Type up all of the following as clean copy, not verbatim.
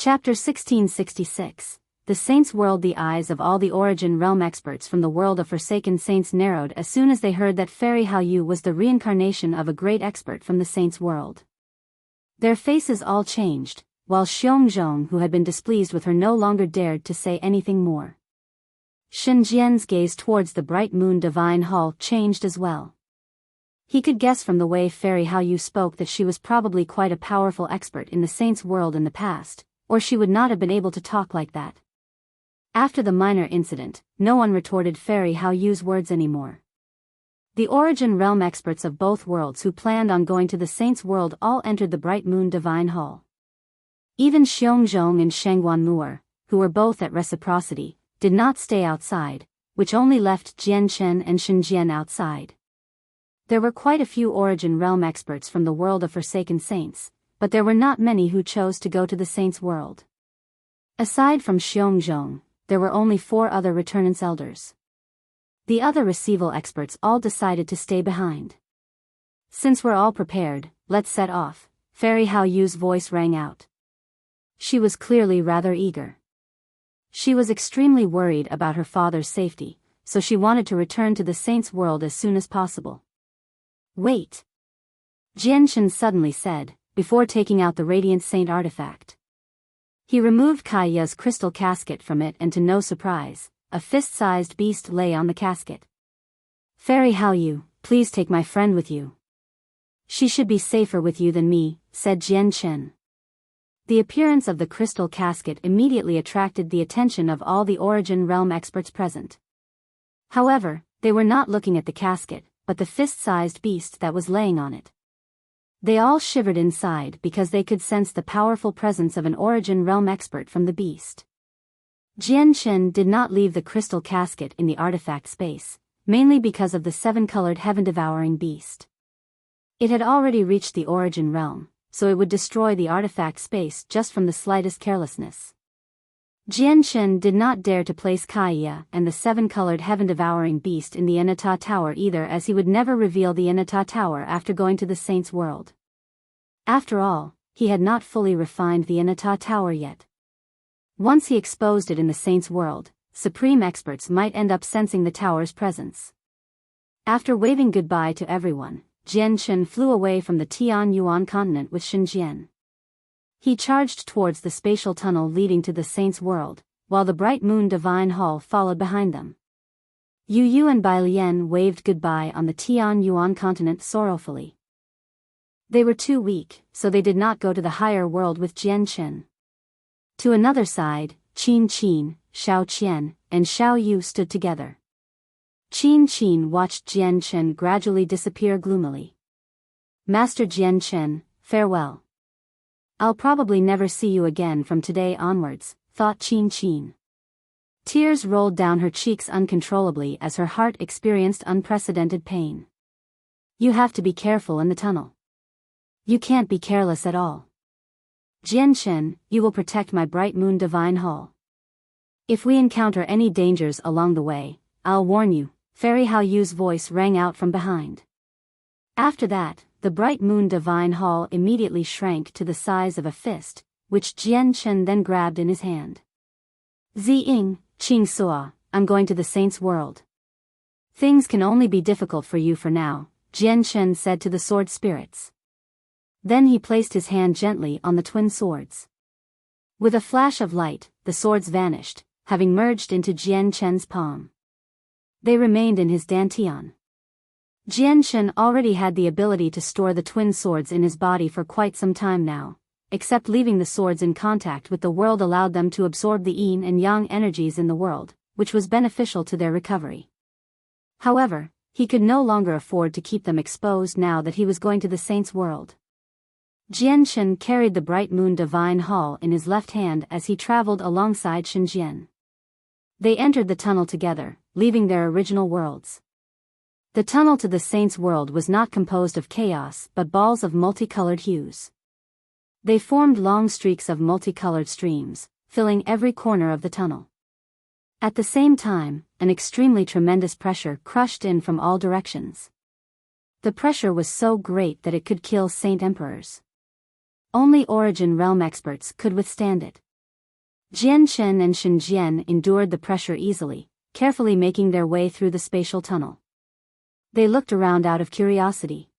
Chapter 1666. The Saints' World. The eyes of all the Origin Realm experts from the world of Forsaken Saints narrowed as soon as they heard that Fairy Hao Yu was the reincarnation of a great expert from the Saints' World. Their faces all changed, while Xiongzhong, who had been displeased with her, no longer dared to say anything more. Shen Jian's gaze towards the bright moon divine hall changed as well. He could guess from the way Fairy Hao Yu spoke that she was probably quite a powerful expert in the Saints' World in the past, or she would not have been able to talk like that. After the minor incident, no one retorted Fairy Hao Yu's words anymore. The Origin Realm experts of both worlds who planned on going to the Saints' World all entered the Bright Moon Divine Hall. Even Xiongzhong and Shangguan Luer, who were both at Reciprocity, did not stay outside, which only left Jian Chen and Shen Jian outside. There were quite a few Origin Realm experts from the world of Forsaken Saints, but there were not many who chose to go to the Saints' World. Aside from Xiongzhong, there were only 4 other Returnance Elders. The other Receival experts all decided to stay behind. Since we're all prepared, let's set off, Fairy Hao Yu's voice rang out. She was clearly rather eager. She was extremely worried about her father's safety, so she wanted to return to the Saints' World as soon as possible. Wait! Jian Chen suddenly said, before taking out the Radiant Saint artifact. He removed Kaiya's crystal casket from it, and to no surprise, a fist-sized beast lay on the casket. Fairy Hao Yu, please take my friend with you. She should be safer with you than me, said Jian Chen. The appearance of the crystal casket immediately attracted the attention of all the Origin Realm experts present. However, they were not looking at the casket, but the fist-sized beast that was laying on it. They all shivered inside because they could sense the powerful presence of an Origin Realm expert from the beast. Jian Chen did not leave the crystal casket in the artifact space, mainly because of the 7-colored heaven-devouring beast. It had already reached the Origin Realm, so it would destroy the artifact space just from the slightest carelessness. Jian Chen did not dare to place Kaiya and the 7-colored heaven-devouring beast in the Inata Tower either, as he would never reveal the Inata Tower after going to the Saints' World. After all, he had not fully refined the Inata Tower yet. Once he exposed it in the Saints' World, supreme experts might end up sensing the tower's presence. After waving goodbye to everyone, Jian Chen flew away from the Tian Yuan continent with Shen Jian. He charged towards the spatial tunnel leading to the Saints' World, while the Bright Moon Divine Hall followed behind them. Yu Yu and Bai Lian waved goodbye on the Tian Yuan continent sorrowfully. They were too weak, so they did not go to the higher world with Jian Chen. To another side, Qin Qin, Xiao Qian, and Xiao Yu stood together. Qin Qin watched Jian Chen gradually disappear gloomily. Master Jian Chen, farewell. I'll probably never see you again from today onwards, thought Qin Qin. Tears rolled down her cheeks uncontrollably as her heart experienced unprecedented pain. You have to be careful in the tunnel. You can't be careless at all. Jian Chen, you will protect my Bright Moon Divine Hall. If we encounter any dangers along the way, I'll warn you, Fairy Hao Yu's voice rang out from behind. After that, the Bright Moon Divine Hall immediately shrank to the size of a fist, which Jian Chen then grabbed in his hand. Ziying, Qing Sua, I'm going to the Saints' World. Things can only be difficult for you for now, Jian Chen said to the sword spirits. Then he placed his hand gently on the twin swords. With a flash of light, the swords vanished, having merged into Jian Chen's palm. They remained in his dantian. Jian Chen already had the ability to store the twin swords in his body for quite some time now, except leaving the swords in contact with the world allowed them to absorb the yin and yang energies in the world, which was beneficial to their recovery. However, he could no longer afford to keep them exposed now that he was going to the Saints' World. Jian Chen carried the Bright Moon Divine Hall in his left hand as he traveled alongside Shen Jian. They entered the tunnel together, leaving their original worlds. The tunnel to the Saints' World was not composed of chaos but balls of multicolored hues. They formed long streaks of multicolored streams, filling every corner of the tunnel. At the same time, an extremely tremendous pressure crushed in from all directions. The pressure was so great that it could kill Saint Emperors. Only Origin Realm experts could withstand it. Jian Shen and Shen Jian endured the pressure easily, carefully making their way through the spatial tunnel. They looked around out of curiosity.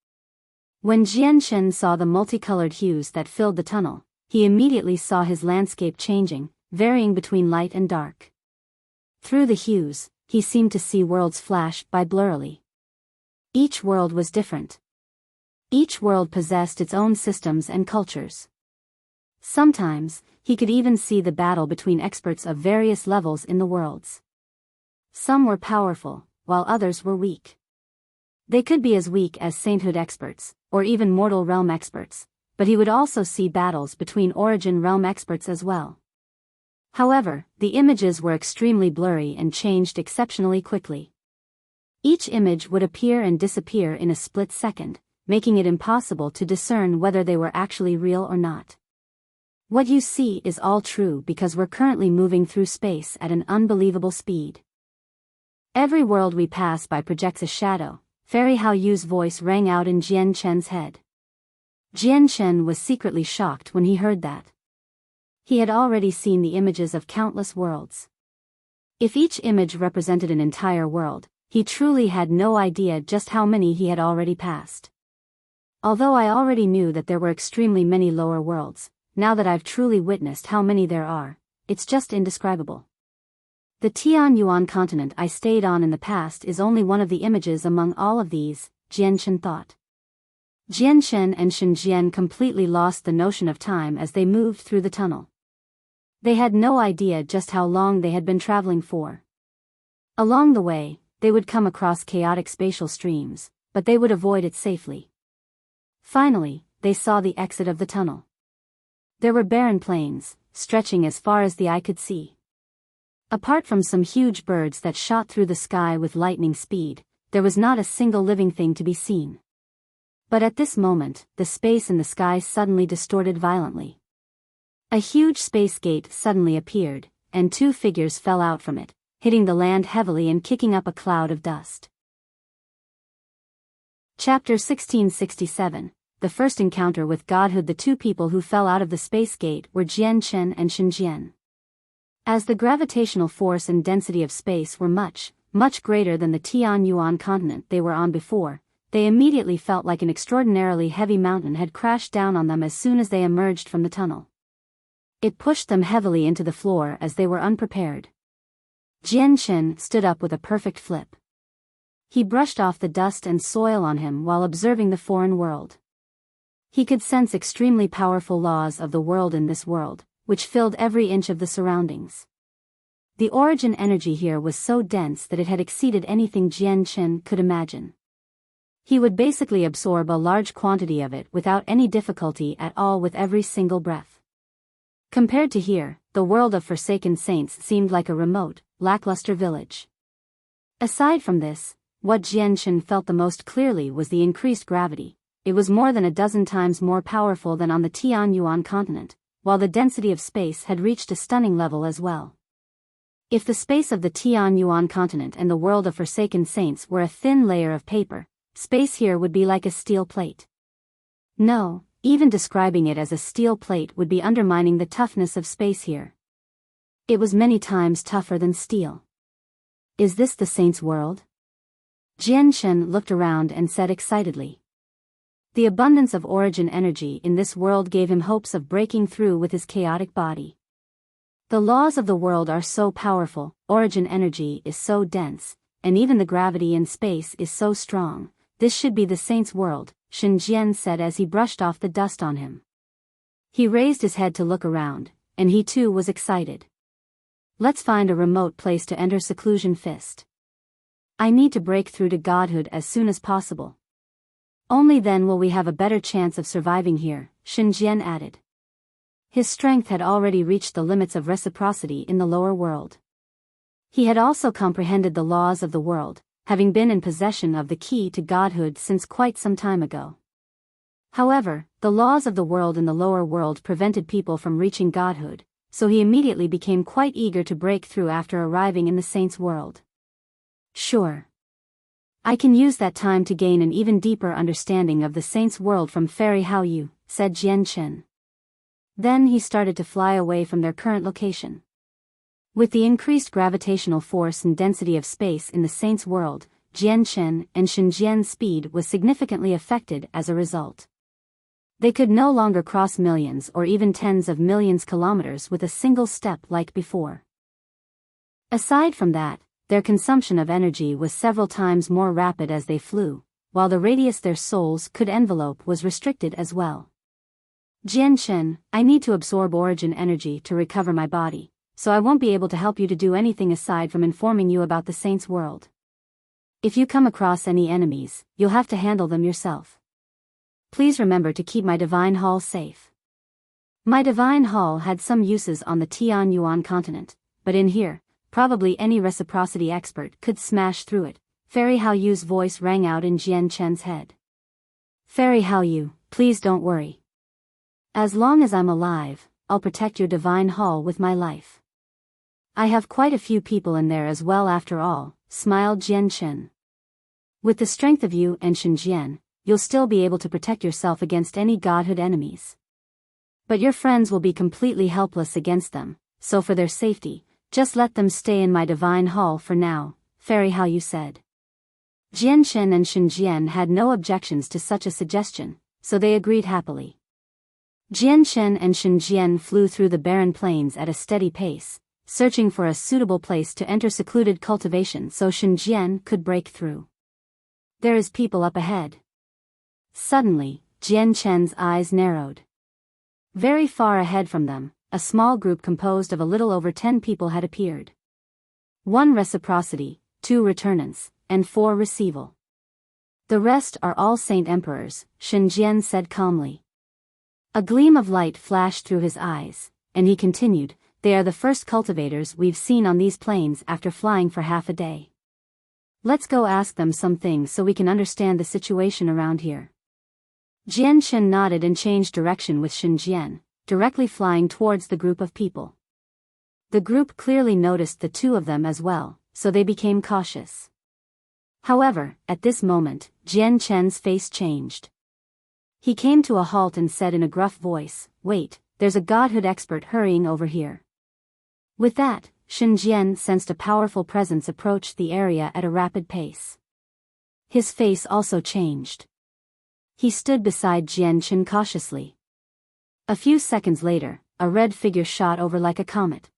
When Jian Shen saw the multicolored hues that filled the tunnel, he immediately saw his landscape changing, varying between light and dark. Through the hues, he seemed to see worlds flash by blurrily. Each world was different. Each world possessed its own systems and cultures. Sometimes, he could even see the battle between experts of various levels in the worlds. Some were powerful, while others were weak. They could be as weak as sainthood experts, or even mortal realm experts, but he would also see battles between origin realm experts as well. However, the images were extremely blurry and changed exceptionally quickly. Each image would appear and disappear in a split second, making it impossible to discern whether they were actually real or not. What you see is all true because we're currently moving through space at an unbelievable speed. Every world we pass by projects a shadow. Fairy Hao Yu's voice rang out in Jian Chen's head. Jian Chen was secretly shocked when he heard that. He had already seen the images of countless worlds. If each image represented an entire world, he truly had no idea just how many he had already passed. Although I already knew that there were extremely many lower worlds, now that I've truly witnessed how many there are, it's just indescribable. The Tianyuan continent I stayed on in the past is only one of the images among all of these, Jian Shen thought. Jian Shen and Shen Jian completely lost the notion of time as they moved through the tunnel. They had no idea just how long they had been traveling for. Along the way, they would come across chaotic spatial streams, but they would avoid it safely. Finally, they saw the exit of the tunnel. There were barren plains, stretching as far as the eye could see. Apart from some huge birds that shot through the sky with lightning speed, there was not a single living thing to be seen. But at this moment, the space in the sky suddenly distorted violently. A huge space gate suddenly appeared, and two figures fell out from it, hitting the land heavily and kicking up a cloud of dust. Chapter 1667, The First Encounter with Godhood. The two people who fell out of the space gate were Jian Chen and Shen Jian. As the gravitational force and density of space were much, much greater than the Tianyuan continent they were on before, they immediately felt like an extraordinarily heavy mountain had crashed down on them as soon as they emerged from the tunnel. It pushed them heavily into the floor as they were unprepared. Jian Chen stood up with a perfect flip. He brushed off the dust and soil on him while observing the foreign world. He could sense extremely powerful laws of the world in this world, which filled every inch of the surroundings. The origin energy here was so dense that it had exceeded anything Jian Chen could imagine. He would basically absorb a large quantity of it without any difficulty at all with every single breath. Compared to here, the world of Forsaken Saints seemed like a remote, lackluster village. Aside from this, what Jian Chen felt the most clearly was the increased gravity. It was more than a dozen times more powerful than on the Tianyuan continent, while the density of space had reached a stunning level as well. If the space of the Tianyuan continent and the world of Forsaken Saints were a thin layer of paper, space here would be like a steel plate. No, even describing it as a steel plate would be undermining the toughness of space here. It was many times tougher than steel. Is this the Saints' world? Jian Shen looked around and said excitedly. The abundance of origin energy in this world gave him hopes of breaking through with his chaotic body. The laws of the world are so powerful, origin energy is so dense, and even the gravity in space is so strong. This should be the Saints' world, Shen Jian said as he brushed off the dust on him. He raised his head to look around, and he too was excited. Let's find a remote place to enter seclusion fist. I need to break through to godhood as soon as possible. Only then will we have a better chance of surviving here, Shen Jian added. His strength had already reached the limits of reciprocity in the lower world. He had also comprehended the laws of the world, having been in possession of the key to godhood since quite some time ago. However, the laws of the world in the lower world prevented people from reaching godhood, so he immediately became quite eager to break through after arriving in the Saints' world. Sure. I can use that time to gain an even deeper understanding of the Saints' world from Fairy Hao Yu, said Jian Chen. Then he started to fly away from their current location. With the increased gravitational force and density of space in the Saint's world, Jianchen and Shenjian's speed was significantly affected as a result. They could no longer cross millions or even tens of millions kilometers with a single step like before. Aside from that, their consumption of energy was several times more rapid as they flew, while the radius their souls could envelope was restricted as well. Jianchen, I need to absorb origin energy to recover my body, so I won't be able to help you to do anything aside from informing you about the Saint's world. If you come across any enemies, you'll have to handle them yourself. Please remember to keep my divine hall safe. My divine hall had some uses on the Tianyuan continent, but in here, probably any reciprocity expert could smash through it. Fairy Haoyu's voice rang out in Jianchen's head. Fairy Haoyu, please don't worry. As long as I'm alive, I'll protect your divine hall with my life. I have quite a few people in there as well after all, smiled Jianchen. With the strength of you and Shenjian, you'll still be able to protect yourself against any godhood enemies. But your friends will be completely helpless against them, so for their safety, just let them stay in my divine hall for now, Fairy Haoyu said. Jianchen and Shenjian had no objections to such a suggestion, so they agreed happily. Jianchen and Shenjian flew through the barren plains at a steady pace, searching for a suitable place to enter secluded cultivation so Shenjian could break through. There is people up ahead. Suddenly, Jianchen's eyes narrowed. Very far ahead from them, a small group composed of a little over 10 people had appeared. 1 reciprocity, 2 returnants, and 4 receival. The rest are all Saint Emperors, Shenjian said calmly. A gleam of light flashed through his eyes, and he continued, they are the first cultivators we've seen on these plains after flying for half a day. Let's go ask them some things so we can understand the situation around here. Jianchen nodded and changed direction with Shenjian, directly flying towards the group of people. The group clearly noticed the two of them as well, so they became cautious. However, at this moment, Jianchen's face changed. He came to a halt and said in a gruff voice, "Wait, there's a godhood expert hurrying over here." With that, Shenjian sensed a powerful presence approach the area at a rapid pace. His face also changed. He stood beside Jianchen cautiously. A few seconds later, a red figure shot over like a comet.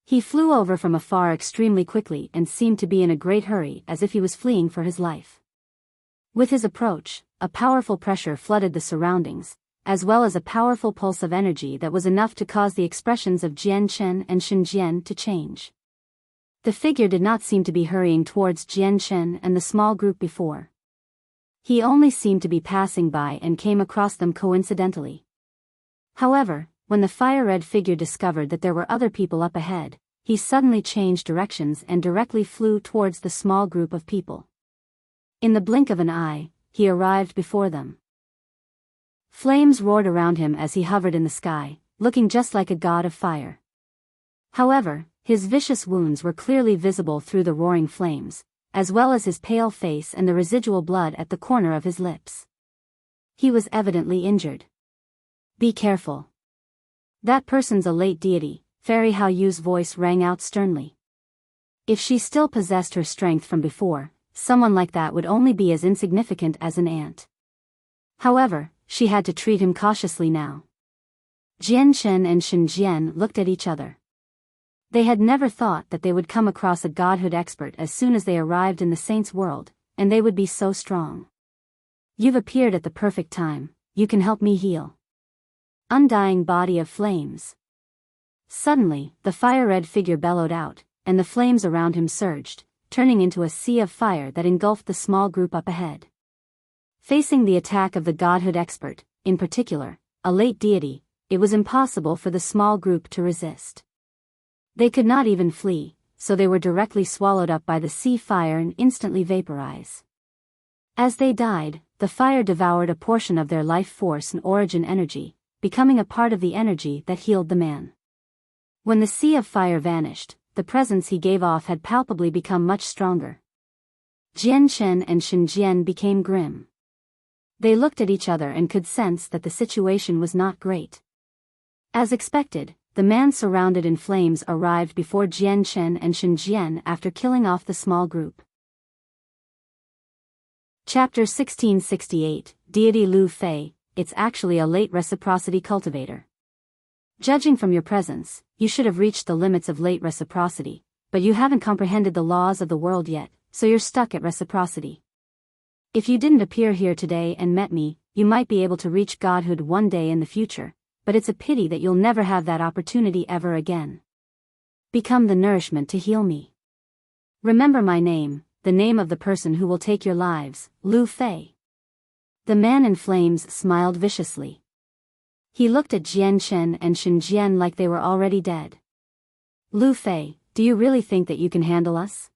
He flew over from afar extremely quickly and seemed to be in a great hurry as if he was fleeing for his life. With his approach, a powerful pressure flooded the surroundings, as well as a powerful pulse of energy that was enough to cause the expressions of Jianchen and Shenjian to change. The figure did not seem to be hurrying towards Jianchen and the small group before. He only seemed to be passing by and came across them coincidentally. However, when the fire-red figure discovered that there were other people up ahead, he suddenly changed directions and directly flew towards the small group of people. In the blink of an eye, he arrived before them. Flames roared around him as he hovered in the sky, looking just like a god of fire. However, his vicious wounds were clearly visible through the roaring flames, as well as his pale face and the residual blood at the corner of his lips. He was evidently injured. Be careful. That person's a late deity, Fairy Haoyu's voice rang out sternly. If she still possessed her strength from before, someone like that would only be as insignificant as an ant. However, she had to treat him cautiously now. Jianchen and Shenjian looked at each other. They had never thought that they would come across a godhood expert as soon as they arrived in the saint's world, and they would be so strong. You've appeared at the perfect time, you can help me heal. Undying body of flames. Suddenly, the fire-red figure bellowed out, and the flames around him surged, turning into a sea of fire that engulfed the small group up ahead. Facing the attack of the godhood expert, in particular, a late deity, it was impossible for the small group to resist. They could not even flee, so they were directly swallowed up by the sea fire and instantly vaporize. As they died, the fire devoured a portion of their life force and origin energy, becoming a part of the energy that healed the man. When the sea of fire vanished, the presence he gave off had palpably become much stronger. Jianchen and Shenjian became grim. They looked at each other and could sense that the situation was not great. As expected, the man surrounded in flames arrived before Jian Chen and Shen Jian after killing off the small group. Chapter 1668, Deity Lu Fei. It's actually a late reciprocity cultivator. Judging from your presence, you should have reached the limits of late reciprocity, but you haven't comprehended the laws of the world yet, so you're stuck at reciprocity. If you didn't appear here today and met me, you might be able to reach godhood one day in the future, but it's a pity that you'll never have that opportunity ever again. Become the nourishment to heal me. Remember my name, the name of the person who will take your lives, Lu Fei. The man in flames smiled viciously. He looked at Jian Chen and Shen Jian like they were already dead. Lu Fei, do you really think that you can handle us?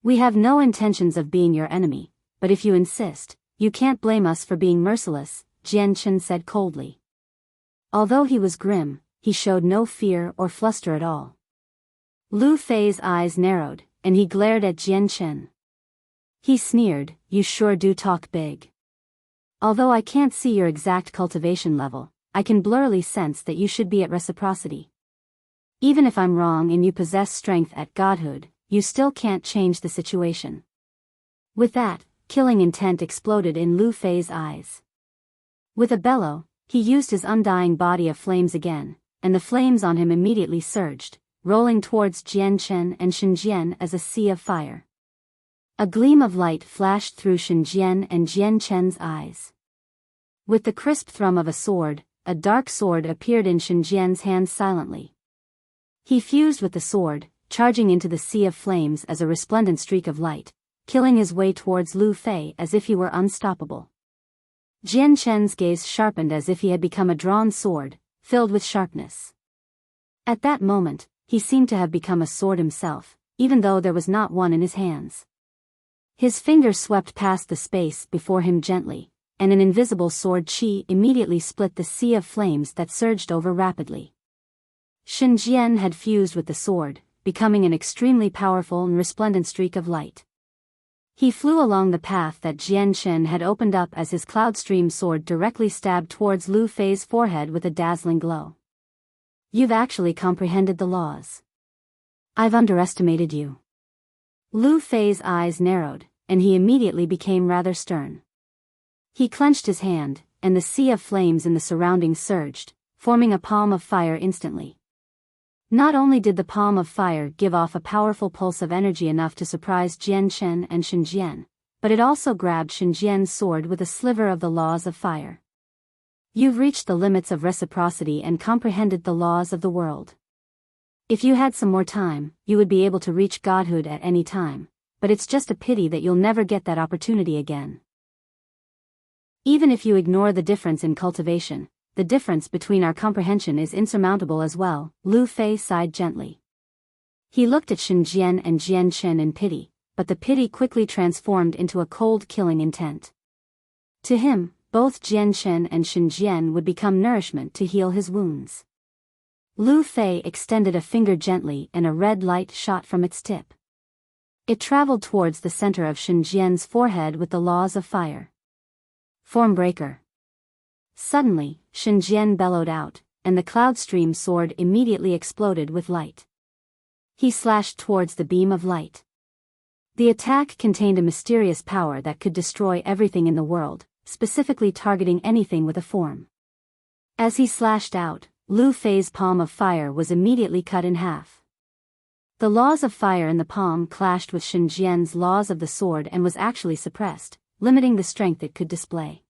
We have no intentions of being your enemy, but if you insist, you can't blame us for being merciless, Jian Chen said coldly. Although he was grim, he showed no fear or fluster at all. Lu Fei's eyes narrowed, and he glared at Jian Chen. He sneered, "You sure do talk big. Although I can't see your exact cultivation level, I can blurrily sense that you should be at reciprocity. Even if I'm wrong and you possess strength at godhood, you still can't change the situation." With that, killing intent exploded in Lu Fei's eyes. With a bellow, he used his undying body of flames again, and the flames on him immediately surged, rolling towards Jian Chen and Shen Jian as a sea of fire. A gleam of light flashed through Shen Jian and Jian Chen's eyes. With the crisp thrum of a sword, a dark sword appeared in Shen Jian's hands silently. He fused with the sword, charging into the sea of flames as a resplendent streak of light, killing his way towards Lu Fei as if he were unstoppable. Jian Chen's gaze sharpened as if he had become a drawn sword, filled with sharpness. At that moment, he seemed to have become a sword himself, even though there was not one in his hands. His finger swept past the space before him gently, and an invisible sword chi immediately split the sea of flames that surged over rapidly. Shen Jian had fused with the sword, becoming an extremely powerful and resplendent streak of light. He flew along the path that Jian Chen had opened up as his cloudstream sword directly stabbed towards Lu Fei's forehead with a dazzling glow. "You've actually comprehended the laws. I've underestimated you." Lu Fei's eyes narrowed, and he immediately became rather stern. He clenched his hand, and the sea of flames in the surroundings surged, forming a palm of fire instantly. Not only did the palm of fire give off a powerful pulse of energy enough to surprise Jian Chen and Shen Jian, but it also grabbed Shen Jian's sword with a sliver of the laws of fire. "You've reached the limits of reciprocity and comprehended the laws of the world. If you had some more time, you would be able to reach godhood at any time, but it's just a pity that you'll never get that opportunity again. Even if you ignore the difference in cultivation, the difference between our comprehension is insurmountable as well," Lu Fei sighed gently. He looked at Shen Jian and Jian Chen in pity, but the pity quickly transformed into a cold killing intent. To him, both Jian Chen and Shen Jian would become nourishment to heal his wounds. Lu Fei extended a finger gently and a red light shot from its tip. It traveled towards the center of Shen Jian's forehead with the laws of fire. "Form breaker." Suddenly, Shen Jian bellowed out, and the cloudstream sword immediately exploded with light. He slashed towards the beam of light. The attack contained a mysterious power that could destroy everything in the world, specifically targeting anything with a form. As he slashed out, Lu Fei's palm of fire was immediately cut in half. The laws of fire in the palm clashed with Shen Jian's laws of the sword and was actually suppressed, limiting the strength it could display.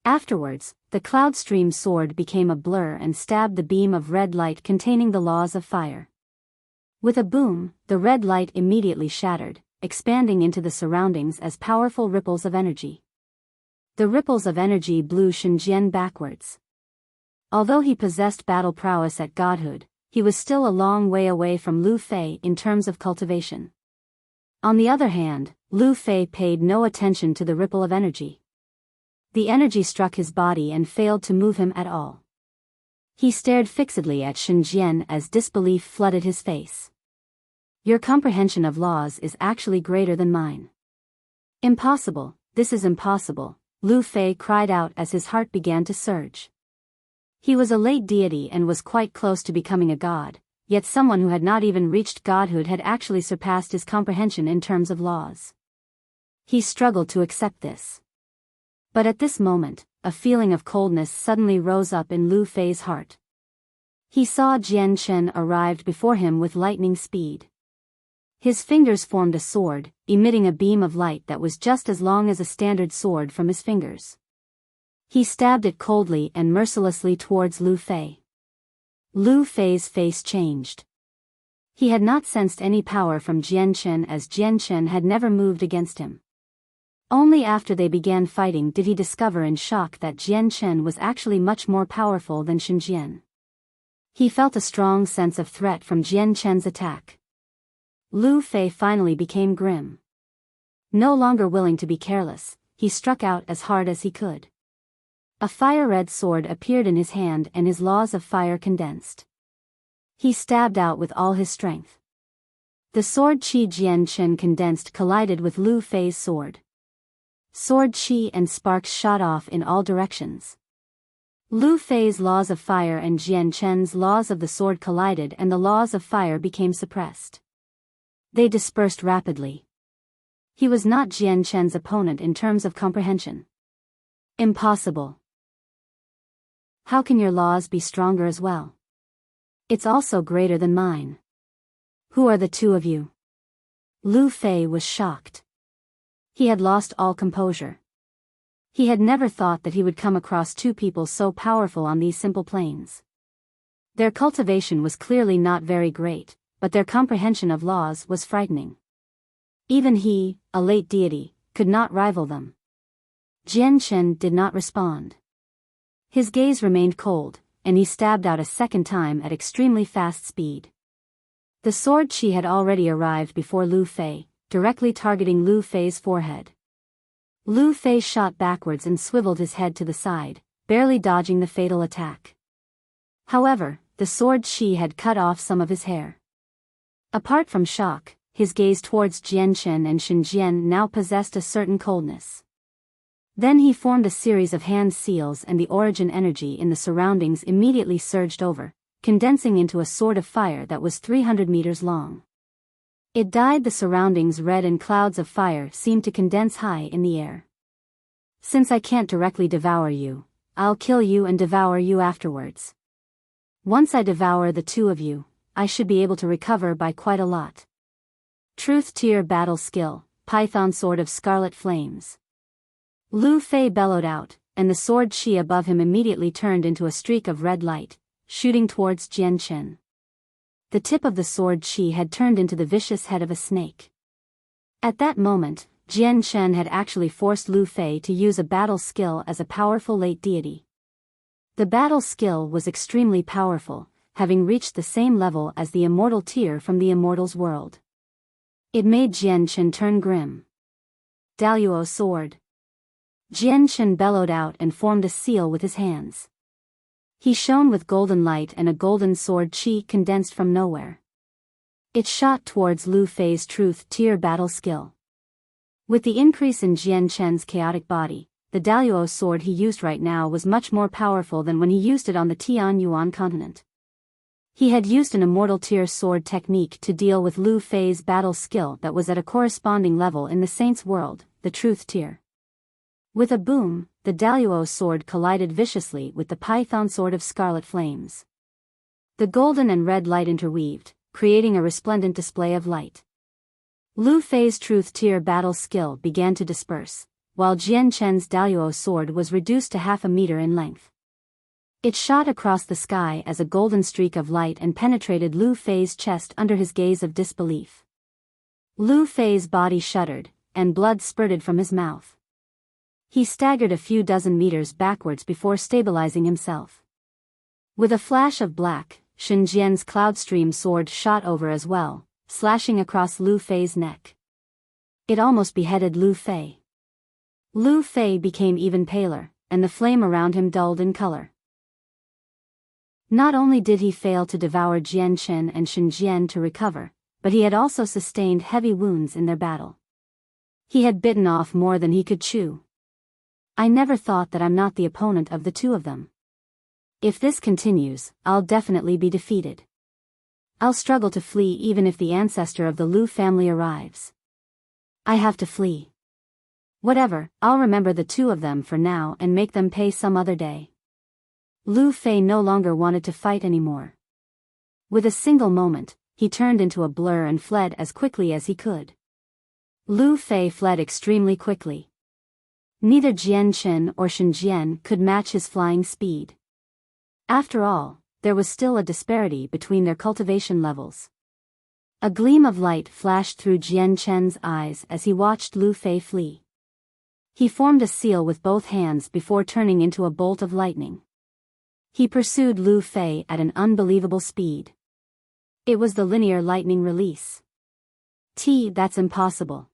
Afterwards, the cloudstream sword became a blur and stabbed the beam of red light containing the laws of fire. With a boom, the red light immediately shattered, expanding into the surroundings as powerful ripples of energy. The ripples of energy blew Shen Jian backwards. Although he possessed battle prowess at godhood, he was still a long way away from Lu Fei in terms of cultivation. On the other hand, Lu Fei paid no attention to the ripple of energy. The energy struck his body and failed to move him at all. He stared fixedly at Shen Jian as disbelief flooded his face. "Your comprehension of laws is actually greater than mine." "Impossible, this is impossible," Lu Fei cried out as his heart began to surge. He was a late deity and was quite close to becoming a god, yet someone who had not even reached godhood had actually surpassed his comprehension in terms of laws. He struggled to accept this. But at this moment, a feeling of coldness suddenly rose up in Lu Fei's heart. He saw Jian Chen arrived before him with lightning speed. His fingers formed a sword, emitting a beam of light that was just as long as a standard sword from his fingers. He stabbed it coldly and mercilessly towards Lu Fei. Lu Fei's face changed. He had not sensed any power from Jian Chen, as Jian Chen had never moved against him. Only after they began fighting did he discover in shock that Jian Chen was actually much more powerful than Shen Jian. He felt a strong sense of threat from Jian Chen's attack. Lu Fei finally became grim. No longer willing to be careless, he struck out as hard as he could. A fire-red sword appeared in his hand and his laws of fire condensed. He stabbed out with all his strength. The sword Qi Jian Chen condensed collided with Lu Fei's sword. Sword Qi and sparks shot off in all directions. Lu Fei's laws of fire and Jian Chen's laws of the sword collided and the laws of fire became suppressed. They dispersed rapidly. He was not Jian Chen's opponent in terms of comprehension. Impossible. How can your laws be stronger as well? It's also greater than mine. Who are the two of you? Lu Fei was shocked. He had lost all composure. He had never thought that he would come across two people so powerful on these simple plains. Their cultivation was clearly not very great, but their comprehension of laws was frightening. Even he, a late deity, could not rival them. Jian Chen did not respond. His gaze remained cold, and he stabbed out a second time at extremely fast speed. The sword Qi had already arrived before Lu Fei, directly targeting Lu Fei's forehead. Lu Fei shot backwards and swiveled his head to the side, barely dodging the fatal attack. However, the sword Qi had cut off some of his hair. Apart from shock, his gaze towards Jian Chen and Shen Jian now possessed a certain coldness. Then he formed a series of hand seals and the origin energy in the surroundings immediately surged over, condensing into a sword of fire that was 300 meters long. It dyed the surroundings red and clouds of fire seemed to condense high in the air. Since I can't directly devour you, I'll kill you and devour you afterwards. Once I devour the two of you, I should be able to recover by quite a lot. Truth Tier Battle Skill, Python Sword of Scarlet Flames. Lu Fei bellowed out, and the sword Qi above him immediately turned into a streak of red light, shooting towards Jian Chen. The tip of the sword Qi had turned into the vicious head of a snake. At that moment, Jian Chen had actually forced Lu Fei to use a battle skill as a powerful late deity. The battle skill was extremely powerful, having reached the same level as the immortal tier from the immortal's world. It made Jian Chen turn grim. Daluo sword. Jian Chen bellowed out and formed a seal with his hands. He shone with golden light and a golden sword Qi condensed from nowhere. It shot towards Lu Fei's truth tier battle skill. With the increase in Jian Chen's chaotic body, the Daluo sword he used right now was much more powerful than when he used it on the Tian Yuan continent. He had used an immortal tier sword technique to deal with Lu Fei's battle skill that was at a corresponding level in the Saint's world, the truth tier. With a boom, the Daluo sword collided viciously with the Python Sword of Scarlet Flames. The golden and red light interweaved, creating a resplendent display of light. Lu Fei's truth tier battle skill began to disperse, while Jian Chen's Daluo sword was reduced to half a meter in length. It shot across the sky as a golden streak of light and penetrated Lu Fei's chest under his gaze of disbelief. Lu Fei's body shuddered, and blood spurted from his mouth. He staggered a few dozen meters backwards before stabilizing himself. With a flash of black, Shen Jian's Cloudstream sword shot over as well, slashing across Lu Fei's neck. It almost beheaded Lu Fei. Lu Fei became even paler, and the flame around him dulled in color. Not only did he fail to devour Jian Chen and Shen Jian to recover, but he had also sustained heavy wounds in their battle. He had bitten off more than he could chew. I never thought that I'm not the opponent of the two of them. If this continues, I'll definitely be defeated. I'll struggle to flee even if the ancestor of the Lu family arrives. I have to flee. Whatever, I'll remember the two of them for now and make them pay some other day. Lu Fei no longer wanted to fight anymore. With a single moment, he turned into a blur and fled as quickly as he could. Lu Fei fled extremely quickly. Neither Jian Chen or Shen Jian could match his flying speed. After all, there was still a disparity between their cultivation levels. A gleam of light flashed through Jian Chen's eyes as he watched Lu Fei flee. He formed a seal with both hands before turning into a bolt of lightning. He pursued Lu Fei at an unbelievable speed. It was the linear lightning release. That's impossible.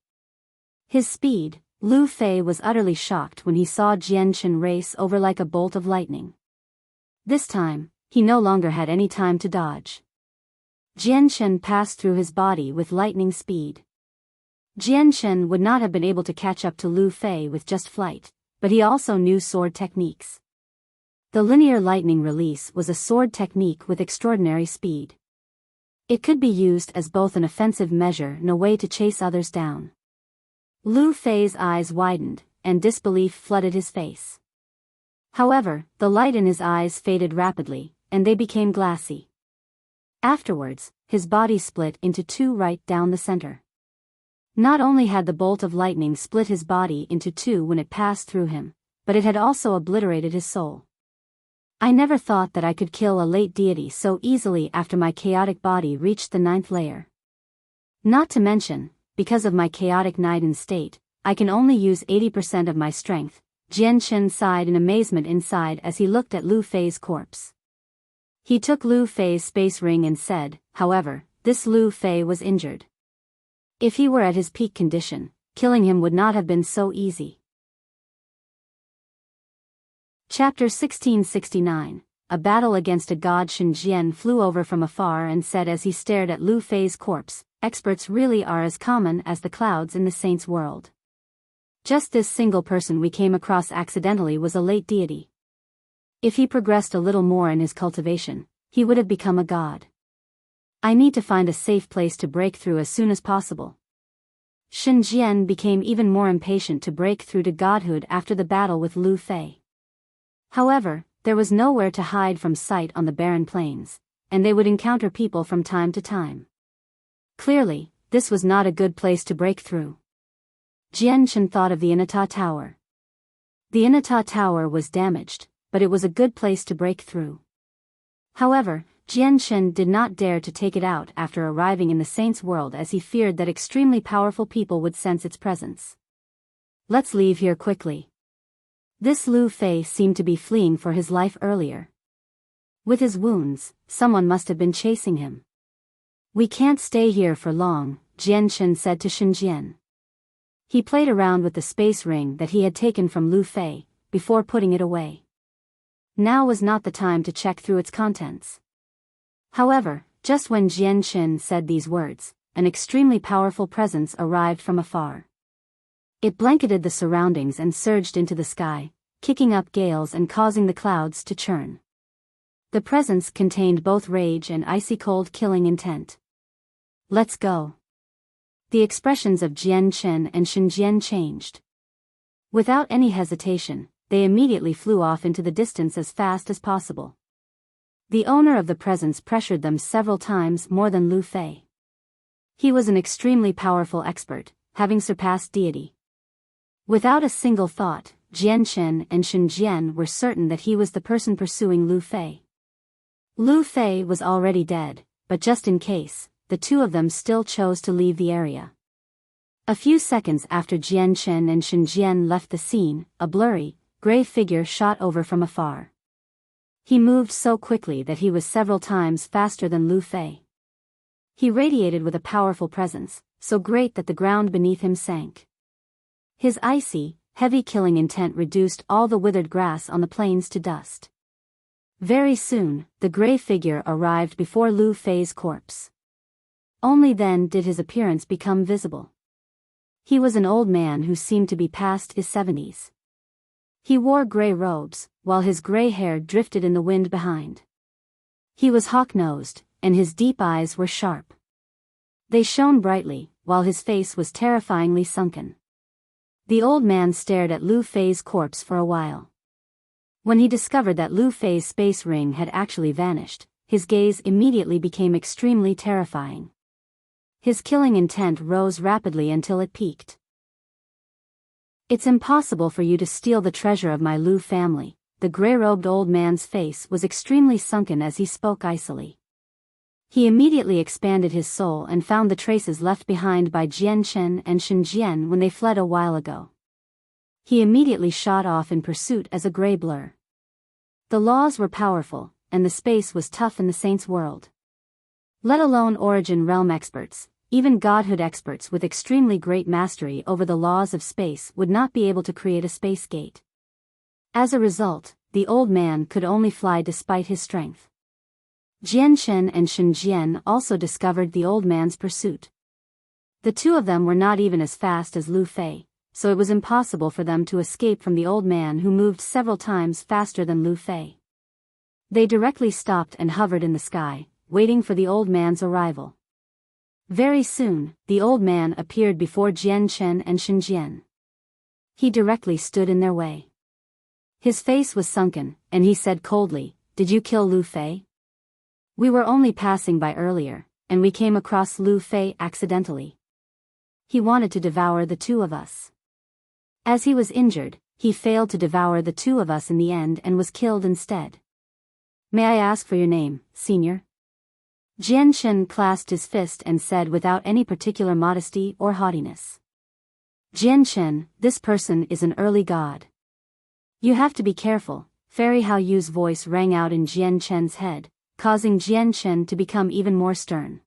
His speed, Lu Fei was utterly shocked when he saw Jian Chen race over like a bolt of lightning. This time, he no longer had any time to dodge. Jian Chen passed through his body with lightning speed. Jian Chen would not have been able to catch up to Lu Fei with just flight, but he also knew sword techniques. The linear lightning release was a sword technique with extraordinary speed. It could be used as both an offensive measure and a way to chase others down. Lu Fei's eyes widened, and disbelief flooded his face. However, the light in his eyes faded rapidly, and they became glassy. Afterwards, his body split into two right down the center. Not only had the bolt of lightning split his body into two when it passed through him, but it had also obliterated his soul. I never thought that I could kill a late deity so easily after my chaotic body reached the 9th layer. Not to mention, because of my chaotic Niden state, I can only use 80% of my strength. Jian Chen sighed in amazement inside as he looked at Lu Fei's corpse. He took Lu Fei's space ring and said, however, this Lu Fei was injured. If he were at his peak condition, killing him would not have been so easy. Chapter 1669. A battle against a god. Shen Jian flew over from afar and said as he stared at Lu Fei's corpse, experts really are as common as the clouds in the saints' world. Just this single person we came across accidentally was a late deity. If he progressed a little more in his cultivation, he would have become a god. I need to find a safe place to break through as soon as possible. Shen Jian became even more impatient to break through to godhood after the battle with Lu Fei. However, there was nowhere to hide from sight on the barren plains, and they would encounter people from time to time. Clearly, this was not a good place to break through. Jian Chen thought of the Inata Tower. The Inata Tower was damaged, but it was a good place to break through. However, Jian Chen did not dare to take it out after arriving in the saints' world as he feared that extremely powerful people would sense its presence. Let's leave here quickly. This Lu Fei seemed to be fleeing for his life earlier. With his wounds, someone must have been chasing him. We can't stay here for long, Jian Chen said to Shen Jian. He played around with the space ring that he had taken from Lu Fei, before putting it away. Now was not the time to check through its contents. However, just when Jian Chen said these words, an extremely powerful presence arrived from afar. It blanketed the surroundings and surged into the sky, kicking up gales and causing the clouds to churn. The presence contained both rage and icy cold killing intent. Let's go. The expressions of Jian Chen and Shen Jian changed. Without any hesitation, they immediately flew off into the distance as fast as possible. The owner of the presence pressured them several times more than Lu Fei. He was an extremely powerful expert, having surpassed deity. Without a single thought, Jian Chen and Shen Jian were certain that he was the person pursuing Lu Fei. Lu Fei was already dead, but just in case, the two of them still chose to leave the area. A few seconds after Jian Chen and Shen Jian left the scene, a blurry, gray figure shot over from afar. He moved so quickly that he was several times faster than Lu Fei. He radiated with a powerful presence, so great that the ground beneath him sank. His icy, heavy killing intent reduced all the withered grass on the plains to dust. Very soon, the gray figure arrived before Lu Fei's corpse. Only then did his appearance become visible. He was an old man who seemed to be past his 70s. He wore gray robes, while his gray hair drifted in the wind behind. He was hawk-nosed, and his deep eyes were sharp. They shone brightly, while his face was terrifyingly sunken. The old man stared at Lu Fei's corpse for a while. When he discovered that Lu Fei's space ring had actually vanished, his gaze immediately became extremely terrifying. His killing intent rose rapidly until it peaked. "It's impossible for you to steal the treasure of my Lu family." The gray-robed old man's face was extremely sunken as he spoke icily. He immediately expanded his soul and found the traces left behind by Jian Chen and Shen Jian when they fled a while ago. He immediately shot off in pursuit as a gray blur. The laws were powerful, and the space was tough in the Saints' world. Let alone Origin Realm experts, even Godhood experts with extremely great mastery over the laws of space would not be able to create a space gate. As a result, the old man could only fly despite his strength. Jian Chen and Shen Jian also discovered the old man's pursuit. The two of them were not even as fast as Lu Fei, so it was impossible for them to escape from the old man who moved several times faster than Lu Fei. They directly stopped and hovered in the sky, waiting for the old man's arrival. Very soon, the old man appeared before Jian Chen and Shen Jian. He directly stood in their way. His face was sunken, and he said coldly, "Did you kill Lu Fei?" "We were only passing by earlier, and we came across Lu Fei accidentally. He wanted to devour the two of us. As he was injured, he failed to devour the two of us in the end and was killed instead." "May I ask for your name, Senior?" Jian Chen clasped his fist and said without any particular modesty or haughtiness. "Jian Chen, this person is an early god. You have to be careful." Fairy Hao Yu's voice rang out in Jian Chen's head, causing Jian Chen to become even more stern.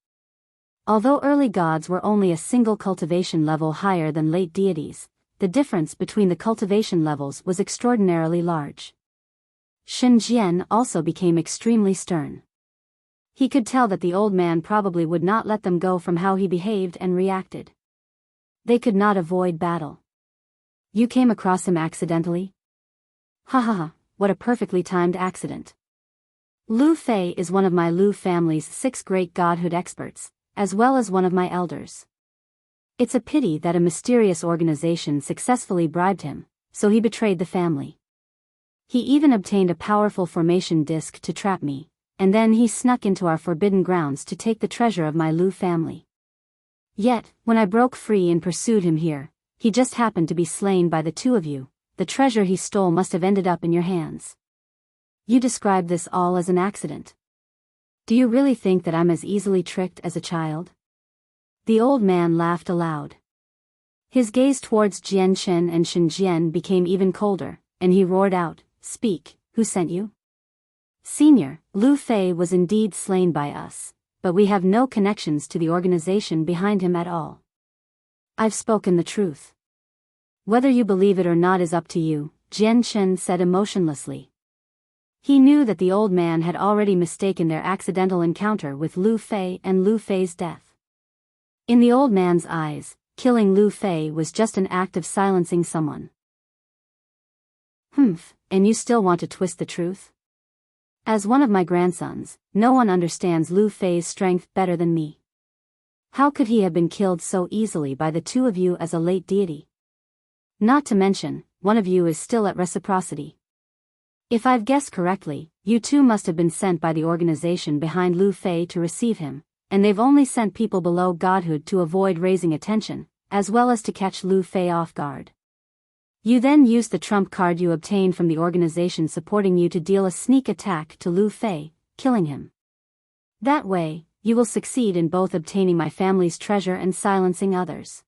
Although early gods were only a single cultivation level higher than late deities, the difference between the cultivation levels was extraordinarily large. Shen Jian also became extremely stern. He could tell that the old man probably would not let them go from how he behaved and reacted. They could not avoid battle. "You came across him accidentally?" "Ha ha ha, what a perfectly timed accident. Lu Fei is one of my Lu family's 6 great godhood experts, as well as one of my elders. It's a pity that a mysterious organization successfully bribed him, so he betrayed the family. He even obtained a powerful formation disc to trap me, and then he snuck into our forbidden grounds to take the treasure of my Lu family. Yet, when I broke free and pursued him here, he just happened to be slain by the two of you. The treasure he stole must have ended up in your hands. You describe this all as an accident. Do you really think that I'm as easily tricked as a child?" The old man laughed aloud. His gaze towards Jian Chen and Shen Jian became even colder, and he roared out, "Speak, who sent you?" "Senior, Lu Fei was indeed slain by us, but we have no connections to the organization behind him at all. I've spoken the truth. Whether you believe it or not is up to you," Jian Chen said emotionlessly. He knew that the old man had already mistaken their accidental encounter with Lu Fei and Lu Fei's death. In the old man's eyes, killing Lu Fei was just an act of silencing someone. "Humph, and you still want to twist the truth? As one of my grandsons, no one understands Lu Fei's strength better than me. How could he have been killed so easily by the two of you as a late deity? Not to mention, one of you is still at reciprocity. If I've guessed correctly, you two must have been sent by the organization behind Lu Fei to receive him, and they've only sent people below godhood to avoid raising attention, as well as to catch Lu Fei off guard. You then used the trump card you obtained from the organization supporting you to deal a sneak attack to Lu Fei, killing him. That way, you will succeed in both obtaining my family's treasure and silencing others.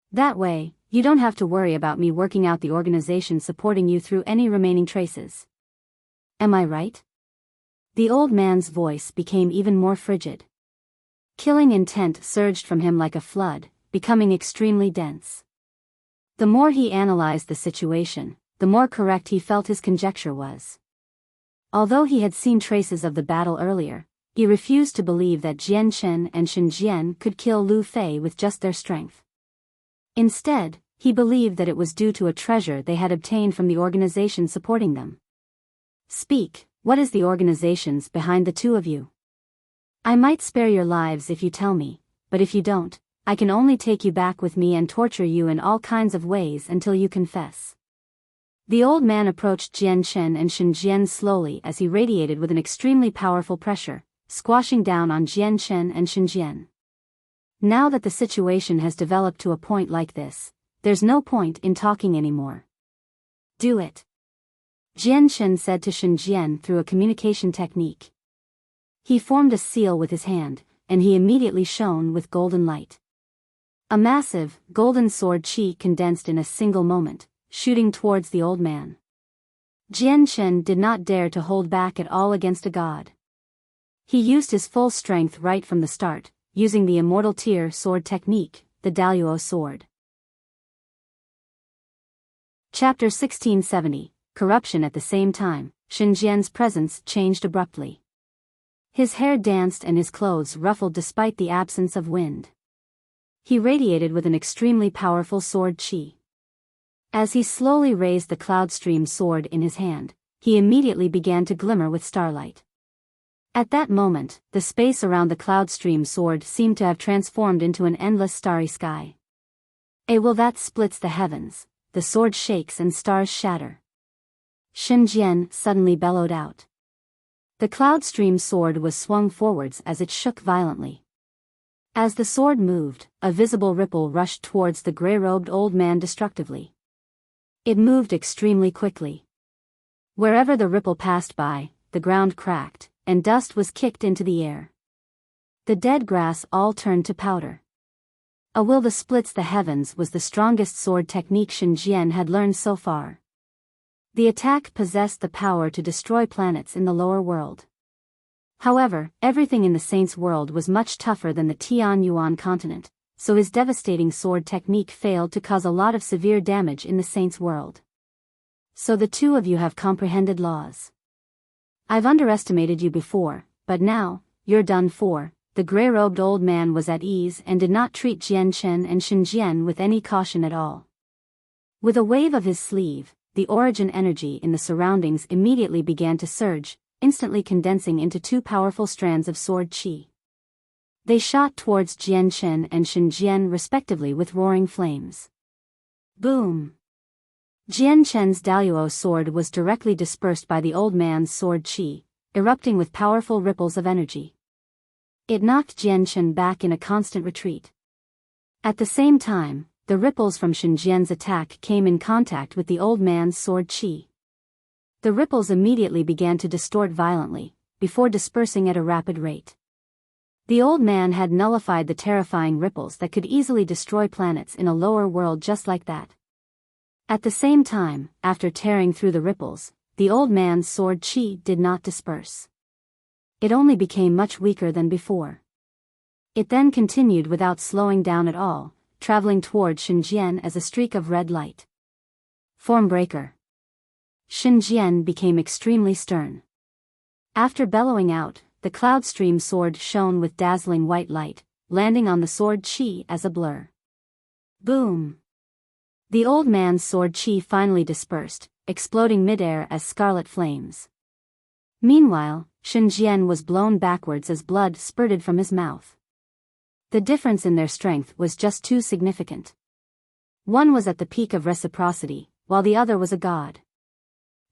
That way, you don't have to worry about me working out the organization supporting you through any remaining traces. Am I right?" The old man's voice became even more frigid. Killing intent surged from him like a flood, becoming extremely dense. The more he analyzed the situation, the more correct he felt his conjecture was. Although he had seen traces of the battle earlier, he refused to believe that Jian Chen and Shen Jian could kill Lu Fei with just their strength. Instead, He believed that it was due to a treasure they had obtained from the organization supporting them. Speak, what is the organizations behind the two of you? I might spare your lives if you tell me, but if you don't, I can only take you back with me and torture you in all kinds of ways until you confess. The old man approached Jian Chen and Shen Jian slowly as he radiated with an extremely powerful pressure, squashing down on Jian Chen and Shen Jian. Now that the situation has developed to a point like this, there's no point in talking anymore. Do it. Jian Chen said to Shen Jian through a communication technique. He formed a seal with his hand, and he immediately shone with golden light. A massive, golden sword chi condensed in a single moment, shooting towards the old man. Jian Chen did not dare to hold back at all against a god. He used his full strength right from the start, using the immortal tier sword technique, the Daluo sword. Chapter 1670, Corruption. At the same time, Shen Jian's presence changed abruptly. His hair danced and his clothes ruffled despite the absence of wind. He radiated with an extremely powerful sword chi. As he slowly raised the Cloudstream sword in his hand, he immediately began to glimmer with starlight. At that moment, the space around the Cloudstream sword seemed to have transformed into an endless starry sky. A will that splits the heavens, the sword shakes and stars shatter. Shen Jian suddenly bellowed out. The Cloudstream sword was swung forwards as it shook violently. As the sword moved, a visible ripple rushed towards the gray-robed old man destructively. It moved extremely quickly. Wherever the ripple passed by, the ground cracked, and dust was kicked into the air. The dead grass all turned to powder. A will that splits the heavens was the strongest sword technique Shen Jian had learned so far. The attack possessed the power to destroy planets in the lower world. However, everything in the Saints' world was much tougher than the Tian Yuan continent, so his devastating sword technique failed to cause a lot of severe damage in the Saints' world. So the two of you have comprehended laws. I've underestimated you before, but now, you're done for. The gray-robed old man was at ease and did not treat Jian Chen and Shen Jian with any caution at all. With a wave of his sleeve, the origin energy in the surroundings immediately began to surge, instantly condensing into two powerful strands of sword chi. They shot towards Jian Chen and Shen Jian respectively with roaring flames. Boom! Jian Chen's Daluo sword was directly dispersed by the old man's sword chi, erupting with powerful ripples of energy. It knocked Jian Chen back in a constant retreat. At the same time, the ripples from Shen Jian's attack came in contact with the old man's sword chi. The ripples immediately began to distort violently, before dispersing at a rapid rate. The old man had nullified the terrifying ripples that could easily destroy planets in a lower world just like that. At the same time, after tearing through the ripples, the old man's sword chi did not disperse. It only became much weaker than before. It then continued without slowing down at all, traveling toward Shen Jian as a streak of red light. Form breaker. Shen Jian became extremely stern. After bellowing out, the Cloudstream sword shone with dazzling white light, landing on the sword chi as a blur. Boom! The old man's sword chi finally dispersed, exploding midair as scarlet flames. Meanwhile, Shen Jian was blown backwards as blood spurted from his mouth. The difference in their strength was just too significant. One was at the peak of reciprocity, while the other was a god.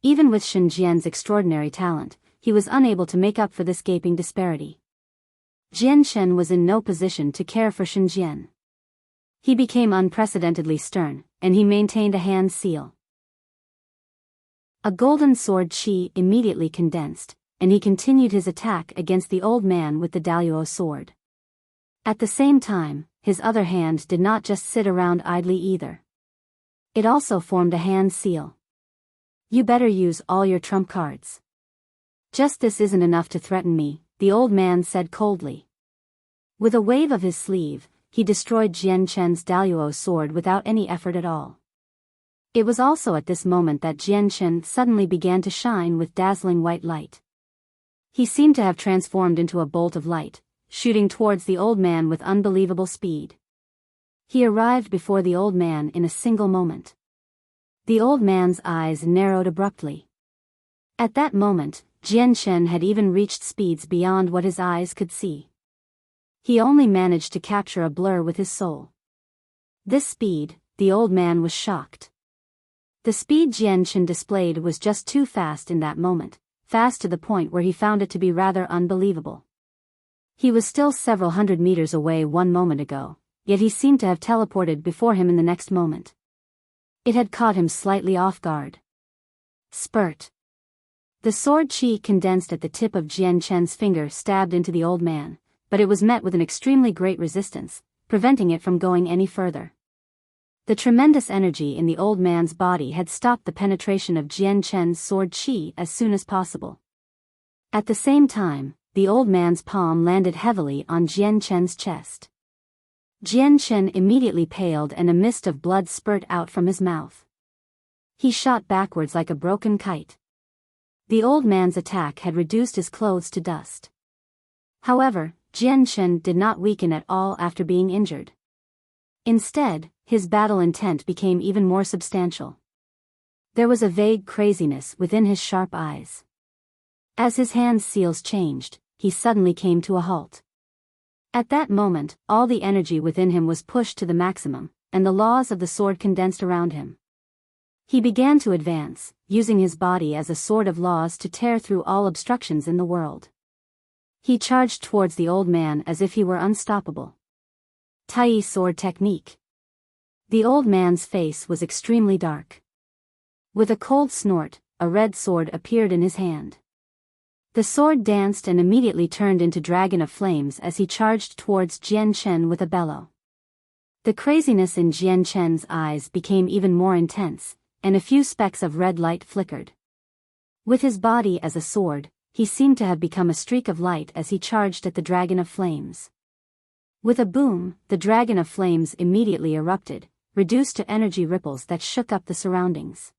Even with Shen Jian's extraordinary talent, he was unable to make up for this gaping disparity. Jian Chen was in no position to care for Shen Jian. He became unprecedentedly stern, and he maintained a hand seal. A golden sword chi immediately condensed, and he continued his attack against the old man with the Daluo sword. At the same time, his other hand did not just sit around idly either. It also formed a hand seal. You better use all your trump cards. Just this isn't enough to threaten me, the old man said coldly. With a wave of his sleeve, he destroyed Jian Chen's Daluo sword without any effort at all. It was also at this moment that Jian Chen suddenly began to shine with dazzling white light. He seemed to have transformed into a bolt of light, shooting towards the old man with unbelievable speed. He arrived before the old man in a single moment. The old man's eyes narrowed abruptly. At that moment, Jian Chen had even reached speeds beyond what his eyes could see. He only managed to capture a blur with his soul. This speed, the old man was shocked. The speed Jian Chen displayed was just too fast in that moment, fast to the point where he found it to be rather unbelievable. He was still several hundred meters away one moment ago, yet he seemed to have teleported before him in the next moment. It had caught him slightly off guard. Spurt. The sword qi condensed at the tip of Jian Chen's finger stabbed into the old man, but it was met with an extremely great resistance, preventing it from going any further. The tremendous energy in the old man's body had stopped the penetration of Jian Chen's sword qi as soon as possible. At the same time, the old man's palm landed heavily on Jian Chen's chest. Jian Chen immediately paled and a mist of blood spurted out from his mouth. He shot backwards like a broken kite. The old man's attack had reduced his clothes to dust. However, Jian Chen did not weaken at all after being injured. Instead, his battle intent became even more substantial. There was a vague craziness within his sharp eyes. As his hand's seals changed, he suddenly came to a halt. At that moment, all the energy within him was pushed to the maximum, and the laws of the sword condensed around him. He began to advance, using his body as a sword of laws to tear through all obstructions in the world. He charged towards the old man as if he were unstoppable. Tai sword technique. The old man's face was extremely dark. With a cold snort, a red sword appeared in his hand. The sword danced and immediately turned into dragon of flames as he charged towards Jian Chen with a bellow. The craziness in Jian Chen's eyes became even more intense, and a few specks of red light flickered. With his body as a sword, he seemed to have become a streak of light as he charged at the dragon of flames. With a boom, the dragon of flames immediately erupted, reduced to energy ripples that shook up the surroundings.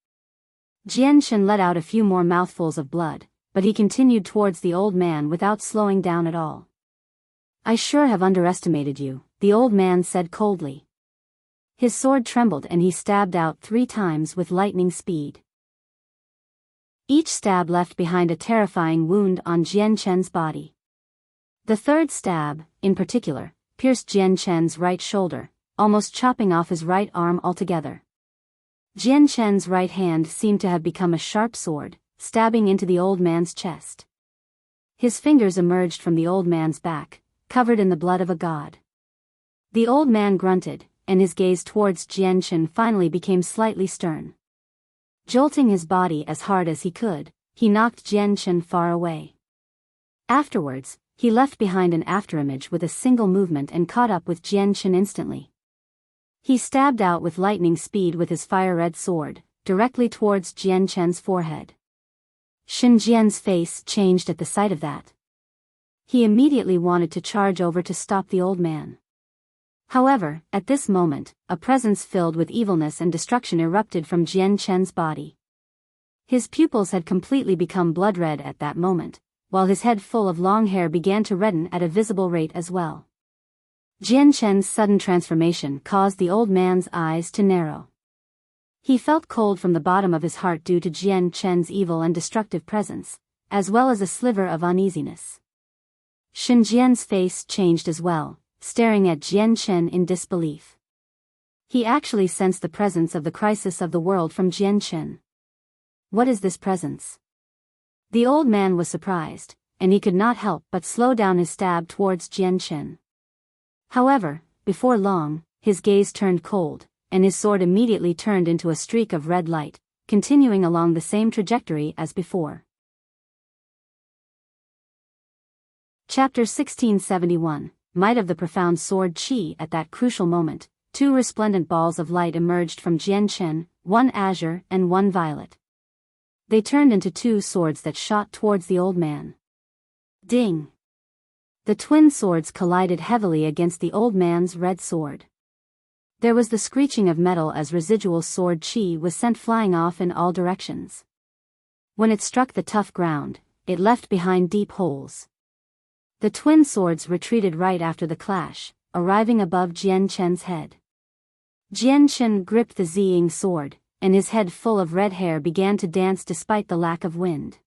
Jian Chen let out a few more mouthfuls of blood, but he continued towards the old man without slowing down at all. "I sure have underestimated you," the old man said coldly. His sword trembled and he stabbed out 3 times with lightning speed. Each stab left behind a terrifying wound on Jian Chen's body. The third stab, in particular, pierced Jian Chen's right shoulder, almost chopping off his right arm altogether. Jian Chen's right hand seemed to have become a sharp sword, stabbing into the old man's chest. His fingers emerged from the old man's back, covered in the blood of a god. The old man grunted, and his gaze towards Jian Chen finally became slightly stern. Jolting his body as hard as he could, he knocked Jian Chen far away. Afterwards, he left behind an afterimage with a single movement and caught up with Jian Chen instantly. He stabbed out with lightning speed with his fire-red sword, directly towards Jian Chen's forehead. Shen Jian's face changed at the sight of that. He immediately wanted to charge over to stop the old man. However, at this moment, a presence filled with evilness and destruction erupted from Jian Chen's body. His pupils had completely become blood-red at that moment, while his head full of long hair began to redden at a visible rate as well. Jian Chen's sudden transformation caused the old man's eyes to narrow. He felt cold from the bottom of his heart due to Jian Chen's evil and destructive presence, as well as a sliver of uneasiness. Shen Jian's face changed as well, staring at Jian Chen in disbelief. He actually sensed the presence of the crisis of the world from Jian Chen. What is this presence? The old man was surprised, and he could not help but slow down his stab towards Jian Chen. However, before long, his gaze turned cold, and his sword immediately turned into a streak of red light, continuing along the same trajectory as before. Chapter 1671, Might of the Profound Sword Qi. At that crucial moment, 2 resplendent balls of light emerged from Jian Chen, one azure and one violet. They turned into 2 swords that shot towards the old man. Ding! The twin swords collided heavily against the old man's red sword. There was the screeching of metal as residual sword qi was sent flying off in all directions. When it struck the tough ground, it left behind deep holes. The twin swords retreated right after the clash, arriving above Jian Chen's head. Jian Chen gripped the Ziying sword, and his head full of red hair began to dance despite the lack of wind.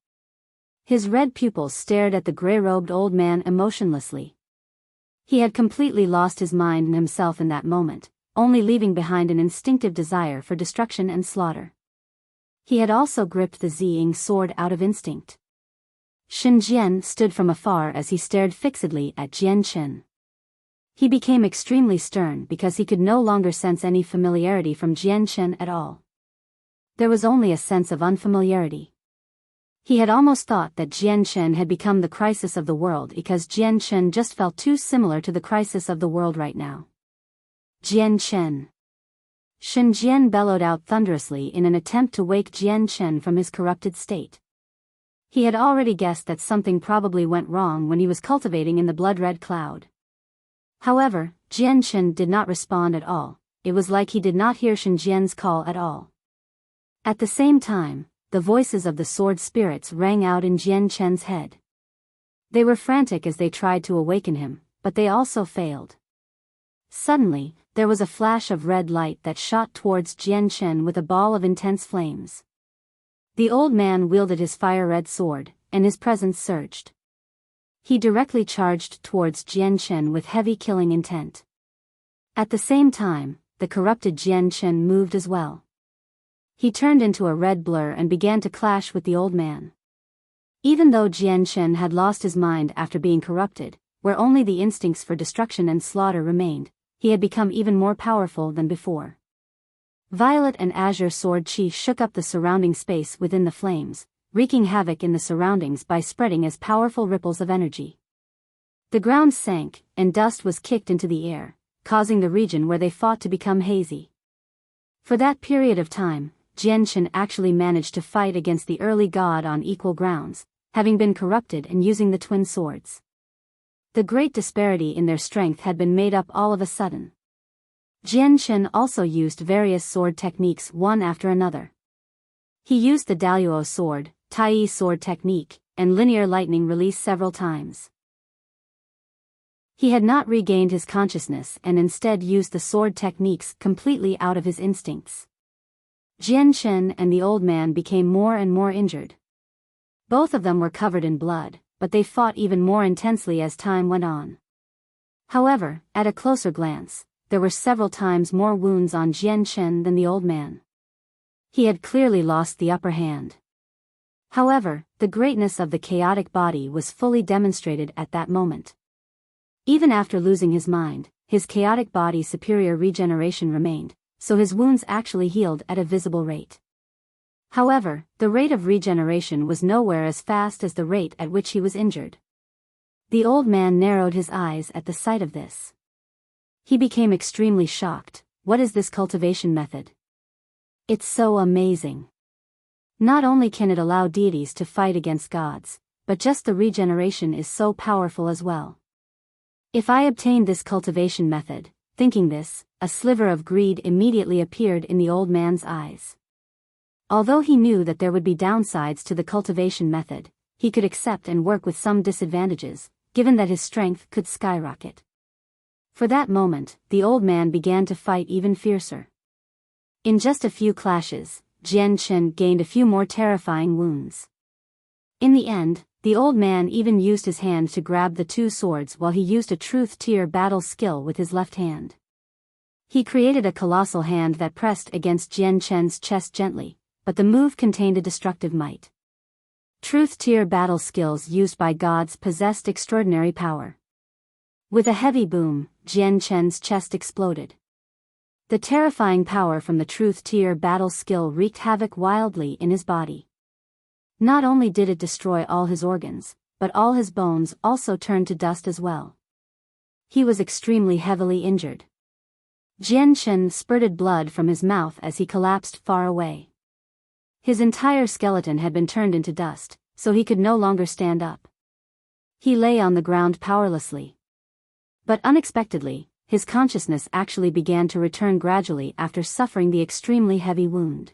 His red pupils stared at the gray-robed old man emotionlessly. He had completely lost his mind and himself in that moment, only leaving behind an instinctive desire for destruction and slaughter. He had also gripped the Ziying sword out of instinct. Shen Jian stood from afar as he stared fixedly at Jian Chen. He became extremely stern because he could no longer sense any familiarity from Jian Chen at all. There was only a sense of unfamiliarity. He had almost thought that Jian Chen had become the crisis of the world because Jian Chen just felt too similar to the crisis of the world right now. Jian Chen. Shen Jian bellowed out thunderously in an attempt to wake Jian Chen from his corrupted state. He had already guessed that something probably went wrong when he was cultivating in the blood-red cloud. However, Jian Chen did not respond at all. It was like he did not hear Shen Jian's call at all. At the same time, the voices of the sword spirits rang out in Jian Chen's head. They were frantic as they tried to awaken him, but they also failed. Suddenly, there was a flash of red light that shot towards Jian Chen with a ball of intense flames. The old man wielded his fire-red sword, and his presence surged. He directly charged towards Jian Chen with heavy killing intent. At the same time, the corrupted Jian Chen moved as well. He turned into a red blur and began to clash with the old man. Even though Jian Chen had lost his mind after being corrupted, where only the instincts for destruction and slaughter remained, he had become even more powerful than before. Violet and azure sword chi shook up the surrounding space within the flames, wreaking havoc in the surroundings by spreading as powerful ripples of energy. The ground sank, and dust was kicked into the air, causing the region where they fought to become hazy. For that period of time, Jian Chen actually managed to fight against the early god on equal grounds, having been corrupted and using the twin swords. The great disparity in their strength had been made up all of a sudden. Jian Chen also used various sword techniques one after another. He used the Daluo sword, Tai sword technique, and linear lightning release several times. He had not regained his consciousness and instead used the sword techniques completely out of his instincts. Jian Chen and the old man became more and more injured. Both of them were covered in blood, but they fought even more intensely as time went on. However, at a closer glance, there were several times more wounds on Jian Chen than the old man. He had clearly lost the upper hand. However, the greatness of the chaotic body was fully demonstrated at that moment. Even after losing his mind, his chaotic body's superior regeneration remained, so his wounds actually healed at a visible rate. However, the rate of regeneration was nowhere as fast as the rate at which he was injured. The old man narrowed his eyes at the sight of this. He became extremely shocked. What is this cultivation method? It's so amazing. Not only can it allow deities to fight against gods, but just the regeneration is so powerful as well. If I obtained this cultivation method, thinking this, a sliver of greed immediately appeared in the old man's eyes. Although he knew that there would be downsides to the cultivation method, he could accept and work with some disadvantages, given that his strength could skyrocket. For that moment, the old man began to fight even fiercer. In just a few clashes, Jian Chen gained a few more terrifying wounds. In the end, the old man even used his hand to grab the two swords while he used a truth tier battle skill with his left hand. He created a colossal hand that pressed against Jian Chen's chest gently, but the move contained a destructive might. Truth tier battle skills used by gods possessed extraordinary power. With a heavy boom, Jian Chen's chest exploded. The terrifying power from the truth tier battle skill wreaked havoc wildly in his body. Not only did it destroy all his organs, but all his bones also turned to dust as well. He was extremely heavily injured. Jian Chen spurted blood from his mouth as he collapsed far away. His entire skeleton had been turned into dust, so he could no longer stand up. He lay on the ground powerlessly. But unexpectedly, his consciousness actually began to return gradually after suffering the extremely heavy wound.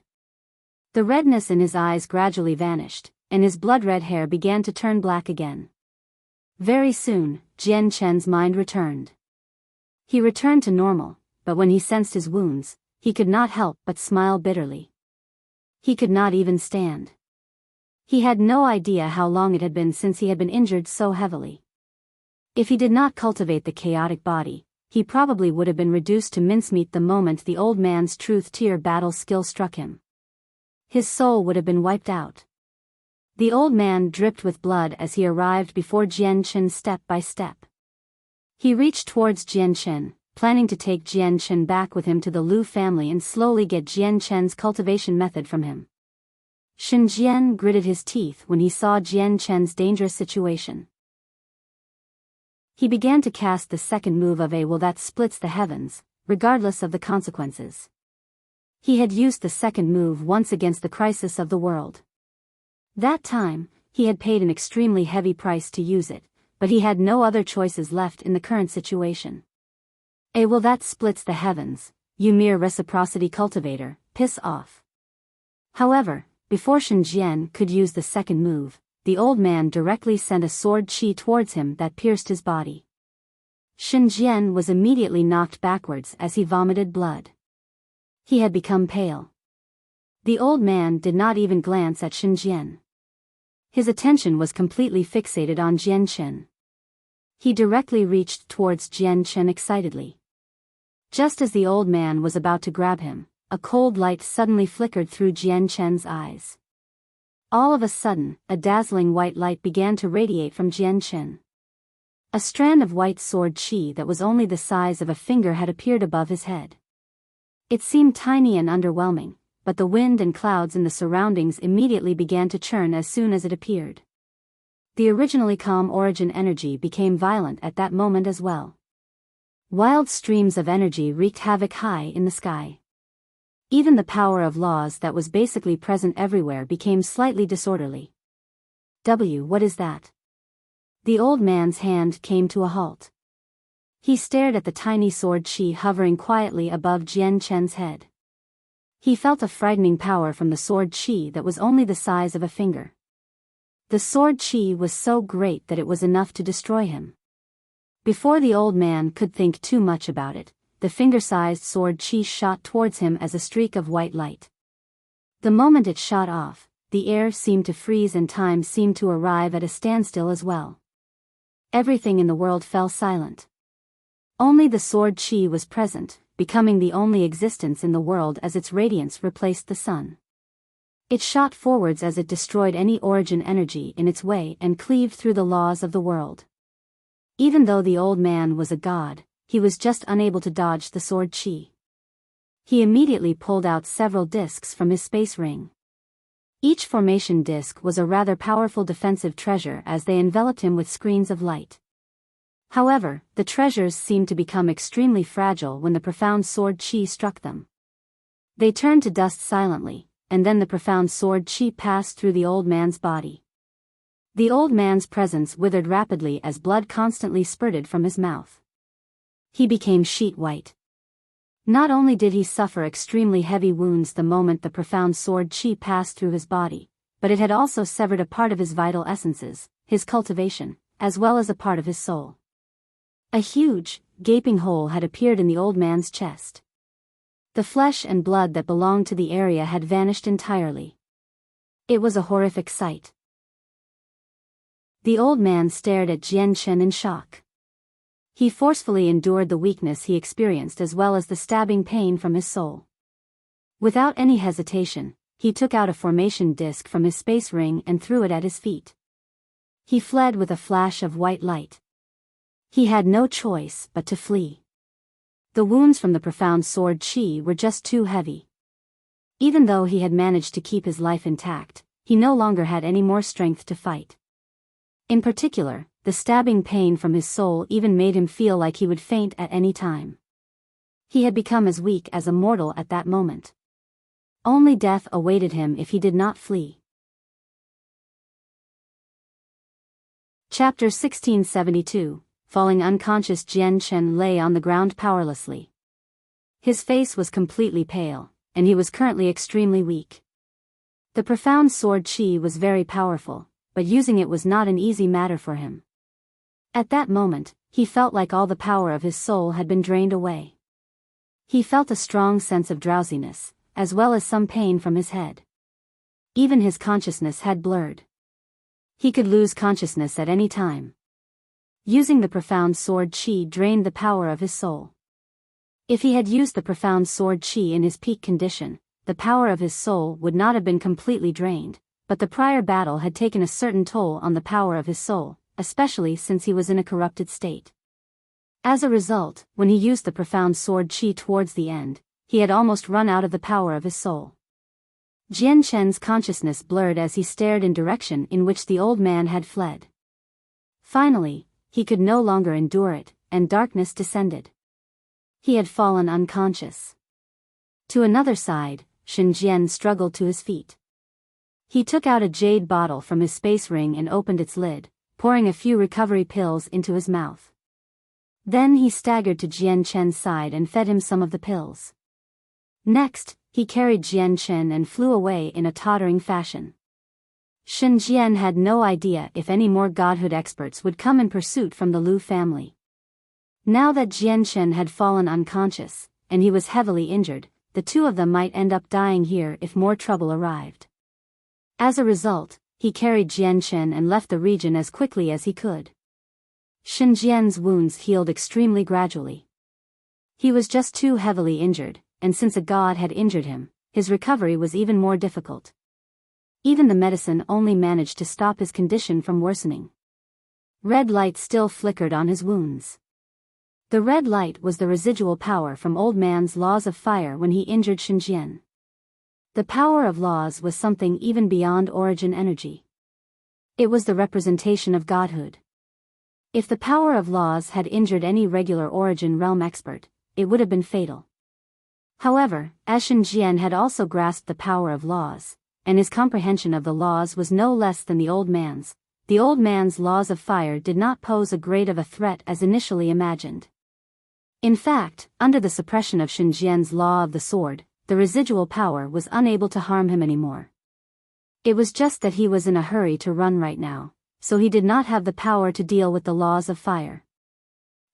The redness in his eyes gradually vanished, and his blood-red hair began to turn black again. Very soon, Jian Chen's mind returned. He returned to normal, but when he sensed his wounds, he could not help but smile bitterly. He could not even stand. He had no idea how long it had been since he had been injured so heavily. If he did not cultivate the chaotic body, he probably would have been reduced to mincemeat the moment the old man's truth-tier battle skill struck him. His soul would have been wiped out. The old man dripped with blood as he arrived before Jian Chen step by step. He reached towards Jian Chen, planning to take Jian Chen back with him to the Lu family and slowly get Jian Chen's cultivation method from him. Shen Jian gritted his teeth when he saw Jian Chen's dangerous situation. He began to cast the second move of a will that splits the heavens, regardless of the consequences. He had used the second move once against the crisis of the world. That time, he had paid an extremely heavy price to use it, but he had no other choices left in the current situation. A will that splits the heavens, you mere reciprocity cultivator, piss off. However, before Shen Jian could use the second move, the old man directly sent a sword chi towards him that pierced his body. Shen Jian was immediately knocked backwards as he vomited blood. He had become pale. The old man did not even glance at Shen Jian. His attention was completely fixated on Jian Chen. He directly reached towards Jian Chen excitedly. Just as the old man was about to grab him, a cold light suddenly flickered through Jian Chen's eyes. All of a sudden, a dazzling white light began to radiate from Jian Chen. A strand of white sword chi that was only the size of a finger had appeared above his head. It seemed tiny and underwhelming, but the wind and clouds in the surroundings immediately began to churn as soon as it appeared. The originally calm origin energy became violent at that moment as well. Wild streams of energy wreaked havoc high in the sky. Even the power of laws that was basically present everywhere became slightly disorderly. What is that? The old man's hand came to a halt. He stared at the tiny sword chi hovering quietly above Jian Chen's head. He felt a frightening power from the sword chi that was only the size of a finger. The sword chi was so great that it was enough to destroy him. Before the old man could think too much about it, the finger-sized sword chi shot towards him as a streak of white light. The moment it shot off, the air seemed to freeze and time seemed to arrive at a standstill as well. Everything in the world fell silent. Only the sword chi was present, becoming the only existence in the world as its radiance replaced the sun. It shot forwards as it destroyed any origin energy in its way and cleaved through the laws of the world. Even though the old man was a god, he was just unable to dodge the sword chi. He immediately pulled out several discs from his space ring. Each formation disc was a rather powerful defensive treasure as they enveloped him with screens of light. However, the treasures seemed to become extremely fragile when the profound sword chi struck them. They turned to dust silently, and then the profound sword chi passed through the old man's body. The old man's presence withered rapidly as blood constantly spurted from his mouth. He became sheet white. Not only did he suffer extremely heavy wounds the moment the profound sword chi passed through his body, but it had also severed a part of his vital essences, his cultivation, as well as a part of his soul. A huge, gaping hole had appeared in the old man's chest. The flesh and blood that belonged to the area had vanished entirely. It was a horrific sight. The old man stared at Jian Chen in shock. He forcefully endured the weakness he experienced as well as the stabbing pain from his soul. Without any hesitation, he took out a formation disc from his space ring and threw it at his feet. He fled with a flash of white light. He had no choice but to flee. The wounds from the profound sword chi were just too heavy. Even though he had managed to keep his life intact, he no longer had any more strength to fight. In particular, the stabbing pain from his soul even made him feel like he would faint at any time. He had become as weak as a mortal at that moment. Only death awaited him if he did not flee. Chapter 1672. Falling unconscious, Jian Chen lay on the ground powerlessly. His face was completely pale, and he was currently extremely weak. The profound sword chi was very powerful, but using it was not an easy matter for him. At that moment, he felt like all the power of his soul had been drained away. He felt a strong sense of drowsiness, as well as some pain from his head. Even his consciousness had blurred. He could lose consciousness at any time. Using the profound sword chi drained the power of his soul. If he had used the profound sword chi in his peak condition, the power of his soul would not have been completely drained, but the prior battle had taken a certain toll on the power of his soul, especially since he was in a corrupted state. As a result, when he used the profound sword chi towards the end, he had almost run out of the power of his soul. Jian Chen's consciousness blurred as he stared in direction in which the old man had fled. Finally, he could no longer endure it, and darkness descended. He had fallen unconscious. To another side, Shen Jian struggled to his feet. He took out a jade bottle from his space ring and opened its lid, pouring a few recovery pills into his mouth. Then he staggered to Jian Chen's side and fed him some of the pills. Next, he carried Jian Chen and flew away in a tottering fashion. Shen Jian had no idea if any more godhood experts would come in pursuit from the Lu family. Now that Jian Chen had fallen unconscious, and he was heavily injured, the two of them might end up dying here if more trouble arrived. As a result, he carried Jian Chen and left the region as quickly as he could. Shen Jian's wounds healed extremely gradually. He was just too heavily injured, and since a god had injured him, his recovery was even more difficult. Even the medicine only managed to stop his condition from worsening. Red light still flickered on his wounds. The red light was the residual power from Old Man's laws of fire when he injured Shen Jian. The power of laws was something even beyond origin energy. It was the representation of godhood. If the power of laws had injured any regular origin realm expert, it would have been fatal. However, as Shen Jian had also grasped the power of laws, and his comprehension of the laws was no less than the old man's laws of fire did not pose as great of a threat as initially imagined. In fact, under the suppression of Shen Jian's law of the sword, the residual power was unable to harm him anymore. It was just that he was in a hurry to run right now, so he did not have the power to deal with the laws of fire.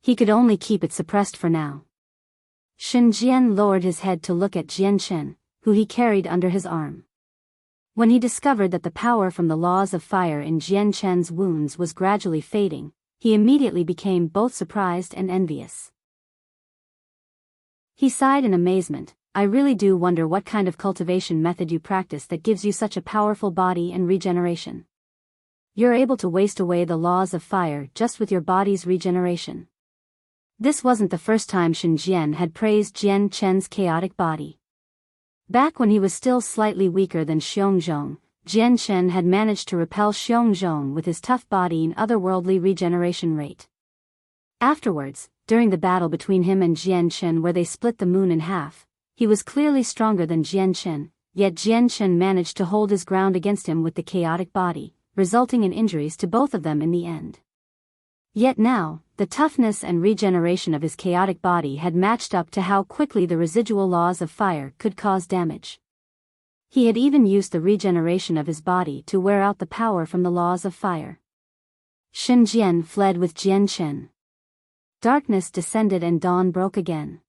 He could only keep it suppressed for now. Shen Jian lowered his head to look at Jian Chen, who he carried under his arm. When he discovered that the power from the laws of fire in Jian Chen's wounds was gradually fading, he immediately became both surprised and envious. He sighed in amazement. I really do wonder what kind of cultivation method you practice that gives you such a powerful body and regeneration. You're able to waste away the laws of fire just with your body's regeneration. This wasn't the first time Shen Jian had praised Jian Chen's chaotic body. Back when he was still slightly weaker than Xiongzhong, Jian Chen had managed to repel Xiongzhong with his tough body and otherworldly regeneration rate. Afterwards, during the battle between him and Jian Chen where they split the moon in half, he was clearly stronger than Jian Chen, yet Jian Chen managed to hold his ground against him with the chaotic body, resulting in injuries to both of them in the end. Yet now, the toughness and regeneration of his chaotic body had matched up to how quickly the residual laws of fire could cause damage. He had even used the regeneration of his body to wear out the power from the laws of fire. Shen Jian fled with Jian Chen. Darkness descended and dawn broke again.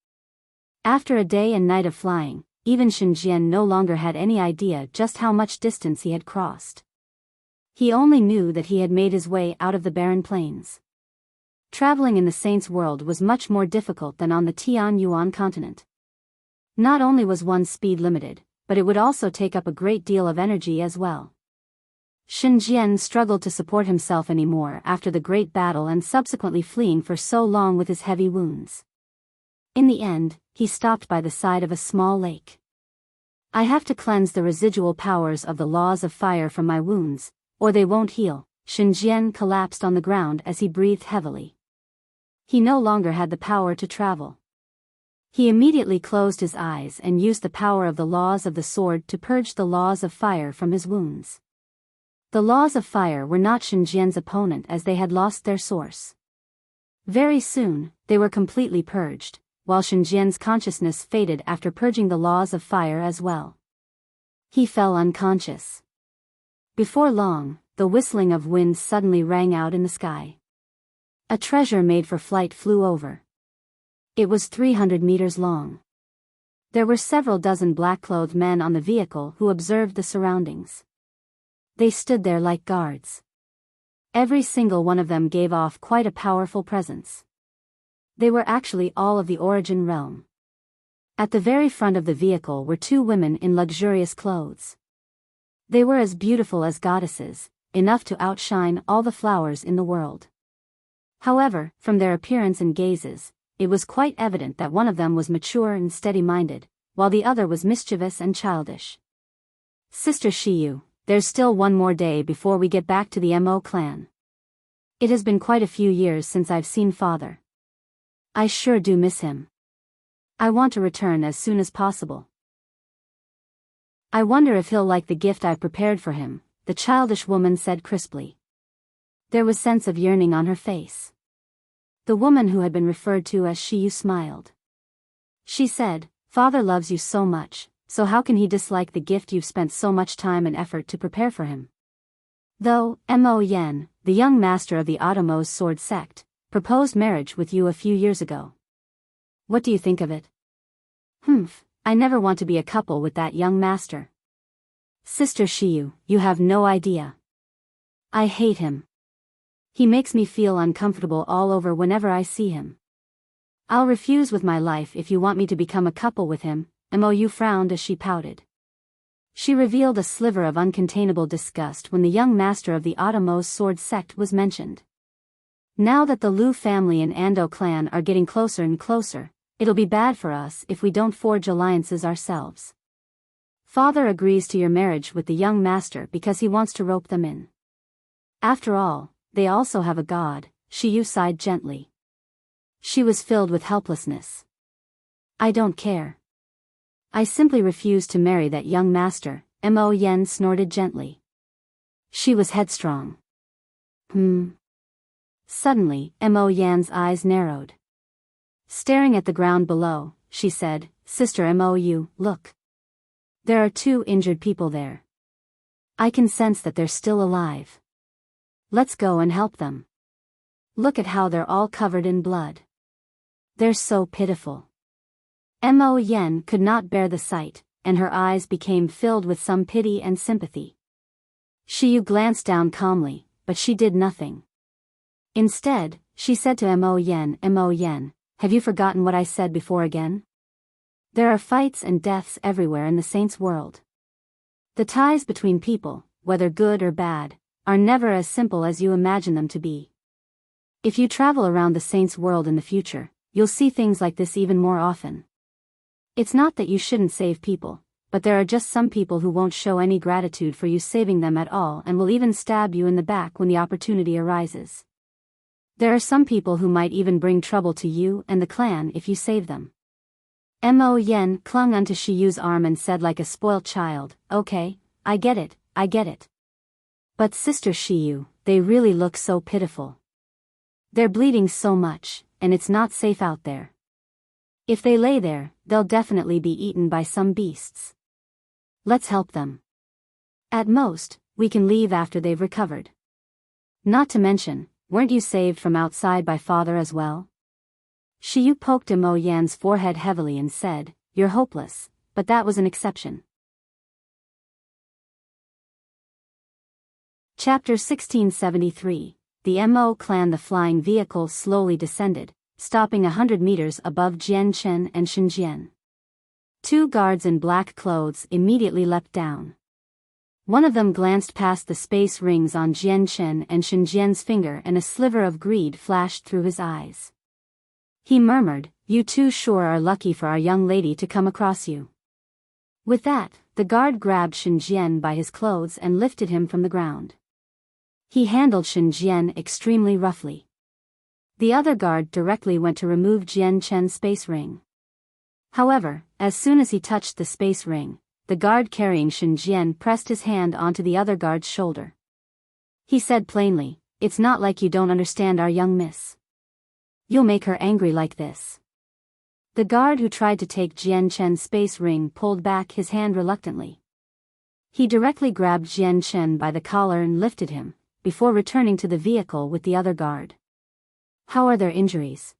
After a day and night of flying, even Shen Jian no longer had any idea just how much distance he had crossed. He only knew that he had made his way out of the barren plains. Traveling in the Saints' world was much more difficult than on the Tian Yuan continent. Not only was one's speed limited, but it would also take up a great deal of energy as well. Shen Jian struggled to support himself anymore after the great battle and subsequently fleeing for so long with his heavy wounds. In the end, he stopped by the side of a small lake. I have to cleanse the residual powers of the laws of fire from my wounds, or they won't heal. Shen Jian collapsed on the ground as he breathed heavily. He no longer had the power to travel. He immediately closed his eyes and used the power of the laws of the sword to purge the laws of fire from his wounds. The laws of fire were not Shen Jian's opponent as they had lost their source. Very soon, they were completely purged, while Shen Jian's consciousness faded after purging the laws of fire as well. He fell unconscious. Before long, the whistling of winds suddenly rang out in the sky. A treasure made for flight flew over. It was 300 meters long. There were several dozen black-clothed men on the vehicle who observed the surroundings. They stood there like guards. Every single one of them gave off quite a powerful presence. They were actually all of the Origin realm. At the very front of the vehicle were two women in luxurious clothes. They were as beautiful as goddesses, enough to outshine all the flowers in the world. However, from their appearance and gazes, it was quite evident that one of them was mature and steady-minded, while the other was mischievous and childish. Sister Shiyu, there's still one more day before we get back to the Mo clan. It has been quite a few years since I've seen father. I sure do miss him. I want to return as soon as possible. I wonder if he'll like the gift I've prepared for him, the childish woman said crisply. There was sense of yearning on her face. The woman who had been referred to as Shiyu smiled. She said, Father loves you so much, so how can he dislike the gift you've spent so much time and effort to prepare for him? Though, Mo Yen, the young master of the Atomo's sword sect, proposed marriage with you a few years ago. What do you think of it? I never want to be a couple with that young master. Sister Shiyu, you have no idea. I hate him. He makes me feel uncomfortable all over whenever I see him. I'll refuse with my life if you want me to become a couple with him. Mo frowned as she pouted. She revealed a sliver of uncontainable disgust when the young master of the Atomo's sword sect was mentioned. Now that the Liu family and Ando clan are getting closer and closer, it'll be bad for us if we don't forge alliances ourselves. Father agrees to your marriage with the young master because he wants to rope them in. After all, they also have a god, Shiyu sighed gently. She was filled with helplessness. I don't care. I simply refuse to marry that young master, Mo Yen snorted gently. She was headstrong. Suddenly, Mo Yan's eyes narrowed. Staring at the ground below, she said, Sister Mou, look. There are two injured people there. I can sense that they're still alive. Let's go and help them. Look at how they're all covered in blood. They're so pitiful. Mo Yen could not bear the sight, and her eyes became filled with some pity and sympathy. Shiyu glanced down calmly, but she did nothing. Instead, she said to Mo Yen, have you forgotten what I said before again? There are fights and deaths everywhere in the saints' world. The ties between people, whether good or bad, are never as simple as you imagine them to be. If you travel around the saints' world in the future, you'll see things like this even more often. It's not that you shouldn't save people, but there are just some people who won't show any gratitude for you saving them at all and will even stab you in the back when the opportunity arises. There are some people who might even bring trouble to you and the clan if you save them. Mo Yen clung onto Shiyu's arm and said like a spoilt child, Okay, I get it. But Sister Shiyu, they really look so pitiful. They're bleeding so much, and it's not safe out there. If they lay there, they'll definitely be eaten by some beasts. Let's help them. At most, we can leave after they've recovered. Not to mention, weren't you saved from outside by father as well? Shiyu poked Mo Yan's forehead heavily and said, You're hopeless, but that was an exception. Chapter 1673, The Mo clan. The flying vehicle slowly descended, stopping 100 meters above Jianchen and Xinjian. Two guards in black clothes immediately leapt down. One of them glanced past the space rings on Jianchen and Xinjian's finger and a sliver of greed flashed through his eyes. He murmured, You two sure are lucky for our young lady to come across you. With that, the guard grabbed Xinjian by his clothes and lifted him from the ground. He handled Xinjian extremely roughly. The other guard directly went to remove Jianchen's space ring. However, as soon as he touched the space ring, the guard carrying Xinjian pressed his hand onto the other guard's shoulder. He said plainly, It's not like you don't understand our young miss. You'll make her angry like this. The guard who tried to take Jianchen's space ring pulled back his hand reluctantly. He directly grabbed Jianchen by the collar and lifted him, before returning to the vehicle with the other guard. How are their injuries?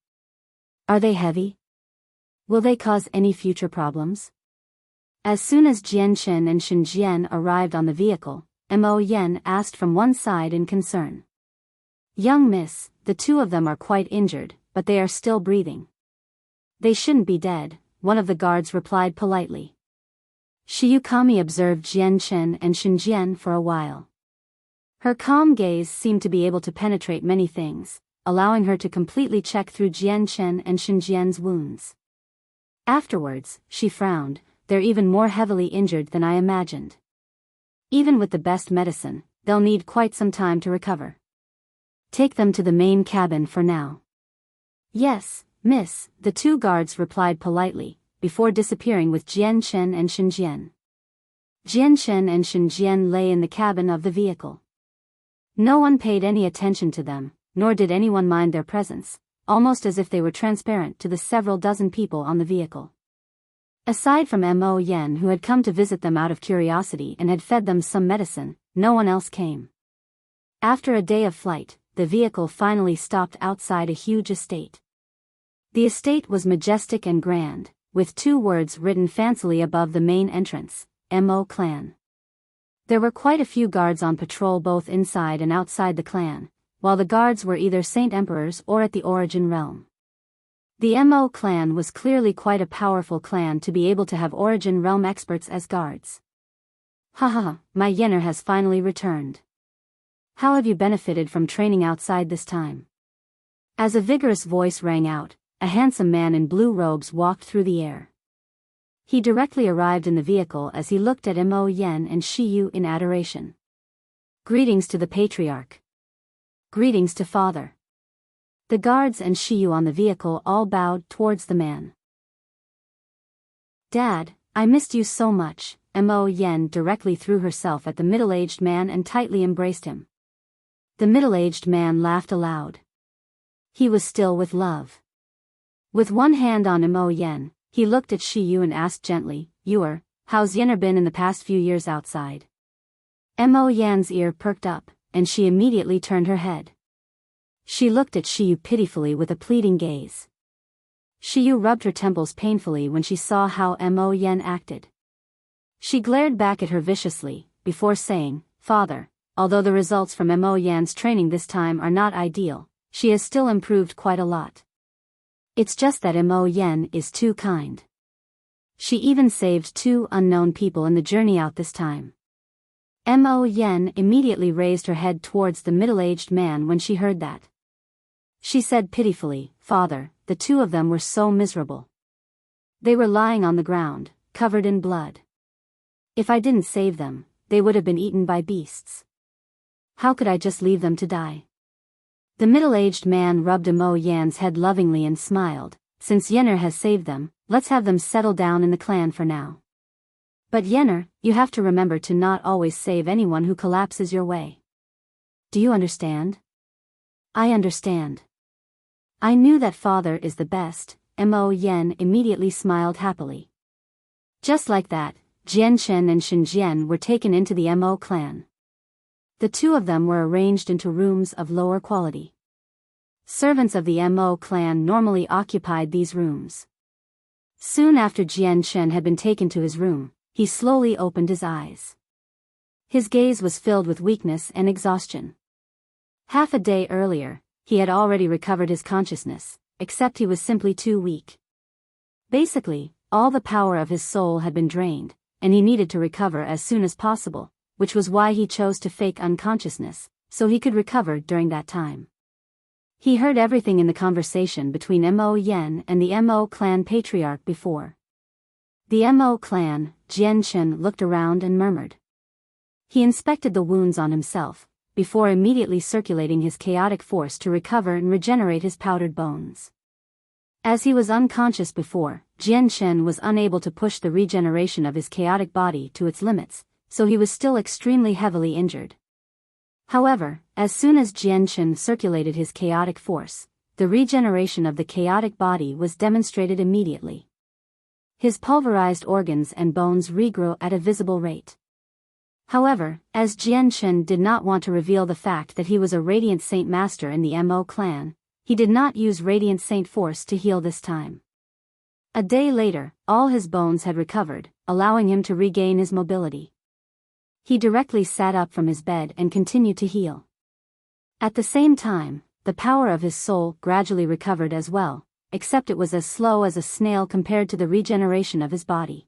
Are they heavy? Will they cause any future problems? As soon as Jian Chen and Shen Jian arrived on the vehicle, Mo Yen asked from one side in concern. Young miss, the two of them are quite injured, but they are still breathing. They shouldn't be dead, one of the guards replied politely. Shiyukami observed Jian Chen and Shen Jian for a while. Her calm gaze seemed to be able to penetrate many things, allowing her to completely check through Jian Chen and Shen Jian's wounds. Afterwards, she frowned. They're even more heavily injured than I imagined. Even with the best medicine, they'll need quite some time to recover. Take them to the main cabin for now. Yes, miss, the two guards replied politely, before disappearing with Jian Chen and Shen Jian. Jian Chen and Shen Jian lay in the cabin of the vehicle. No one paid any attention to them, nor did anyone mind their presence, almost as if they were transparent to the several dozen people on the vehicle. Aside from Mo Yen, who had come to visit them out of curiosity and had fed them some medicine, no one else came. After a day of flight, the vehicle finally stopped outside a huge estate. The estate was majestic and grand, with two words written fancily above the main entrance, Mo Clan. There were quite a few guards on patrol both inside and outside the clan, while the guards were either Saint Emperors or at the origin realm. The Mo clan was clearly quite a powerful clan to be able to have origin realm experts as guards. Haha, my Yenner has finally returned. How have you benefited from training outside this time? As a vigorous voice rang out, a handsome man in blue robes walked through the air. He directly arrived in the vehicle as he looked at Mo Yen and Shiyu in adoration. Greetings to the patriarch. Greetings to father. The guards and Shiyu on the vehicle all bowed towards the man. Dad, I missed you so much. Mo Yen directly threw herself at the middle-aged man and tightly embraced him. The middle-aged man laughed aloud. He was still with love. With one hand on Mo Yen, he looked at Shiyu and asked gently, how's Yenner been in the past few years outside? Mo Yan's ear perked up, and she immediately turned her head. She looked at Shiyu pitifully with a pleading gaze. Shiyu rubbed her temples painfully when she saw how Mo Yen acted. She glared back at her viciously, before saying, Father, although the results from Mo Yan's training this time are not ideal, she has still improved quite a lot. It's just that Mo Yen is too kind. She even saved two unknown people in the journey out this time. Mo Yen immediately raised her head towards the middle-aged man when she heard that. She said pitifully, Father, the two of them were so miserable. They were lying on the ground, covered in blood. If I didn't save them, they would have been eaten by beasts. How could I just leave them to die? The middle-aged man rubbed Mo Yan's head lovingly and smiled. Since Yenner has saved them, let's have them settle down in the clan for now. But Yenner, you have to remember to not always save anyone who collapses your way. Do you understand? I understand. I knew that father is the best. Mo Yen immediately smiled happily. Just like that, Jian Chen and Shen Jian were taken into the Mo clan. The two of them were arranged into rooms of lower quality. Servants of the Mo clan normally occupied these rooms. Soon after Jian Chen had been taken to his room, he slowly opened his eyes. His gaze was filled with weakness and exhaustion. Half a day earlier, he had already recovered his consciousness, except he was simply too weak. Basically, all the power of his soul had been drained, and he needed to recover as soon as possible, which was why he chose to fake unconsciousness, so he could recover during that time. He heard everything in the conversation between Mo Yen and the Mo clan patriarch before. The Mo clan, Jian Chen looked around and murmured. He inspected the wounds on himself, before immediately circulating his chaotic force to recover and regenerate his powdered bones. As he was unconscious before, Jian Chen was unable to push the regeneration of his chaotic body to its limits, so he was still extremely heavily injured. However, as soon as Jian Chen circulated his chaotic force, the regeneration of the chaotic body was demonstrated immediately. His pulverized organs and bones regrew at a visible rate. However, as Jian Chen did not want to reveal the fact that he was a Radiant Saint Master in the Mo clan, he did not use Radiant Saint Force to heal this time. A day later, all his bones had recovered, allowing him to regain his mobility. He directly sat up from his bed and continued to heal. At the same time, the power of his soul gradually recovered as well, except it was as slow as a snail compared to the regeneration of his body.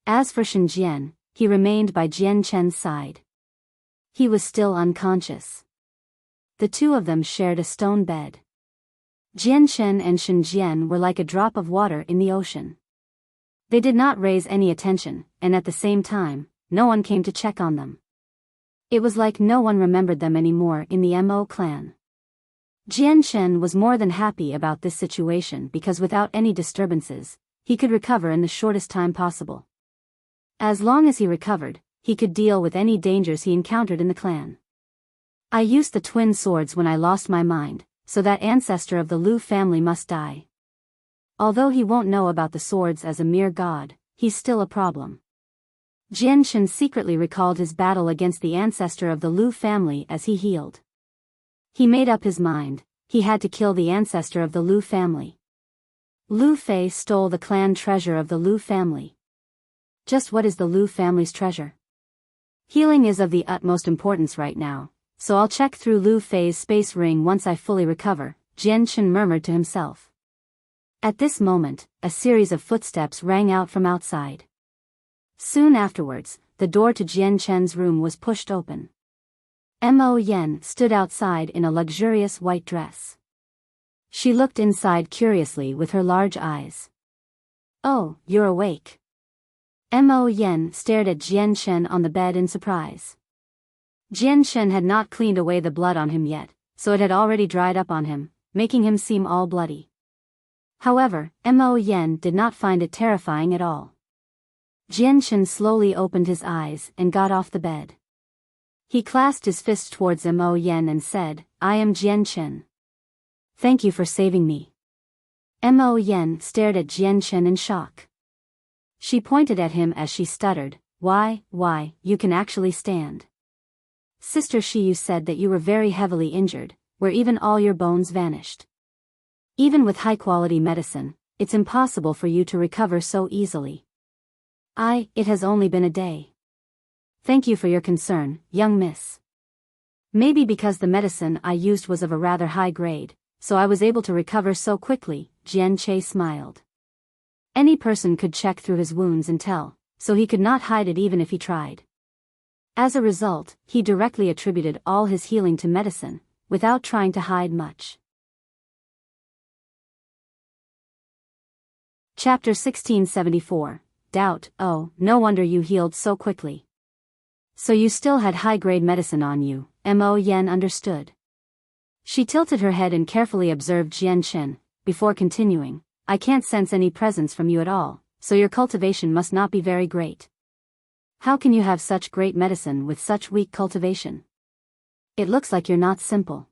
As for Shenjian, he remained by Jian Chen's side. He was still unconscious. The two of them shared a stone bed. Jian Chen and Shenjian were like a drop of water in the ocean. They did not raise any attention, and at the same time, no one came to check on them. It was like no one remembered them anymore in the Mo clan. Jian Chen was more than happy about this situation because without any disturbances, he could recover in the shortest time possible. As long as he recovered, he could deal with any dangers he encountered in the clan. I used the twin swords when I lost my mind, so that ancestor of the Lu family must die. Although he won't know about the swords as a mere god, he's still a problem. Jian Shen secretly recalled his battle against the ancestor of the Lu family as he healed. He made up his mind, he had to kill the ancestor of the Lu family. Lu Fei stole the clan treasure of the Lu family. Just what is the Lu family's treasure? Healing is of the utmost importance right now, so I'll check through Lu Fei's space ring once I fully recover, Jian Shen murmured to himself. At this moment, a series of footsteps rang out from outside. Soon afterwards, the door to Jian Chen's room was pushed open. Mo Yen stood outside in a luxurious white dress. She looked inside curiously with her large eyes. "Oh, you're awake." Mo Yen stared at Jian Chen on the bed in surprise. Jian Chen had not cleaned away the blood on him yet, so it had already dried up on him, making him seem all bloody. However, Mo Yen did not find it terrifying at all. Jian Chen slowly opened his eyes and got off the bed. He clasped his fist towards Mo Yen and said, "I am Jian Chen. Thank you for saving me." Mo Yen stared at Jian Chen in shock. She pointed at him as she stuttered, Why, you can actually stand. Sister Shiyu said that you were very heavily injured, where even all your bones vanished. Even with high-quality medicine, it's impossible for you to recover so easily. It has only been a day. Thank you for your concern, young miss. Maybe because the medicine I used was of a rather high grade, so I was able to recover so quickly, Jian Che smiled. Any person could check through his wounds and tell, so he could not hide it even if he tried. As a result, he directly attributed all his healing to medicine, without trying to hide much. Chapter 1674, Doubt. Oh, no wonder you healed so quickly. So you still had high-grade medicine on you, Mo Yen understood. She tilted her head and carefully observed Jian Chen, before continuing, I can't sense any presence from you at all, so your cultivation must not be very great. How can you have such great medicine with such weak cultivation? It looks like you're not simple.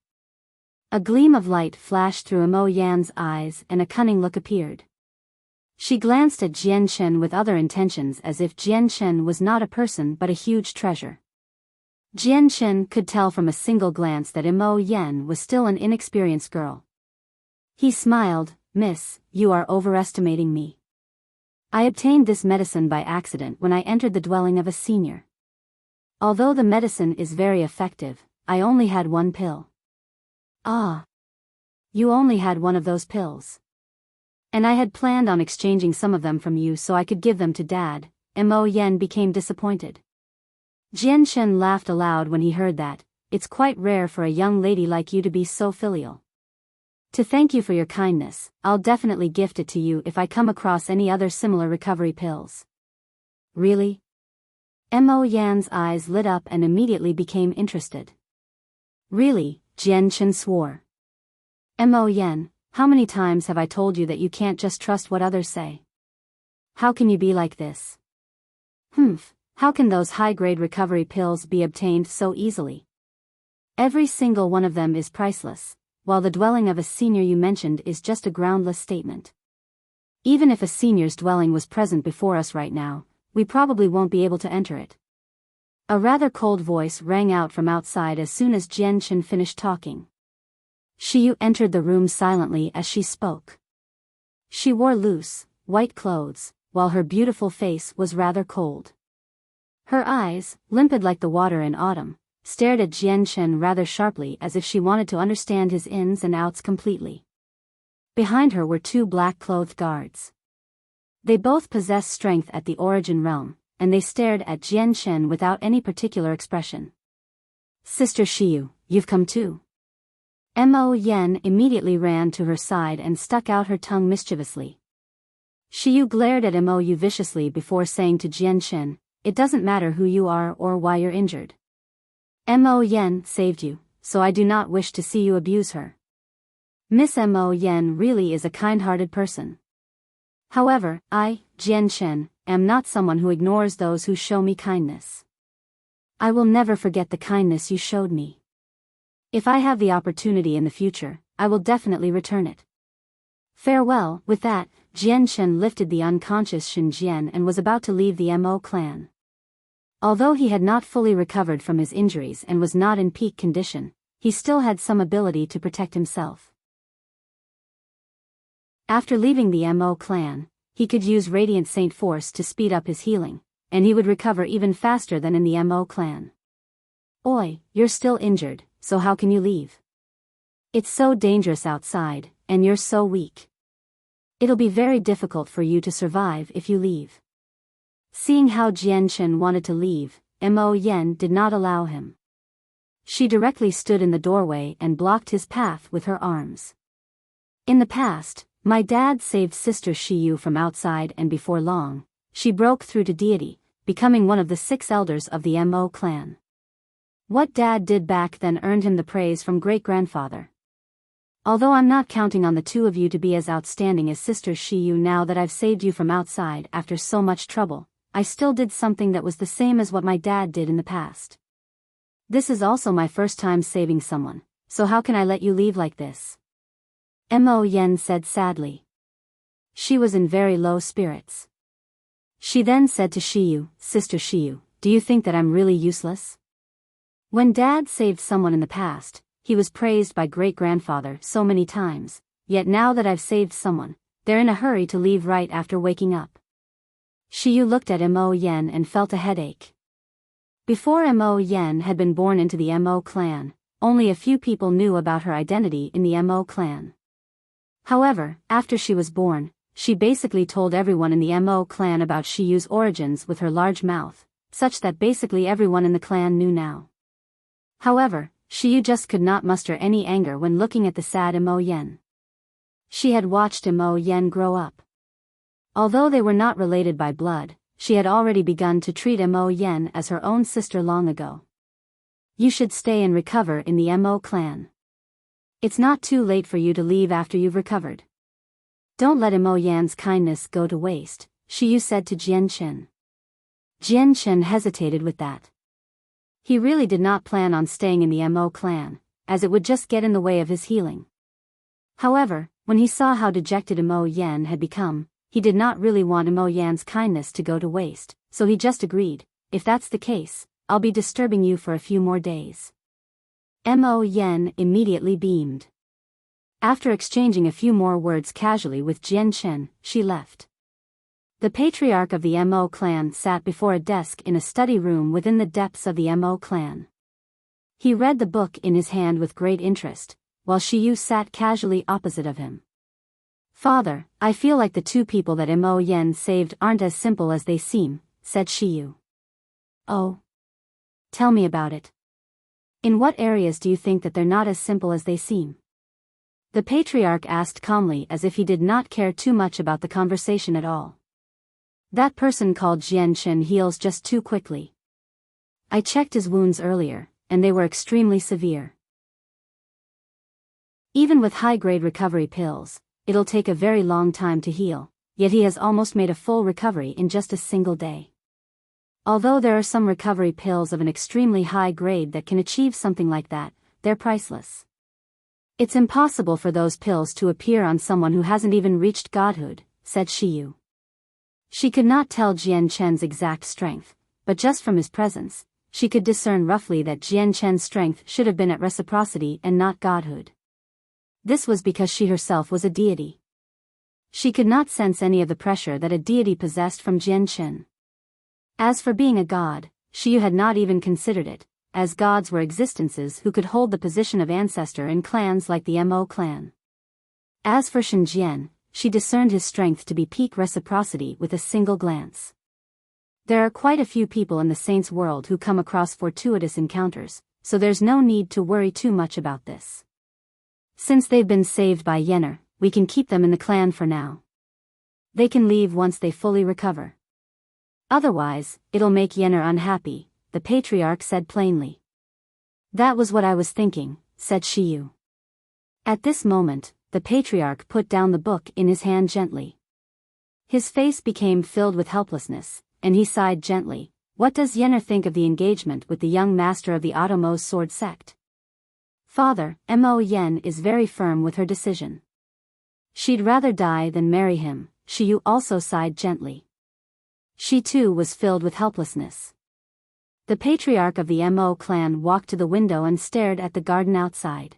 A gleam of light flashed through Mo Yan's eyes and a cunning look appeared. She glanced at Jian Chen with other intentions as if Jian Chen was not a person but a huge treasure. Jian Chen could tell from a single glance that Mo Yen was still an inexperienced girl. He smiled, Miss, you are overestimating me. I obtained this medicine by accident when I entered the dwelling of a senior. Although the medicine is very effective, I only had one pill. Ah. You only had one of those pills. And I had planned on exchanging some of them from you so I could give them to Dad. Mo Yen became disappointed. Jian Chen laughed aloud when he heard that. It's quite rare for a young lady like you to be so filial. To thank you for your kindness, I'll definitely gift it to you if I come across any other similar recovery pills. Really? Mo Yan's eyes lit up and immediately became interested. Really, Jian Chen swore. Mo Yen, how many times have I told you that you can't just trust what others say? How can you be like this? How can those high-grade recovery pills be obtained so easily? Every single one of them is priceless, while the dwelling of a senior you mentioned is just a groundless statement. Even if a senior's dwelling was present before us right now, we probably won't be able to enter it. A rather cold voice rang out from outside as soon as Jian Chen finished talking. Shiyu entered the room silently as she spoke. She wore loose, white clothes, while her beautiful face was rather cold. Her eyes, limpid like the water in autumn, stared at Jian Chen rather sharply as if she wanted to understand his ins and outs completely. Behind her were two black-clothed guards. They both possessed strength at the origin realm, and they stared at Jian Chen without any particular expression. "Sister Shiyu, you've come too." Mo Yen immediately ran to her side and stuck out her tongue mischievously. Shiyu glared at Mo viciously before saying to Jian Chen, "It doesn't matter who you are or why you're injured. Mo Yen saved you, so I do not wish to see you abuse her." Miss Mo Yen really is a kind-hearted person. However, I, Jian Chen, am not someone who ignores those who show me kindness. I will never forget the kindness you showed me. If I have the opportunity in the future, I will definitely return it. Farewell. With that, Jian Chen lifted the unconscious Shen Jian and was about to leave the Mo clan. Although he had not fully recovered from his injuries and was not in peak condition, he still had some ability to protect himself. After leaving the Mo clan, he could use Radiant Saint Force to speed up his healing, and he would recover even faster than in the Mo clan. "Oi, you're still injured, so how can you leave? It's so dangerous outside, and you're so weak. It'll be very difficult for you to survive if you leave." Seeing how Jian Chen wanted to leave, Mo Yen did not allow him. She directly stood in the doorway and blocked his path with her arms. "In the past, my dad saved Sister Shiyu from outside, and before long, she broke through to deity, becoming one of the 6 elders of the Mo clan. What Dad did back then earned him the praise from great-grandfather. Although I'm not counting on the two of you to be as outstanding as Sister Shiyu now that I've saved you from outside after so much trouble, I still did something that was the same as what my dad did in the past. This is also my first time saving someone, so how can I let you leave like this?" Mo Yen said sadly. She was in very low spirits. She then said to Shiyu, "Sister Shiyu, do you think that I'm really useless? When Dad saved someone in the past, he was praised by great-grandfather so many times, yet now that I've saved someone, they're in a hurry to leave right after waking up." Shiyu looked at Mo Yen and felt a headache. Before Mo Yen had been born into the Mo clan, only a few people knew about her identity in the Mo clan. However, after she was born, she basically told everyone in the Mo clan about Shiyu's origins with her large mouth, such that basically everyone in the clan knew now. However, Shiyu just could not muster any anger when looking at the sad Mo Yen. She had watched Mo Yen grow up. Although they were not related by blood, she had already begun to treat Mo Yen as her own sister long ago. "You should stay and recover in the Mo clan. It's not too late for you to leave after you've recovered. Don't let Mo Yan's kindness go to waste," Shiyu said to Jian Chen. Jian Chen hesitated with that. He really did not plan on staying in the Mo clan, as it would just get in the way of his healing. However, when he saw how dejected Mo Yen had become, he did not really want Mo Yan's kindness to go to waste, so he just agreed, "If that's the case, I'll be disturbing you for a few more days." Mo Yen immediately beamed. After exchanging a few more words casually with Jian Chen, she left. The patriarch of the Mo clan sat before a desk in a study room within the depths of the Mo clan. He read the book in his hand with great interest, while Shiyu sat casually opposite of him. "Father, I feel like the two people that Mo Yen saved aren't as simple as they seem," said Shiyu. "Oh? Tell me about it. In what areas do you think that they're not as simple as they seem?" The patriarch asked calmly as if he did not care too much about the conversation at all. "That person called Jian Chen heals just too quickly. I checked his wounds earlier, and they were extremely severe. Even with high-grade recovery pills, it'll take a very long time to heal, yet he has almost made a full recovery in just a single day. Although there are some recovery pills of an extremely high grade that can achieve something like that, they're priceless. It's impossible for those pills to appear on someone who hasn't even reached godhood," said Shiyu. She could not tell Jian Chen's exact strength, but just from his presence, she could discern roughly that Jian Chen's strength should have been at reciprocity and not godhood. This was because she herself was a deity. She could not sense any of the pressure that a deity possessed from Jianchen. As for being a god, Shiyu had not even considered it, as gods were existences who could hold the position of ancestor in clans like the Mo clan. As for Shenjian, she discerned his strength to be peak reciprocity with a single glance. There are quite a few people in the saints' world who come across fortuitous encounters, so there's no need to worry too much about this. Since they've been saved by Yenner, we can keep them in the clan for now. They can leave once they fully recover. Otherwise, it'll make Yenner unhappy, the patriarch said plainly. That was what I was thinking, said Shiyu. At this moment, the patriarch put down the book in his hand gently. His face became filled with helplessness, and he sighed gently. What does Yenner think of the engagement with the young master of the Automo's sword sect? Father, Mo Yen is very firm with her decision. She'd rather die than marry him, Shiyu also sighed gently. She too was filled with helplessness. The patriarch of the Mo clan walked to the window and stared at the garden outside.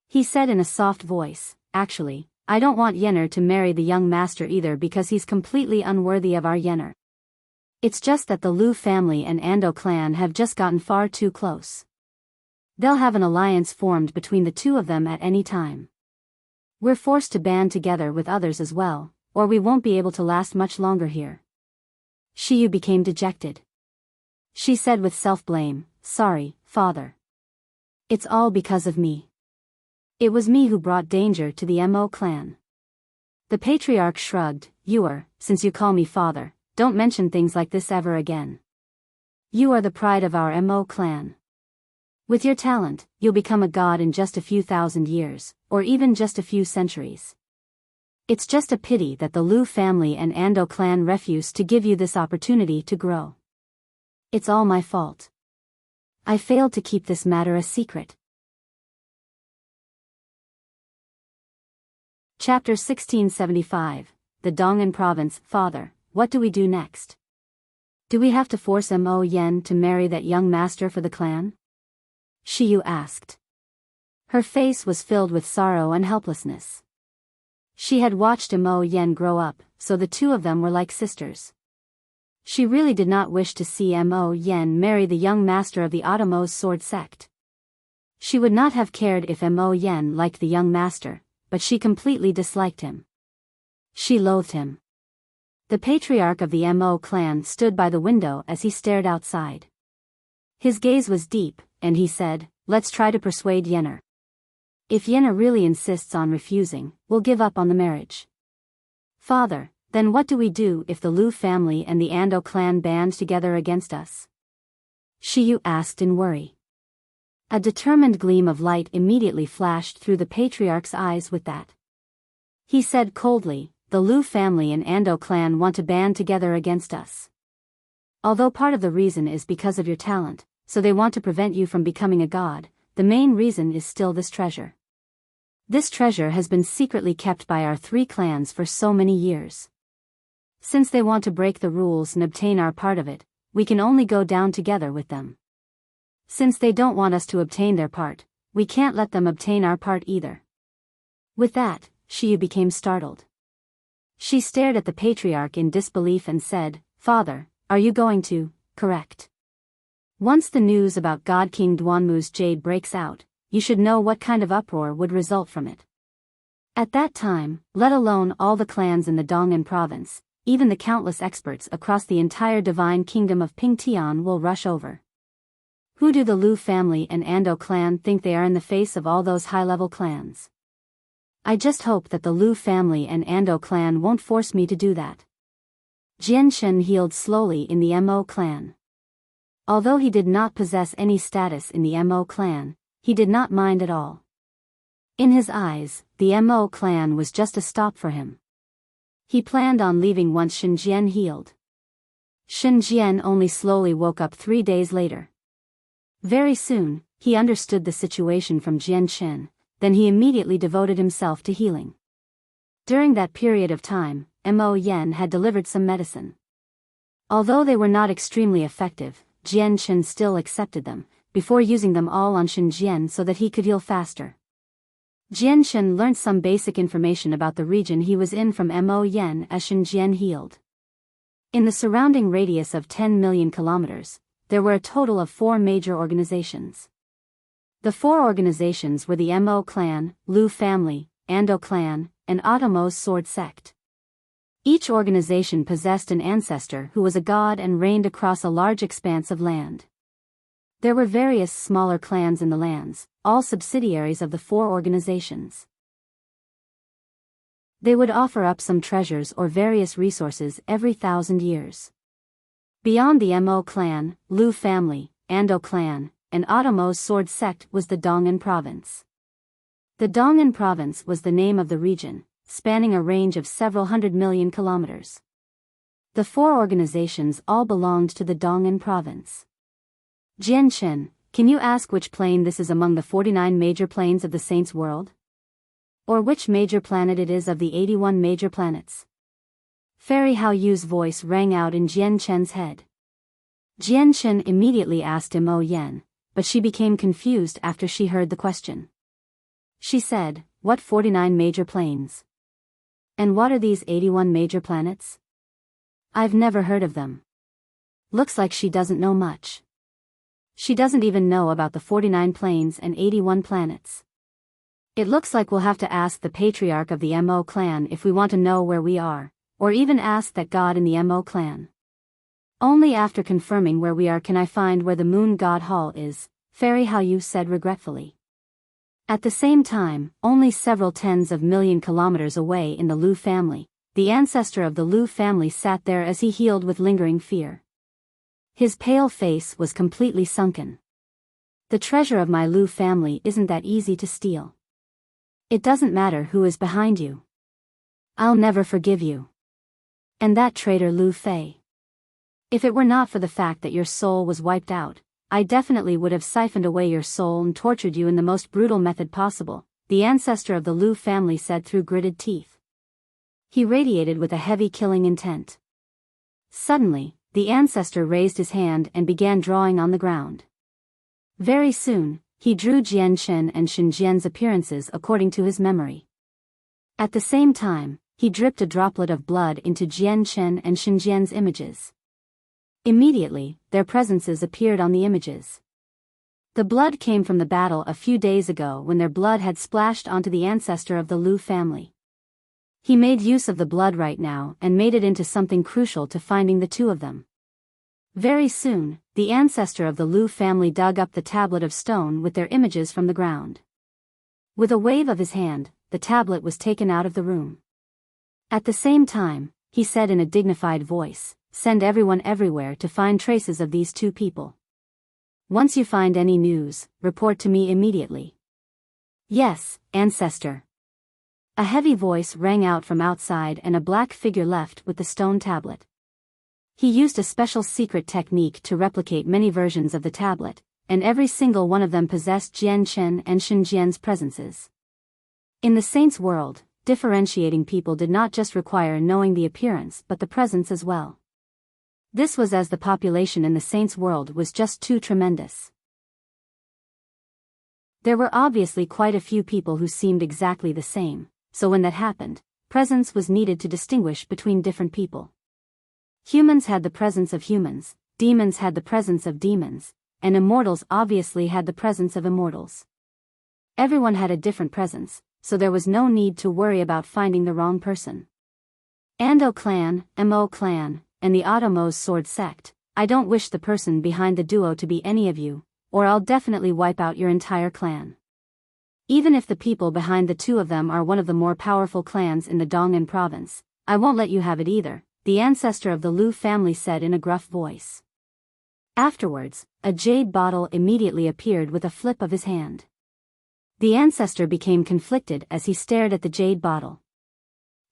He said in a soft voice, actually, I don't want Yenner to marry the young master either because he's completely unworthy of our Yenner. It's just that the Lu family and Ando clan have just gotten far too close. They'll have an alliance formed between the two of them at any time. We're forced to band together with others as well, or we won't be able to last much longer here. Shiyu became dejected. She said with self-blame, sorry, father. It's all because of me. It was me who brought danger to the Mo clan. The patriarch shrugged, since you call me father, don't mention things like this ever again. You are the pride of our Mo clan. With your talent, you'll become a god in just a few thousand years, or even just a few centuries. It's just a pity that the Lu family and Ando clan refused to give you this opportunity to grow. It's all my fault. I failed to keep this matter a secret. Chapter 1675, The Dong'an Province. Father, what do we do next? Do we have to force Mo Yen to marry that young master for the clan? Shiyu asked. Her face was filled with sorrow and helplessness. She had watched Mo Yen grow up, so the two of them were like sisters. She really did not wish to see Mo Yen marry the young master of the Automo's sword sect. She would not have cared if Mo Yen liked the young master, but she completely disliked him. She loathed him. The patriarch of the Mo clan stood by the window as he stared outside. His gaze was deep, and he said, let's try to persuade Yenner. If Yenner really insists on refusing, we'll give up on the marriage. Father, then what do we do if the Lu family and the Ando clan band together against us? Shiyu asked in worry. A determined gleam of light immediately flashed through the patriarch's eyes with that. He said coldly, the Lu family and Ando clan want to band together against us. Although part of the reason is because of your talent, so they want to prevent you from becoming a god, the main reason is still this treasure. This treasure has been secretly kept by our three clans for so many years. Since they want to break the rules and obtain our part of it, we can only go down together with them. Since they don't want us to obtain their part, we can't let them obtain our part either. With that, Shiyu became startled. She stared at the patriarch in disbelief and said, Father, are you going to, correct? Once the news about God King Duanmu's jade breaks out, you should know what kind of uproar would result from it. At that time, let alone all the clans in the Dong'an province, even the countless experts across the entire divine kingdom of Pingtian will rush over. Who do the Lu family and Ando clan think they are in the face of all those high-level clans? I just hope that the Lu family and Ando clan won't force me to do that. Jianshen healed slowly in the Mo clan. Although he did not possess any status in the Mo clan, he did not mind at all. In his eyes, the Mo clan was just a stop for him. He planned on leaving once Shenjian healed. Shenjian only slowly woke up 3 days later. Very soon, he understood the situation from Jianshen, then he immediately devoted himself to healing. During that period of time, Mo Yen had delivered some medicine. Although they were not extremely effective, Jianshen still accepted them, before using them all on Shenjian so that he could heal faster. Jian Shen learnt some basic information about the region he was in from Mo Yen as Shen Jian healed. In the surrounding radius of 10 million kilometers, there were a total of 4 major organizations. The 4 organizations were the Mo clan, Lu family, Ando clan, and Atomo's sword sect. Each organization possessed an ancestor who was a god and reigned across a large expanse of land. There were various smaller clans in the lands, all subsidiaries of the 4 organizations. They would offer up some treasures or various resources every 1,000 years. Beyond the Mo clan, Lu family, Ando clan, and Atomo's sword sect was the Dong'an province. The Dong'an province was the name of the region, spanning a range of several hundred million kilometers. The 4 organizations all belonged to the Dong'an province. Jian Shen, can you ask which plane this is among the 49 major planes of the Saints' world? Or which major planet it is of the 81 major planets? Fairy Hao Yu's voice rang out in Jian Shen's head. Jian Shen immediately asked Mo Yen, but she became confused after she heard the question. She said, "What 49 major planes? And what are these 81 major planets? I've never heard of them." Looks like she doesn't know much. She doesn't even know about the 49 planes and 81 planets. It looks like we'll have to ask the patriarch of the Mo clan if we want to know where we are, or even ask that god in the Mo clan. Only after confirming where we are can I find where the moon god hall is, Fairy Hao Yu said regretfully. At the same time, only several tens of million kilometers away in the Lu family, the ancestor of the Lu family sat there as he healed with lingering fear. His pale face was completely sunken. The treasure of my Lu family isn't that easy to steal. It doesn't matter who is behind you. I'll never forgive you. And that traitor Lu Fei. If it were not for the fact that your soul was wiped out, I definitely would have siphoned away your soul and tortured you in the most brutal method possible, the ancestor of the Lu family said through gritted teeth. He radiated with a heavy killing intent. Suddenly, the ancestor raised his hand and began drawing on the ground. Very soon, he drew Jian Shen and Shen Jian's appearances according to his memory. At the same time, he dripped a droplet of blood into Jian Shen and Shen Jian's images. Immediately, their presences appeared on the images. The blood came from the battle a few days ago when their blood had splashed onto the ancestor of the Lu family. He made use of the blood right now and made it into something crucial to finding the 2 of them. Very soon, the ancestor of the Lu family dug up the tablet of stone with their images from the ground. With a wave of his hand, the tablet was taken out of the room. At the same time, he said in a dignified voice, "Send everyone everywhere to find traces of these 2 people. Once you find any news, report to me immediately." "Yes, ancestor." A heavy voice rang out from outside and a black figure left with the stone tablet. He used a special secret technique to replicate many versions of the tablet, and every single one of them possessed Jian Shen and Shen Jian's presences. In the Saints' world, differentiating people did not just require knowing the appearance but the presence as well. This was as the population in the Saints' world was just too tremendous. There were obviously quite a few people who seemed exactly the same, so when that happened, presence was needed to distinguish between different people. Humans had the presence of humans, demons had the presence of demons, and immortals obviously had the presence of immortals. Everyone had a different presence, so there was no need to worry about finding the wrong person. Ando clan, Mo clan, and the Atomo's sword sect, I don't wish the person behind the duo to be any of you, or I'll definitely wipe out your entire clan. Even if the people behind the 2 of them are one of the more powerful clans in the Dong'an province, I won't let you have it either, the ancestor of the Lu family said in a gruff voice. Afterwards, a jade bottle immediately appeared with a flip of his hand. The ancestor became conflicted as he stared at the jade bottle.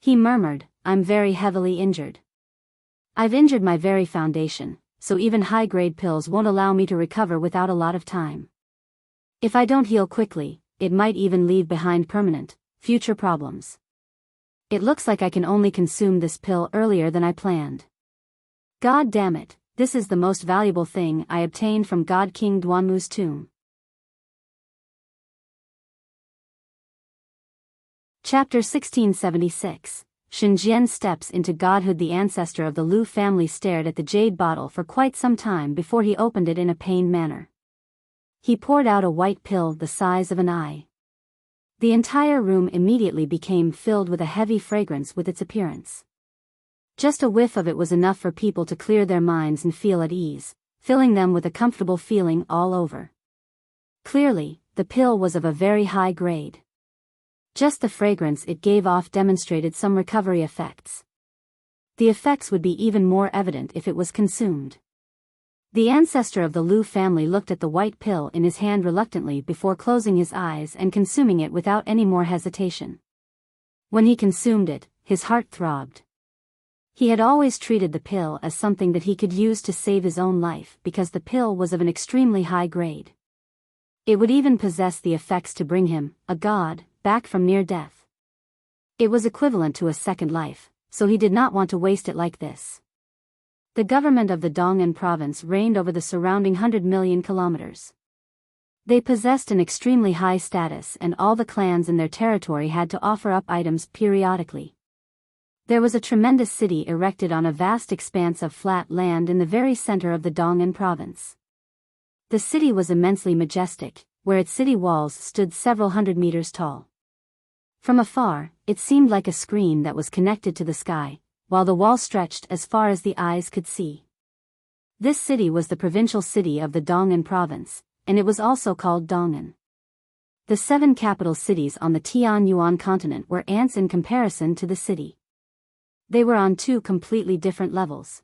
He murmured, "I'm very heavily injured. I've injured my very foundation, so even high-grade pills won't allow me to recover without a lot of time. If I don't heal quickly, it might even leave behind permanent, future problems. It looks like I can only consume this pill earlier than I planned. God damn it, this is the most valuable thing I obtained from God King Duanmu's tomb." Chapter 1676. Shenjian steps into godhood. The ancestor of the Lu family stared at the jade bottle for quite some time before he opened it in a pained manner. He poured out a white pill the size of an eye. The entire room immediately became filled with a heavy fragrance with its appearance. Just a whiff of it was enough for people to clear their minds and feel at ease, filling them with a comfortable feeling all over. Clearly, the pill was of a very high grade. Just the fragrance it gave off demonstrated some recovery effects. The effects would be even more evident if it was consumed. The ancestor of the Lu family looked at the white pill in his hand reluctantly before closing his eyes and consuming it without any more hesitation. When he consumed it, his heart throbbed. He had always treated the pill as something that he could use to save his own life because the pill was of an extremely high grade. It would even possess the effects to bring him, a god, back from near death. It was equivalent to a second life, so he did not want to waste it like this. The government of the Dong'an province reigned over the surrounding 100 million kilometers. They possessed an extremely high status and all the clans in their territory had to offer up items periodically. There was a tremendous city erected on a vast expanse of flat land in the very center of the Dong'an province. The city was immensely majestic, where its city walls stood several hundred meters tall. From afar, it seemed like a screen that was connected to the sky, while the wall stretched as far as the eyes could see. This city was the provincial city of the Dong'an province, and it was also called Dong'an. The 7 capital cities on the Tianyuan continent were ants in comparison to the city. They were on 2 completely different levels.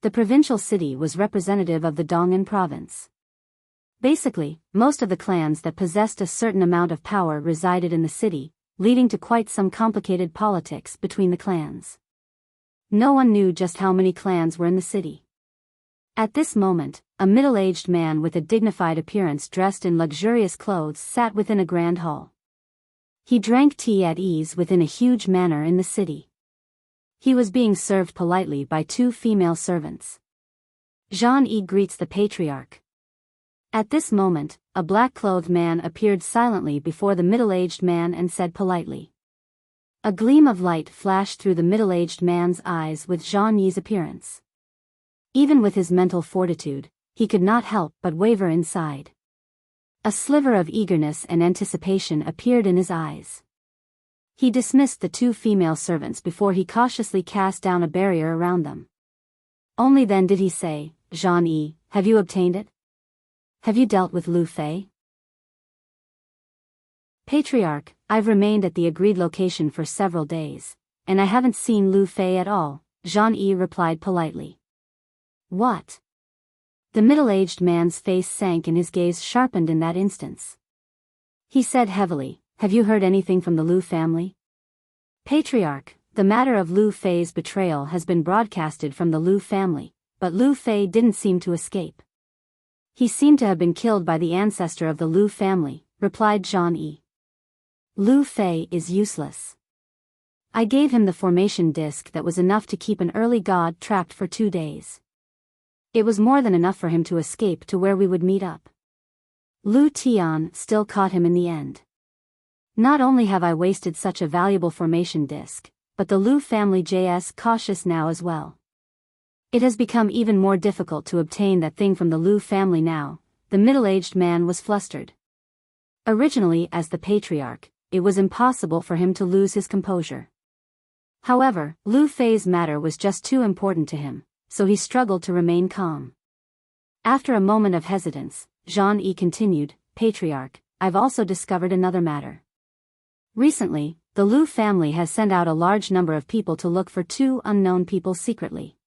The provincial city was representative of the Dong'an province. Basically, most of the clans that possessed a certain amount of power resided in the city, leading to quite some complicated politics between the clans. No one knew just how many clans were in the city. At this moment, a middle-aged man with a dignified appearance dressed in luxurious clothes sat within a grand hall. He drank tea at ease within a huge manor in the city. He was being served politely by 2 female servants. Jean-Yi greets the patriarch. At this moment, a black-clothed man appeared silently before the middle-aged man and said politely. A gleam of light flashed through the middle-aged man's eyes with Jean-Yi's appearance. Even with his mental fortitude, he could not help but waver inside. A sliver of eagerness and anticipation appeared in his eyes. He dismissed the 2 female servants before he cautiously cast down a barrier around them. Only then did he say, "Jean-Yi, have you obtained it? Have you dealt with Lu Fei?" "Patriarch, I've remained at the agreed location for several days, and I haven't seen Lu Fei at all," Jean-Yi replied politely. "What?" The middle-aged man's face sank and his gaze sharpened in that instance. He said heavily, "Have you heard anything from the Lu family?" "Patriarch, the matter of Lu Fei's betrayal has been broadcasted from the Lu family, but Lu Fei didn't seem to escape. He seemed to have been killed by the ancestor of the Lu family," replied Jean-Yi. "Lu Fei is useless. I gave him the formation disc that was enough to keep an early god trapped for 2 days. It was more than enough for him to escape to where we would meet up. Lu Tian still caught him in the end. Not only have I wasted such a valuable formation disc, but the Lu family is cautious now as well. It has become even more difficult to obtain that thing from the Lu family now." The middle-aged man was flustered. Originally, as the patriarch, it was impossible for him to lose his composure. However, Lu Fei's matter was just too important to him, so he struggled to remain calm. After a moment of hesitance, Jean-Yi continued, "Patriarch, I've also discovered another matter. Recently, the Lu family has sent out a large number of people to look for 2 unknown people secretly."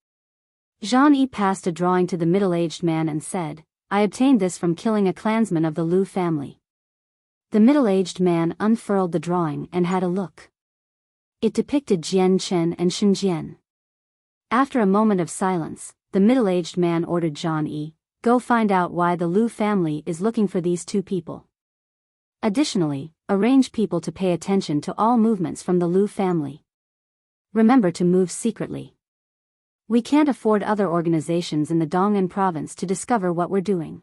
Jean-Yi passed a drawing to the middle-aged man and said, "I obtained this from killing a clansman of the Lu family." The middle-aged man unfurled the drawing and had a look. It depicted Jian Chen and Shenjian. After a moment of silence, the middle-aged man ordered Jean-Yi, "Go find out why the Lu family is looking for these 2 people. Additionally, arrange people to pay attention to all movements from the Lu family. Remember to move secretly. We can't afford other organizations in the Dong'an province to discover what we're doing.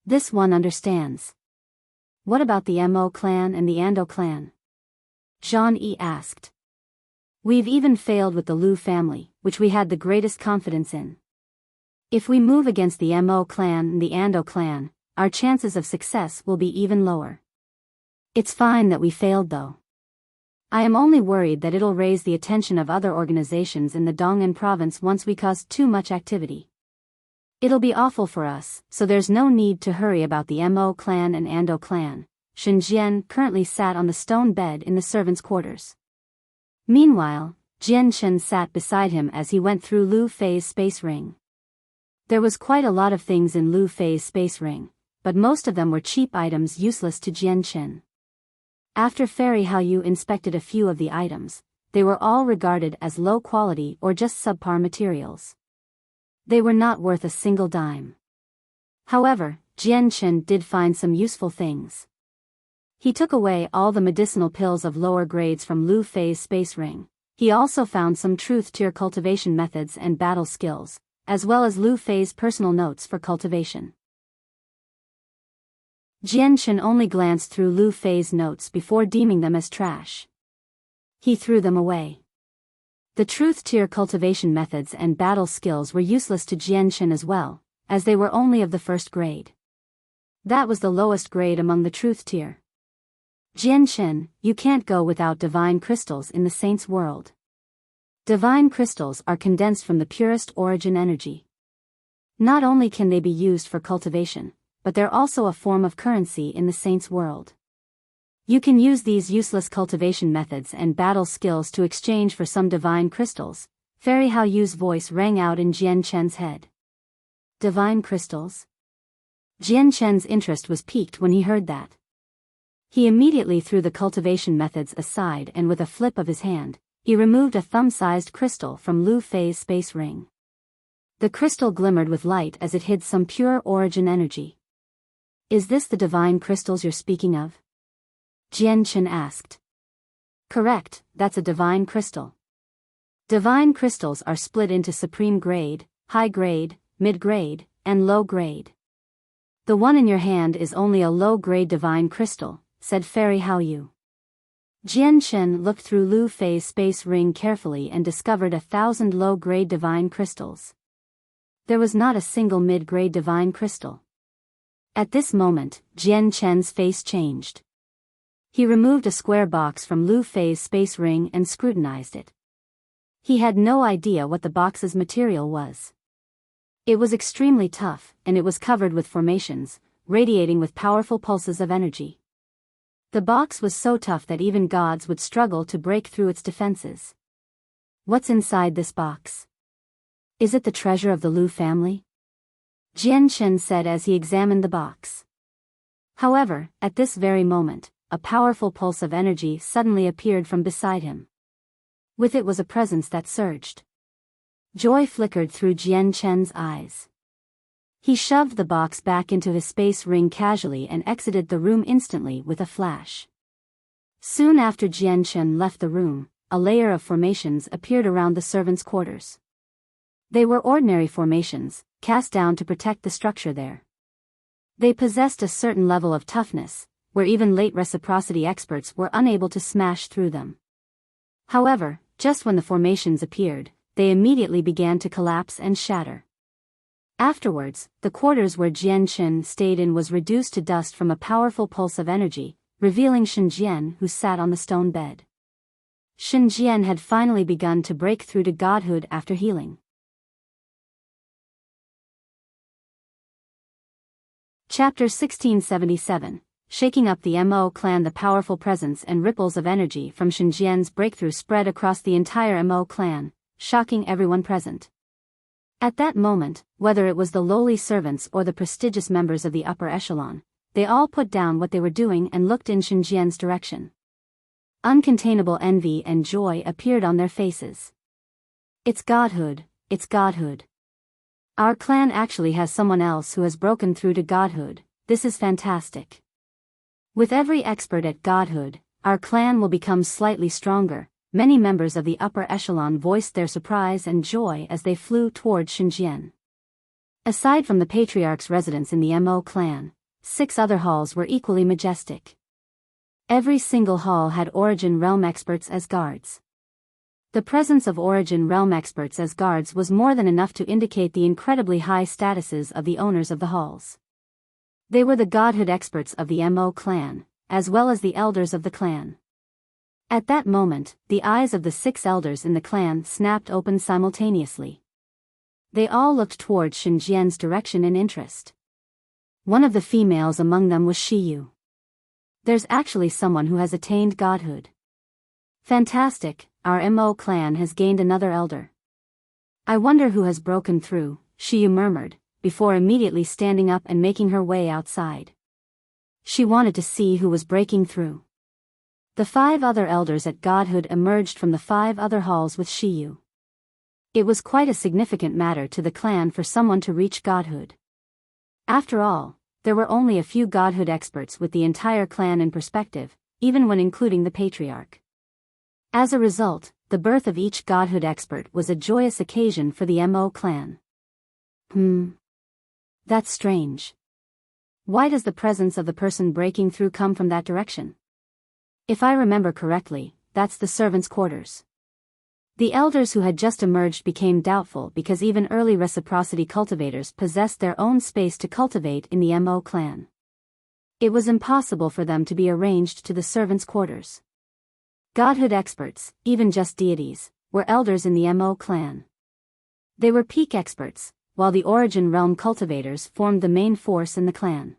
This one understands." "What about the Mo clan and the Ando clan?" Zhang-Yi asked. We've even failed with the Liu family, which we had the greatest confidence in. If we move against the Mo clan and the Ando clan, our chances of success will be even lower. It's fine that we failed though. I am only worried that it'll raise the attention of other organizations in the Dong'an province once we cause too much activity. It'll be awful for us, so there's no need to hurry about the Mo clan and Ando clan. Shen Jian currently sat on the stone bed in the servants' quarters. Meanwhile, Jian Chen sat beside him as he went through Lu Fei's space ring. There was quite a lot of things in Lu Fei's space ring, but most of them were cheap items useless to Jian Chen. After Fairy Haoyu inspected a few of the items, they were all regarded as low quality or just subpar materials. They were not worth a single dime. However, Jian Chen did find some useful things. He took away all the medicinal pills of lower grades from Lu Fei's space ring. He also found some truth tier cultivation methods and battle skills, as well as Lu Fei's personal notes for cultivation. Jian Chen only glanced through Lu Fei's notes before deeming them as trash. He threw them away. The truth tier cultivation methods and battle skills were useless to Jian Chen as well, as they were only of the first grade. That was the lowest grade among the truth tier. Jian Chen, you can't go without divine crystals in the saints' world. Divine crystals are condensed from the purest origin energy. Not only can they be used for cultivation, but they're also a form of currency in the saints' world. You can use these useless cultivation methods and battle skills to exchange for some divine crystals. Fairy Haoyu's voice rang out in Jian Chen's head. Divine crystals? Jian Chen's interest was piqued when he heard that. He immediately threw the cultivation methods aside and with a flip of his hand, he removed a thumb-sized crystal from Lu Fei's space ring. The crystal glimmered with light as it hid some pure origin energy. Is this the divine crystals you're speaking of? Jian Chen asked. Correct, that's a divine crystal. Divine crystals are split into supreme grade, high grade, mid grade, and low grade. The one in your hand is only a low grade divine crystal, said Fairy Haoyu. Jian Chen looked through Lu Fei's space ring carefully and discovered 1,000 low grade divine crystals. There was not a single mid grade divine crystal. At this moment, Jian Chen's face changed. He removed a square box from Lu Fei's space ring and scrutinized it. He had no idea what the box's material was. It was extremely tough, and it was covered with formations, radiating with powerful pulses of energy. The box was so tough that even gods would struggle to break through its defenses. What's inside this box? Is it the treasure of the Liu family? Jian Chen said as he examined the box. However, at this very moment, a powerful pulse of energy suddenly appeared from beside him. With it was a presence that surged. Joy flickered through Jian Chen's eyes. He shoved the box back into his space ring casually and exited the room instantly with a flash. Soon after Jian Chen left the room, a layer of formations appeared around the servants' quarters. They were ordinary formations, cast down to protect the structure there. They possessed a certain level of toughness, where even late reciprocity experts were unable to smash through them. However, just when the formations appeared, they immediately began to collapse and shatter. Afterwards, the quarters where Jian Chen stayed in was reduced to dust from a powerful pulse of energy, revealing Shen Jian who sat on the stone bed. Shen Jian had finally begun to break through to godhood after healing. Chapter 1677. Shaking up the Mo clan. The powerful presence and ripples of energy from Shen Jian's breakthrough spread across the entire Mo clan, shocking everyone present. At that moment, whether it was the lowly servants or the prestigious members of the upper echelon, they all put down what they were doing and looked in Shen Jian's direction. Uncontainable envy and joy appeared on their faces. It's godhood, it's godhood. Our clan actually has someone else who has broken through to godhood. This is fantastic. With every expert at godhood, our clan will become slightly stronger. Many members of the upper echelon voiced their surprise and joy as they flew toward Shen Jian. Aside from the patriarch's residence in the Mo clan, 6 other halls were equally majestic. Every single hall had Origin Realm experts as guards. The presence of Origin Realm experts as guards was more than enough to indicate the incredibly high statuses of the owners of the halls. They were the godhood experts of the Mo clan, as well as the elders of the clan. At that moment, the eyes of the 6 elders in the clan snapped open simultaneously. They all looked toward Xinjian's direction in interest. One of the females among them was Shiyu. There's actually someone who has attained godhood. Fantastic, our Mo clan has gained another elder. I wonder who has broken through, Shiyu murmured, before immediately standing up and making her way outside. She wanted to see who was breaking through. The 5 other elders at godhood emerged from the 5 other halls with Shiyu. It was quite a significant matter to the clan for someone to reach godhood. After all, there were only a few godhood experts with the entire clan in perspective, even when including the patriarch. As a result, the birth of each godhood expert was a joyous occasion for the Mo clan. That's strange. Why does the presence of the person breaking through come from that direction? If I remember correctly, that's the servants' quarters. The elders who had just emerged became doubtful because even early reciprocity cultivators possessed their own space to cultivate in the Mo clan. It was impossible for them to be arranged to the servants' quarters. Godhood experts, even just deities, were elders in the Mo clan. They were peak experts, while the Origin Realm cultivators formed the main force in the clan.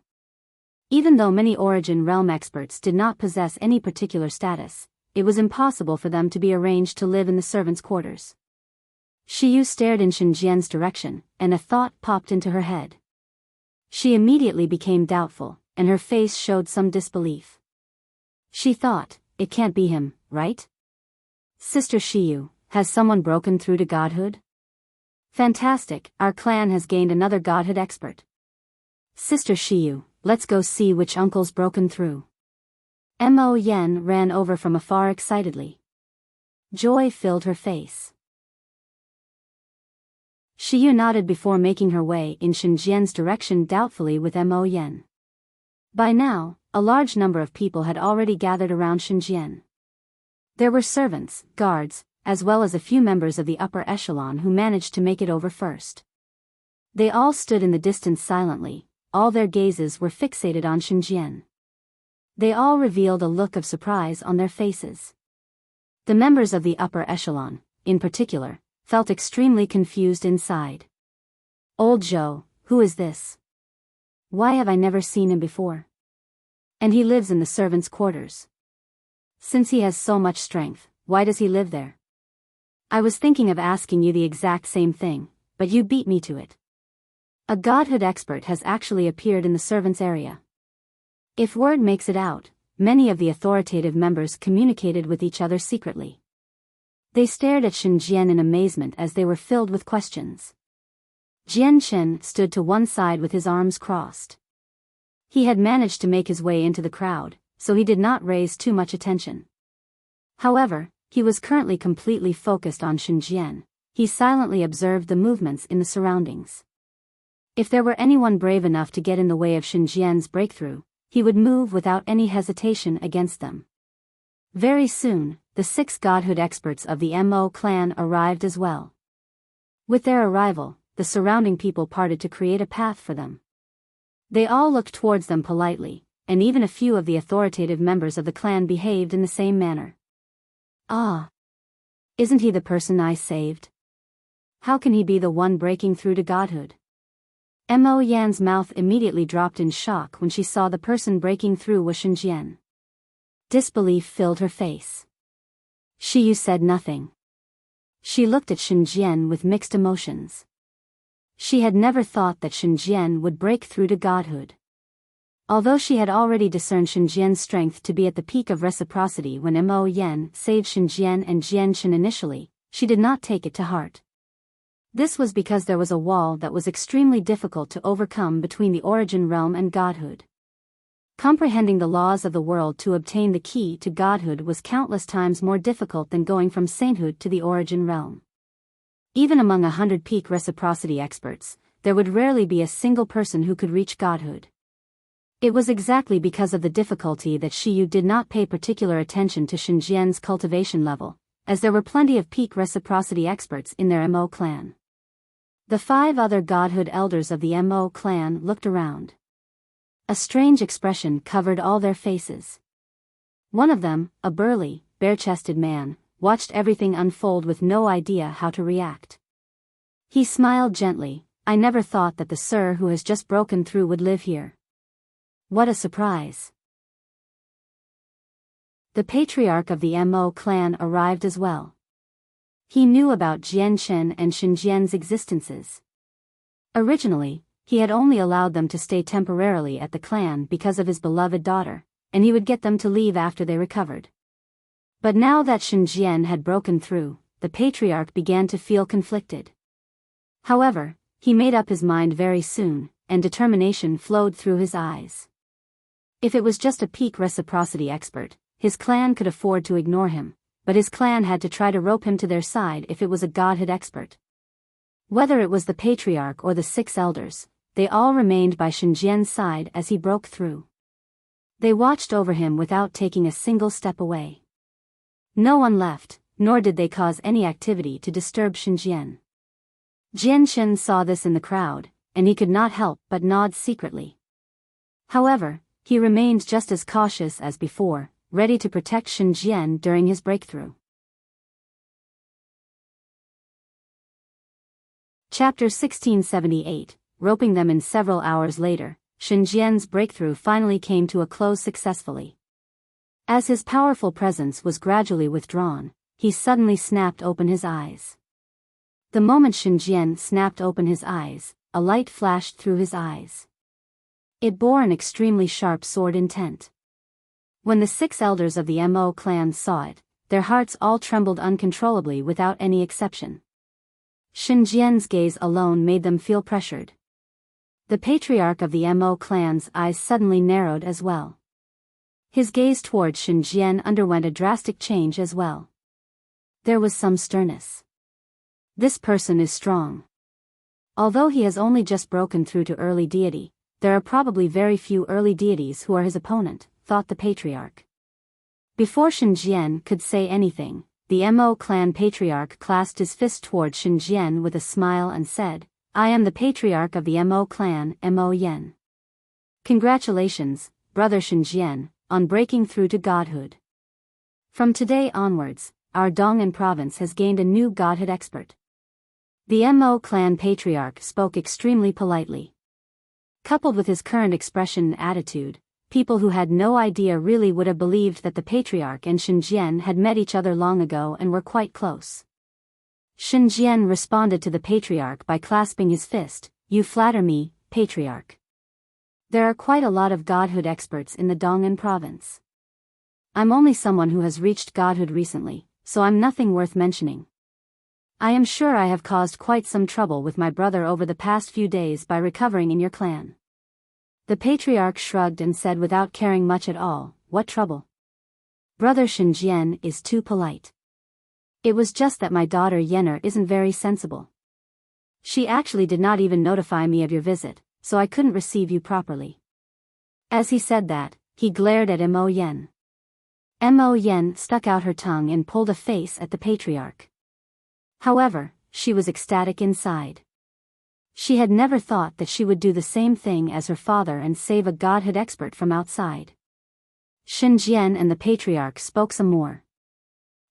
Even though many Origin Realm experts did not possess any particular status, it was impossible for them to be arranged to live in the servants' quarters. Shiyu stared in Xinjian's direction, and a thought popped into her head. She immediately became doubtful, and her face showed some disbelief. She thought, it can't be him, right? Sister Shiyu, has someone broken through to godhood? Fantastic, our clan has gained another godhood expert. Sister Shiyu, let's go see which uncle's broken through. Mo Yen ran over from afar excitedly. Joy filled her face. Shiyu nodded before making her way in Xinjian's direction doubtfully with Mo Yen. By now, a large number of people had already gathered around Xinjian. There were servants, guards, as well as a few members of the upper echelon who managed to make it over first. They all stood in the distance silently, all their gazes were fixated on Xinjian. They all revealed a look of surprise on their faces. The members of the upper echelon, in particular, felt extremely confused inside. Old Zhou, who is this? Why have I never seen him before? And he lives in the servants' quarters. Since he has so much strength, why does he live there? I was thinking of asking you the exact same thing, but you beat me to it. A godhood expert has actually appeared in the servants' area. If word makes it out, many of the authoritative members communicated with each other secretly. They stared at Xinjian in amazement as they were filled with questions. Jian Chen stood to one side with his arms crossed. He had managed to make his way into the crowd, so he did not raise too much attention. However, he was currently completely focused on Xinjian. He silently observed the movements in the surroundings. If there were anyone brave enough to get in the way of Xinjian's breakthrough, he would move without any hesitation against them. Very soon, the 6 godhood experts of the Mo clan arrived as well. With their arrival, the surrounding people parted to create a path for them. They all looked towards them politely, and even a few of the authoritative members of the clan behaved in the same manner. Ah! Isn't he the person I saved? How can he be the one breaking through to godhood? Mo Yan's mouth immediately dropped in shock when she saw the person breaking through was Xinjian. Disbelief filled her face. Shiyu said nothing. She looked at Xinjian with mixed emotions. She had never thought that Xinjian would break through to godhood. Although she had already discerned Xinjian's strength to be at the peak of reciprocity when Mo Yan saved Xinjian and Jian Chen initially, she did not take it to heart. This was because there was a wall that was extremely difficult to overcome between the origin realm and godhood. Comprehending the laws of the world to obtain the key to godhood was countless times more difficult than going from sainthood to the origin realm. Even among 100 peak reciprocity experts, there would rarely be a single person who could reach godhood. It was exactly because of the difficulty that Shiyu did not pay particular attention to Shinjian's cultivation level, as there were plenty of peak reciprocity experts in their Mo clan. The 5 other godhood elders of the Mo clan looked around. A strange expression covered all their faces. One of them, a burly, bare-chested man, watched everything unfold with no idea how to react. He smiled gently. I never thought that the sir who has just broken through would live here. What a surprise. The patriarch of the Mo clan arrived as well. He knew about Jianchen and Xinjian's existences. Originally, he had only allowed them to stay temporarily at the clan because of his beloved daughter, and he would get them to leave after they recovered. But now that Xinjian had broken through, the patriarch began to feel conflicted. However, he made up his mind very soon, and determination flowed through his eyes. If it was just a peak reciprocity expert, his clan could afford to ignore him, but his clan had to try to rope him to their side if it was a godhood expert. Whether it was the patriarch or the 6 elders, they all remained by Xinjian's side as he broke through. They watched over him without taking a single step away. No one left, nor did they cause any activity to disturb Xinjian. Jianchen saw this in the crowd, and he could not help but nod secretly. However, he remained just as cautious as before, ready to protect Xinjian during his breakthrough. Chapter 1678, roping them in. Several hours later, Xinjian's breakthrough finally came to a close successfully. As his powerful presence was gradually withdrawn, he suddenly snapped open his eyes. The moment Xinjian snapped open his eyes, a light flashed through his eyes. It bore an extremely sharp sword intent. When the 6 elders of the Mo clan saw it, their hearts all trembled uncontrollably without any exception. Xinjian's gaze alone made them feel pressured. The patriarch of the Mo clan's eyes suddenly narrowed as well. His gaze towards Xinjian underwent a drastic change as well. There was some sternness. This person is strong. Although he has only just broken through to early deity, there are probably very few early deities who are his opponent, thought the patriarch. Before Xinjian could say anything, the Mo clan patriarch clasped his fist toward Xinjian with a smile and said, I am the patriarch of the Mo clan, Mo Yen. Congratulations, brother Xinjian, on breaking through to godhood. From today onwards, our Dong'an province has gained a new godhood expert. The Mo clan patriarch spoke extremely politely. Coupled with his current expression and attitude, people who had no idea really would have believed that the patriarch and Xinjian had met each other long ago and were quite close. Xinjian responded to the patriarch by clasping his fist, You flatter me, patriarch. There are quite a lot of godhood experts in the Dong'an province. I'm only someone who has reached godhood recently, so I'm nothing worth mentioning. I am sure I have caused quite some trouble with my brother over the past few days by recovering in your clan. The patriarch shrugged and said without caring much at all, What trouble? Brother Xinjian is too polite. It was just that my daughter Yenner isn't very sensible. She actually did not even notify me of your visit, so I couldn't receive you properly. As he said that, he glared at Mo Yen. Mo Yen stuck out her tongue and pulled a face at the patriarch. However, she was ecstatic inside. She had never thought that she would do the same thing as her father and save a godhood expert from outside. Xinjian and the patriarch spoke some more.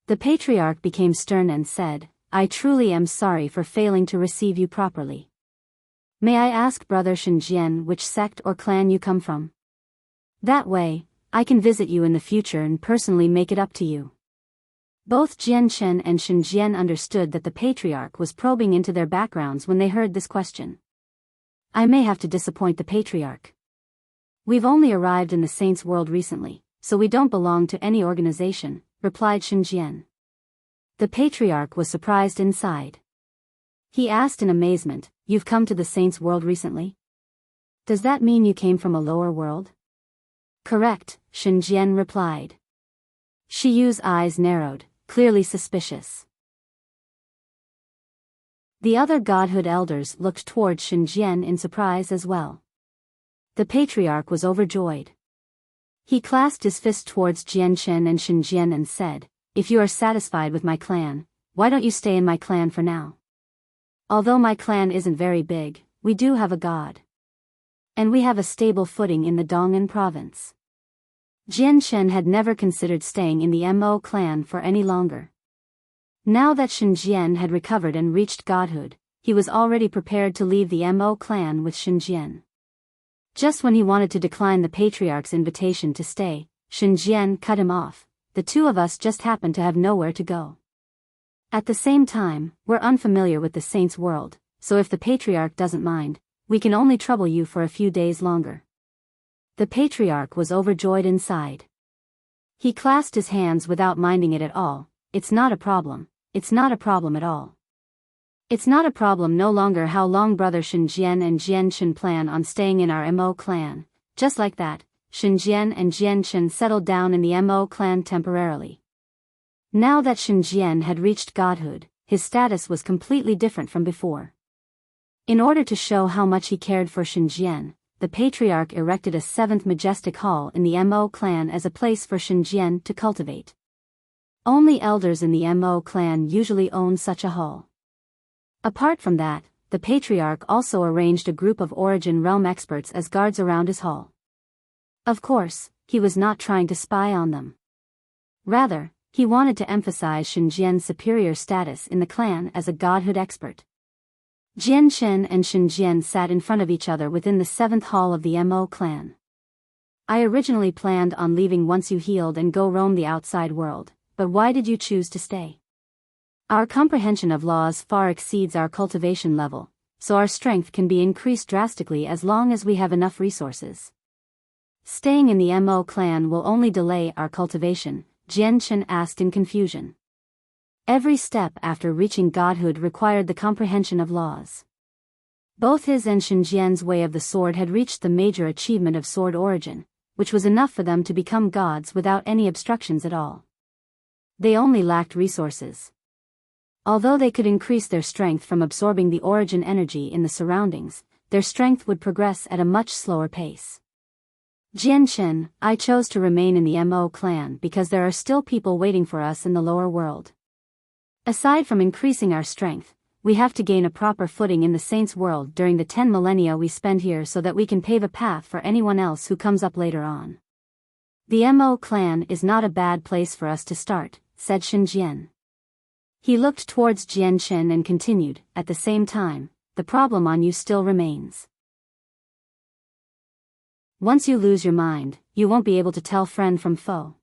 The patriarch became stern and said, I truly am sorry for failing to receive you properly. May I ask brother Xinjian which sect or clan you come from? That way, I can visit you in the future and personally make it up to you. Both Jianchen and Xinjian understood that the patriarch was probing into their backgrounds when they heard this question. I may have to disappoint the patriarch. We've only arrived in the saints' world recently, so we don't belong to any organization, replied Xinjian. The patriarch was surprised inside. He asked in amazement, You've come to the saints' world recently? Does that mean you came from a lower world? Correct, Xinjian replied. Shiyu's eyes narrowed, clearly suspicious. The other godhood elders looked toward Xinjian in surprise as well. The patriarch was overjoyed. He clasped his fist towards Jianchen and Shenjian and said, "If you are satisfied with my clan, why don't you stay in my clan for now? Although my clan isn't very big, we do have a god. And we have a stable footing in the Dong'an province." Jianchen had never considered staying in the Mo clan for any longer. Now that Shenjian had recovered and reached godhood, he was already prepared to leave the Mo clan with Shenjian. Just when he wanted to decline the patriarch's invitation to stay, Shenjian cut him off. "The two of us just happen to have nowhere to go. At the same time, we're unfamiliar with the saint's world, so if the patriarch doesn't mind, we can only trouble you for a few days longer." The patriarch was overjoyed inside. He clasped his hands without minding it at all. "It's not a problem. It's not a problem at all. It's not a problem no longer. How long brother Shenjian and Jianchen plan on staying in our Mo clan?" Just like that, Shenjian and Jianchen settled down in the Mo clan temporarily. Now that Shenjian had reached godhood, his status was completely different from before. In order to show how much he cared for Shenjian, the patriarch erected a seventh majestic hall in the Mo clan as a place for Shenjian to cultivate. Only elders in the Mo clan usually own such a hall. Apart from that, the patriarch also arranged a group of Origin Realm experts as guards around his hall. Of course, he was not trying to spy on them. Rather, he wanted to emphasize Shenjian's superior status in the clan as a godhood expert. Jianchen and Shenjian sat in front of each other within the seventh hall of the Mo clan. "I originally planned on leaving once you healed and go roam the outside world, but why did you choose to stay? Our comprehension of laws far exceeds our cultivation level, so our strength can be increased drastically as long as we have enough resources. Staying in the Mo clan will only delay our cultivation," Jianchen asked in confusion. Every step after reaching godhood required the comprehension of laws. Both his and Shenjian's way of the sword had reached the major achievement of sword origin, which was enough for them to become gods without any obstructions at all. They only lacked resources. Although they could increase their strength from absorbing the origin energy in the surroundings, their strength would progress at a much slower pace. "Jianchen, I chose to remain in the Mo clan because there are still people waiting for us in the lower world. Aside from increasing our strength, we have to gain a proper footing in the saint's world during the 10 millennia we spend here so that we can pave a path for anyone else who comes up later on. The Mo clan is not a bad place for us to start," said Shenjian. He looked towards Jianchen and continued, "At the same time, the problem on you still remains. Once you lose your mind, you won't be able to tell friend from foe.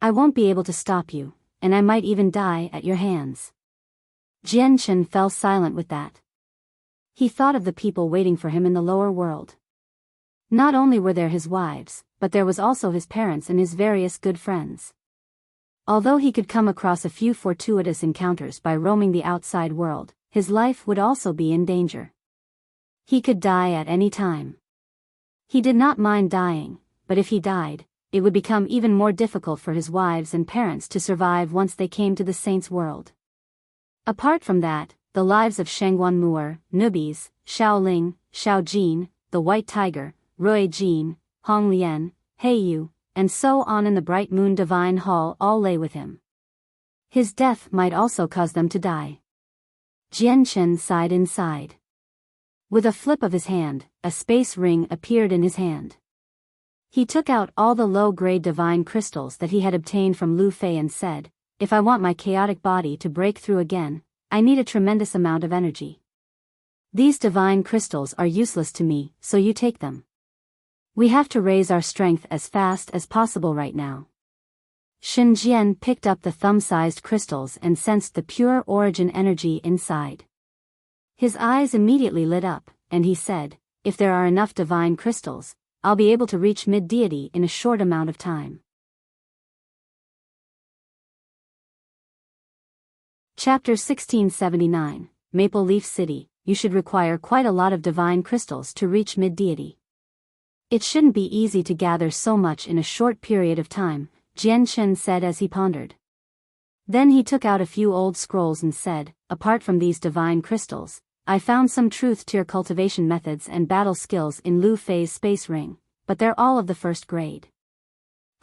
I won't be able to stop you, and I might even die at your hands." Jianchen fell silent with that. He thought of the people waiting for him in the lower world. Not only were there his wives, but there was also his parents and his various good friends. Although he could come across a few fortuitous encounters by roaming the outside world, his life would also be in danger. He could die at any time. He did not mind dying, but if he died, it would become even more difficult for his wives and parents to survive once they came to the saint's world. Apart from that, the lives of Shangguan Mu'er, Nubis, Shaoling, Shaojin, the White Tiger, Rui Jin, Hong Lian, Heiyu, and so on in the Bright Moon Divine Hall all lay with him. His death might also cause them to die. Jianchen sighed inside. With a flip of his hand, a space ring appeared in his hand. He took out all the low-grade divine crystals that he had obtained from Lu Fei and said, "If I want my chaotic body to break through again, I need a tremendous amount of energy. These divine crystals are useless to me, so you take them. We have to raise our strength as fast as possible right now." Shenjian picked up the thumb-sized crystals and sensed the pure origin energy inside. His eyes immediately lit up, and he said, "If there are enough divine crystals, I'll be able to reach mid-deity in a short amount of time." Chapter 1679, Maple Leaf City. You should require quite a lot of divine crystals to reach mid-deity. It shouldn't be easy to gather so much in a short period of time, Jianchen said as he pondered. Then he took out a few old scrolls and said, "Apart from these divine crystals, I found some truth-tier cultivation methods and battle skills in Lu Fei's space ring, but they're all of the first grade.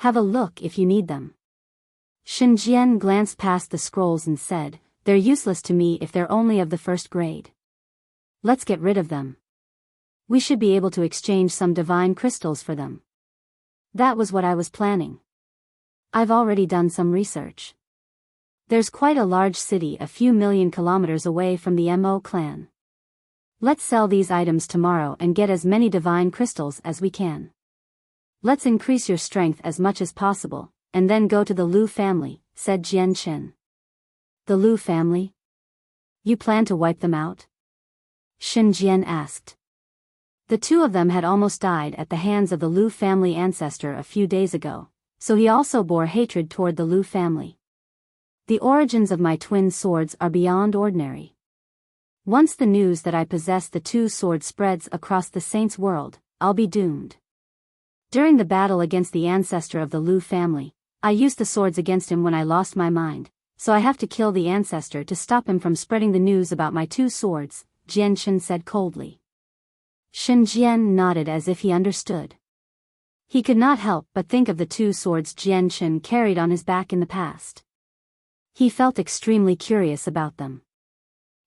Have a look if you need them. Shen Jian glanced past the scrolls and said, they're useless to me if they're only of the first grade. Let's get rid of them. We should be able to exchange some divine crystals for them. That was what I was planning. I've already done some research. There's quite a large city a few million kilometers away from the Mo clan. Let's sell these items tomorrow and get as many divine crystals as we can. Let's increase your strength as much as possible, and then go to the Lu family, said Jian Chen. The Lu family? You plan to wipe them out? Shen Jian asked. The two of them had almost died at the hands of the Lu family ancestor a few days ago, so he also bore hatred toward the Lu family. The origins of my twin swords are beyond ordinary. Once the news that I possess the two swords spreads across the saints' world, I'll be doomed. During the battle against the ancestor of the Lu family, I used the swords against him when I lost my mind, so I have to kill the ancestor to stop him from spreading the news about my two swords, Jian Chen said coldly. Shen Jian nodded as if he understood. He could not help but think of the two swords Jian Chen carried on his back in the past. He felt extremely curious about them.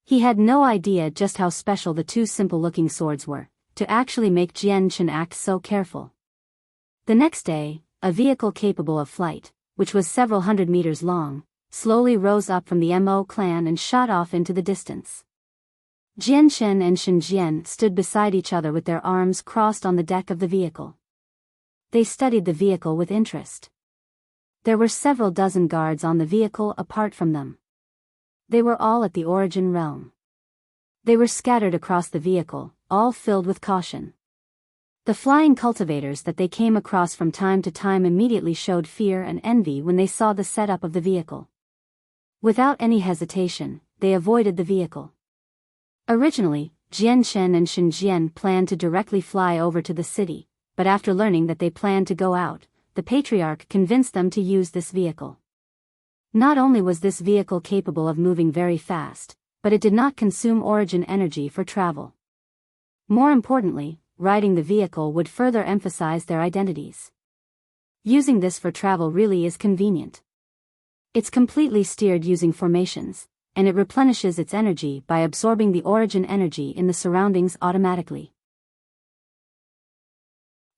He had no idea just how special the two simple-looking swords were, to actually make Jian Chen act so careful. The next day, a vehicle capable of flight, which was several hundred meters long, slowly rose up from the Mo clan and shot off into the distance. Jian Chen and Shen Jian stood beside each other with their arms crossed on the deck of the vehicle. They studied the vehicle with interest. There were several dozen guards on the vehicle apart from them. They were all at the origin realm. They were scattered across the vehicle, all filled with caution. The flying cultivators that they came across from time to time immediately showed fear and envy when they saw the setup of the vehicle. Without any hesitation, they avoided the vehicle. Originally, Jian Chen and Shen Jian planned to directly fly over to the city, but after learning that they planned to go out, the patriarch convinced them to use this vehicle. Not only was this vehicle capable of moving very fast, but it did not consume origin energy for travel. More importantly, riding the vehicle would further emphasize their identities. Using this for travel really is convenient. It's completely steered using formations, and it replenishes its energy by absorbing the origin energy in the surroundings automatically.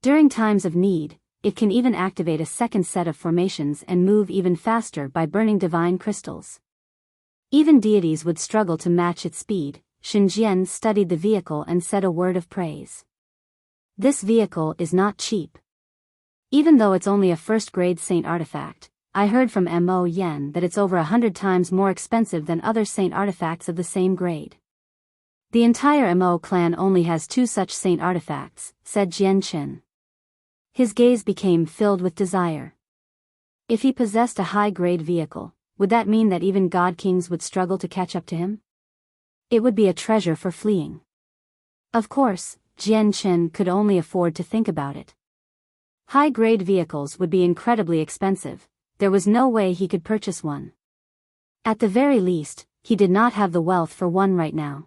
During times of need, it can even activate a second set of formations and move even faster by burning divine crystals. Even deities would struggle to match its speed. Shen Jian studied the vehicle and said a word of praise. This vehicle is not cheap. Even though it's only a first-grade saint artifact, I heard from Mo Yen that it's over 100 times more expensive than other saint artifacts of the same grade. The entire Mo clan only has 2 such saint artifacts, said Jian Chen. His gaze became filled with desire. If he possessed a high-grade vehicle, would that mean that even god kings would struggle to catch up to him? It would be a treasure for fleeing. Of course, Jian Chen could only afford to think about it. High-grade vehicles would be incredibly expensive. There was no way he could purchase one. At the very least, he did not have the wealth for one right now.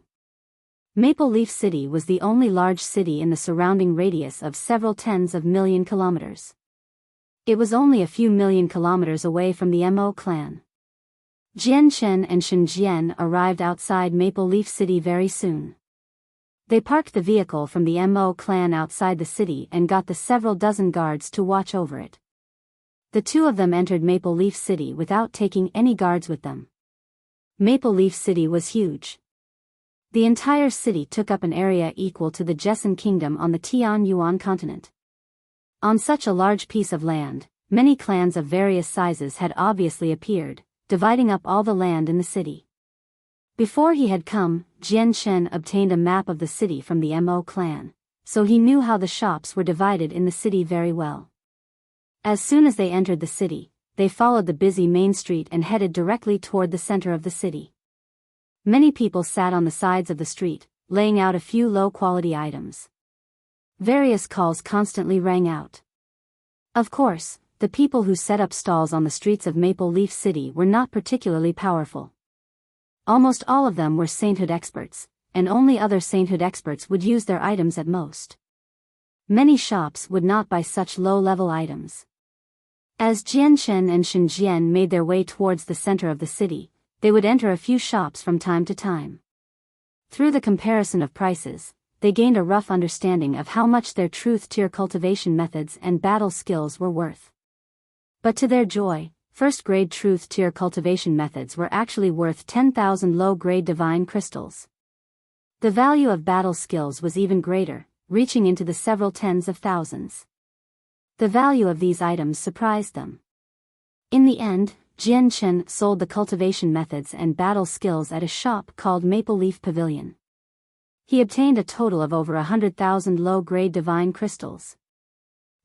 Maple Leaf City was the only large city in the surrounding radius of several tens of million kilometers. It was only a few million kilometers away from the Mo clan. Jian Chen and Shen Jian arrived outside Maple Leaf City very soon. They parked the vehicle from the Mo clan outside the city and got the several dozen guards to watch over it. The two of them entered Maple Leaf City without taking any guards with them. Maple Leaf City was huge. The entire city took up an area equal to the Jessen Kingdom on the Tianyuan continent. On such a large piece of land, many clans of various sizes had obviously appeared, dividing up all the land in the city. Before he had come, Jian Chen obtained a map of the city from the Mo clan, so he knew how the shops were divided in the city very well. As soon as they entered the city, they followed the busy main street and headed directly toward the center of the city. Many people sat on the sides of the street, laying out a few low-quality items. Various calls constantly rang out. Of course, the people who set up stalls on the streets of Maple Leaf City were not particularly powerful. Almost all of them were sainthood experts, and only other sainthood experts would use their items at most. Many shops would not buy such low-level items. As Jianchen and Shenjian made their way towards the center of the city, they would enter a few shops from time to time. Through the comparison of prices, they gained a rough understanding of how much their truth-tier cultivation methods and battle skills were worth. But to their joy, first-grade truth-tier cultivation methods were actually worth 10,000 low-grade divine crystals. The value of battle skills was even greater, reaching into the several tens of thousands. The value of these items surprised them. In the end, Jianchen sold the cultivation methods and battle skills at a shop called Maple Leaf Pavilion. He obtained a total of over 100,000 low-grade divine crystals.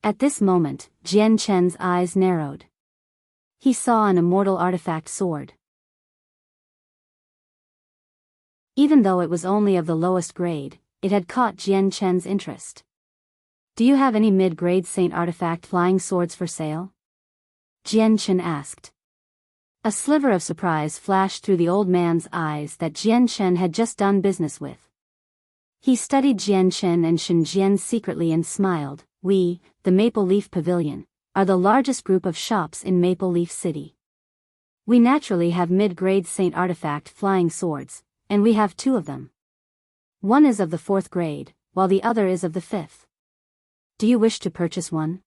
At this moment, Jianchen's eyes narrowed. He saw an immortal artifact sword. Even though it was only of the lowest grade, it had caught Jianchen's interest. "Do you have any mid-grade saint artifact flying swords for sale?" Jianchen asked. A sliver of surprise flashed through the old man's eyes that Jianchen had just done business with. He studied Jianchen and Shenjian secretly and smiled. "We, the Maple Leaf Pavilion, are the largest group of shops in Maple Leaf City. We naturally have mid-grade saint artifact flying swords, and we have 2 of them. One is of the 4th grade, while the other is of the 5th. Do you wish to purchase one?"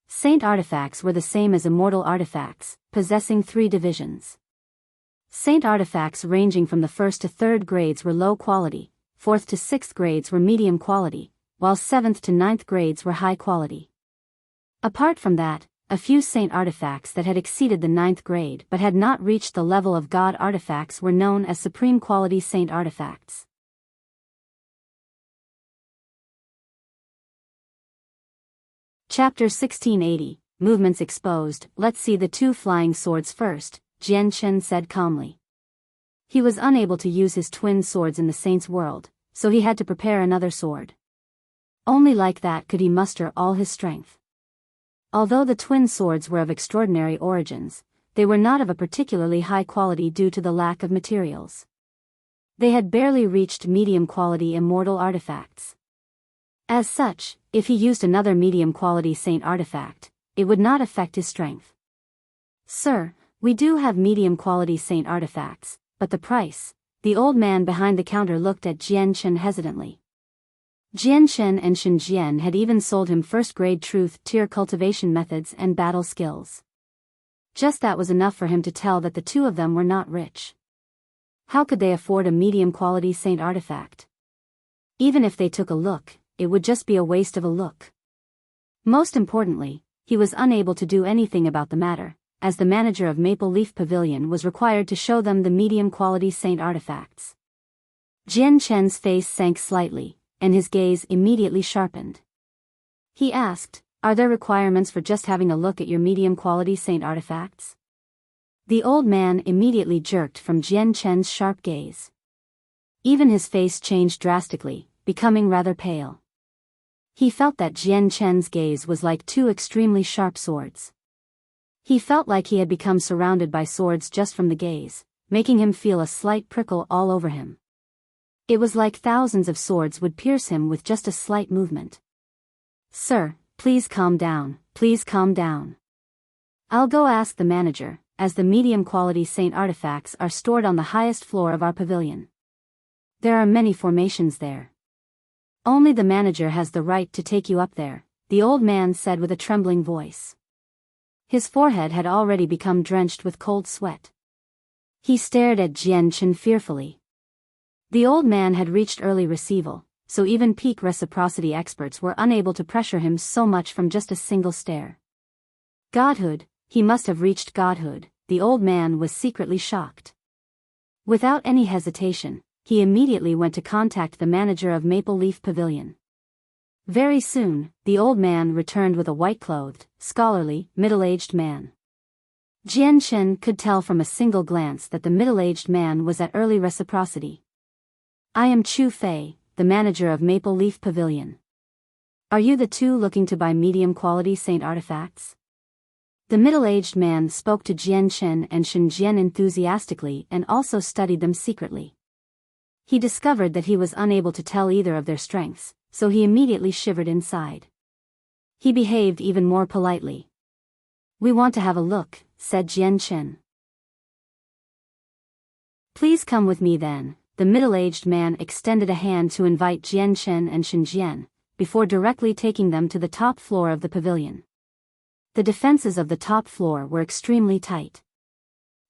Saint artifacts were the same as immortal artifacts, possessing 3 divisions. Saint artifacts ranging from the 1st to 3rd grades were low quality, 4th to 6th grades were medium quality, while 7th to 9th grades were high quality. Apart from that, a few saint artifacts that had exceeded the 9th grade but had not reached the level of god artifacts were known as supreme quality saint artifacts. Chapter 1680, Movements Exposed. "Let's see the 2 flying swords first," Jianchen said calmly. He was unable to use his twin swords in the saint's world, so he had to prepare another sword. Only like that could he muster all his strength. Although the twin swords were of extraordinary origins, they were not of a particularly high quality due to the lack of materials. They had barely reached medium-quality immortal artifacts. As such, if he used another medium-quality saint artifact, it would not affect his strength. "Sir, we do have medium-quality saint artifacts, but the price..." The old man behind the counter looked at Jianchen hesitantly. Jianchen and Shenjian had even sold him first-grade truth-tier cultivation methods and battle skills. Just that was enough for him to tell that the 2 of them were not rich. How could they afford a medium-quality saint artifact? Even if they took a look, it would just be a waste of a look. Most importantly, he was unable to do anything about the matter, as the manager of Maple Leaf Pavilion was required to show them the medium-quality saint artifacts. Jianchen's face sank slightly, and his gaze immediately sharpened. He asked, "Are there requirements for just having a look at your medium-quality saint artifacts?" The old man immediately jerked from Jianchen's sharp gaze. Even his face changed drastically, becoming rather pale. He felt that Jianchen's gaze was like 2 extremely sharp swords. He felt like he had become surrounded by swords just from the gaze, making him feel a slight prickle all over him. It was like thousands of swords would pierce him with just a slight movement. "Sir, please calm down, please calm down. I'll go ask the manager, as the medium-quality saint artifacts are stored on the highest floor of our pavilion. There are many formations there. Only the manager has the right to take you up there," the old man said with a trembling voice. His forehead had already become drenched with cold sweat. He stared at Jianchen fearfully. The old man had reached early receival, so even peak reciprocity experts were unable to pressure him so much from just a single stare. Godhood, he must have reached godhood, the old man was secretly shocked. Without any hesitation, he immediately went to contact the manager of Maple Leaf Pavilion. Very soon, the old man returned with a white-clothed, scholarly, middle-aged man. Jianchen could tell from a single glance that the middle-aged man was at early reciprocity. "I am Chu Fei, the manager of Maple Leaf Pavilion. Are you the 2 looking to buy medium-quality saint artifacts?" The middle-aged man spoke to Jianchen and Shenjian enthusiastically and also studied them secretly. He discovered that he was unable to tell either of their strengths, so he immediately shivered inside. He behaved even more politely. "We want to have a look," said Jian Chen. "Please come with me then." The middle-aged man extended a hand to invite Jian Chen and Shen Jian, before directly taking them to the top floor of the pavilion. The defenses of the top floor were extremely tight.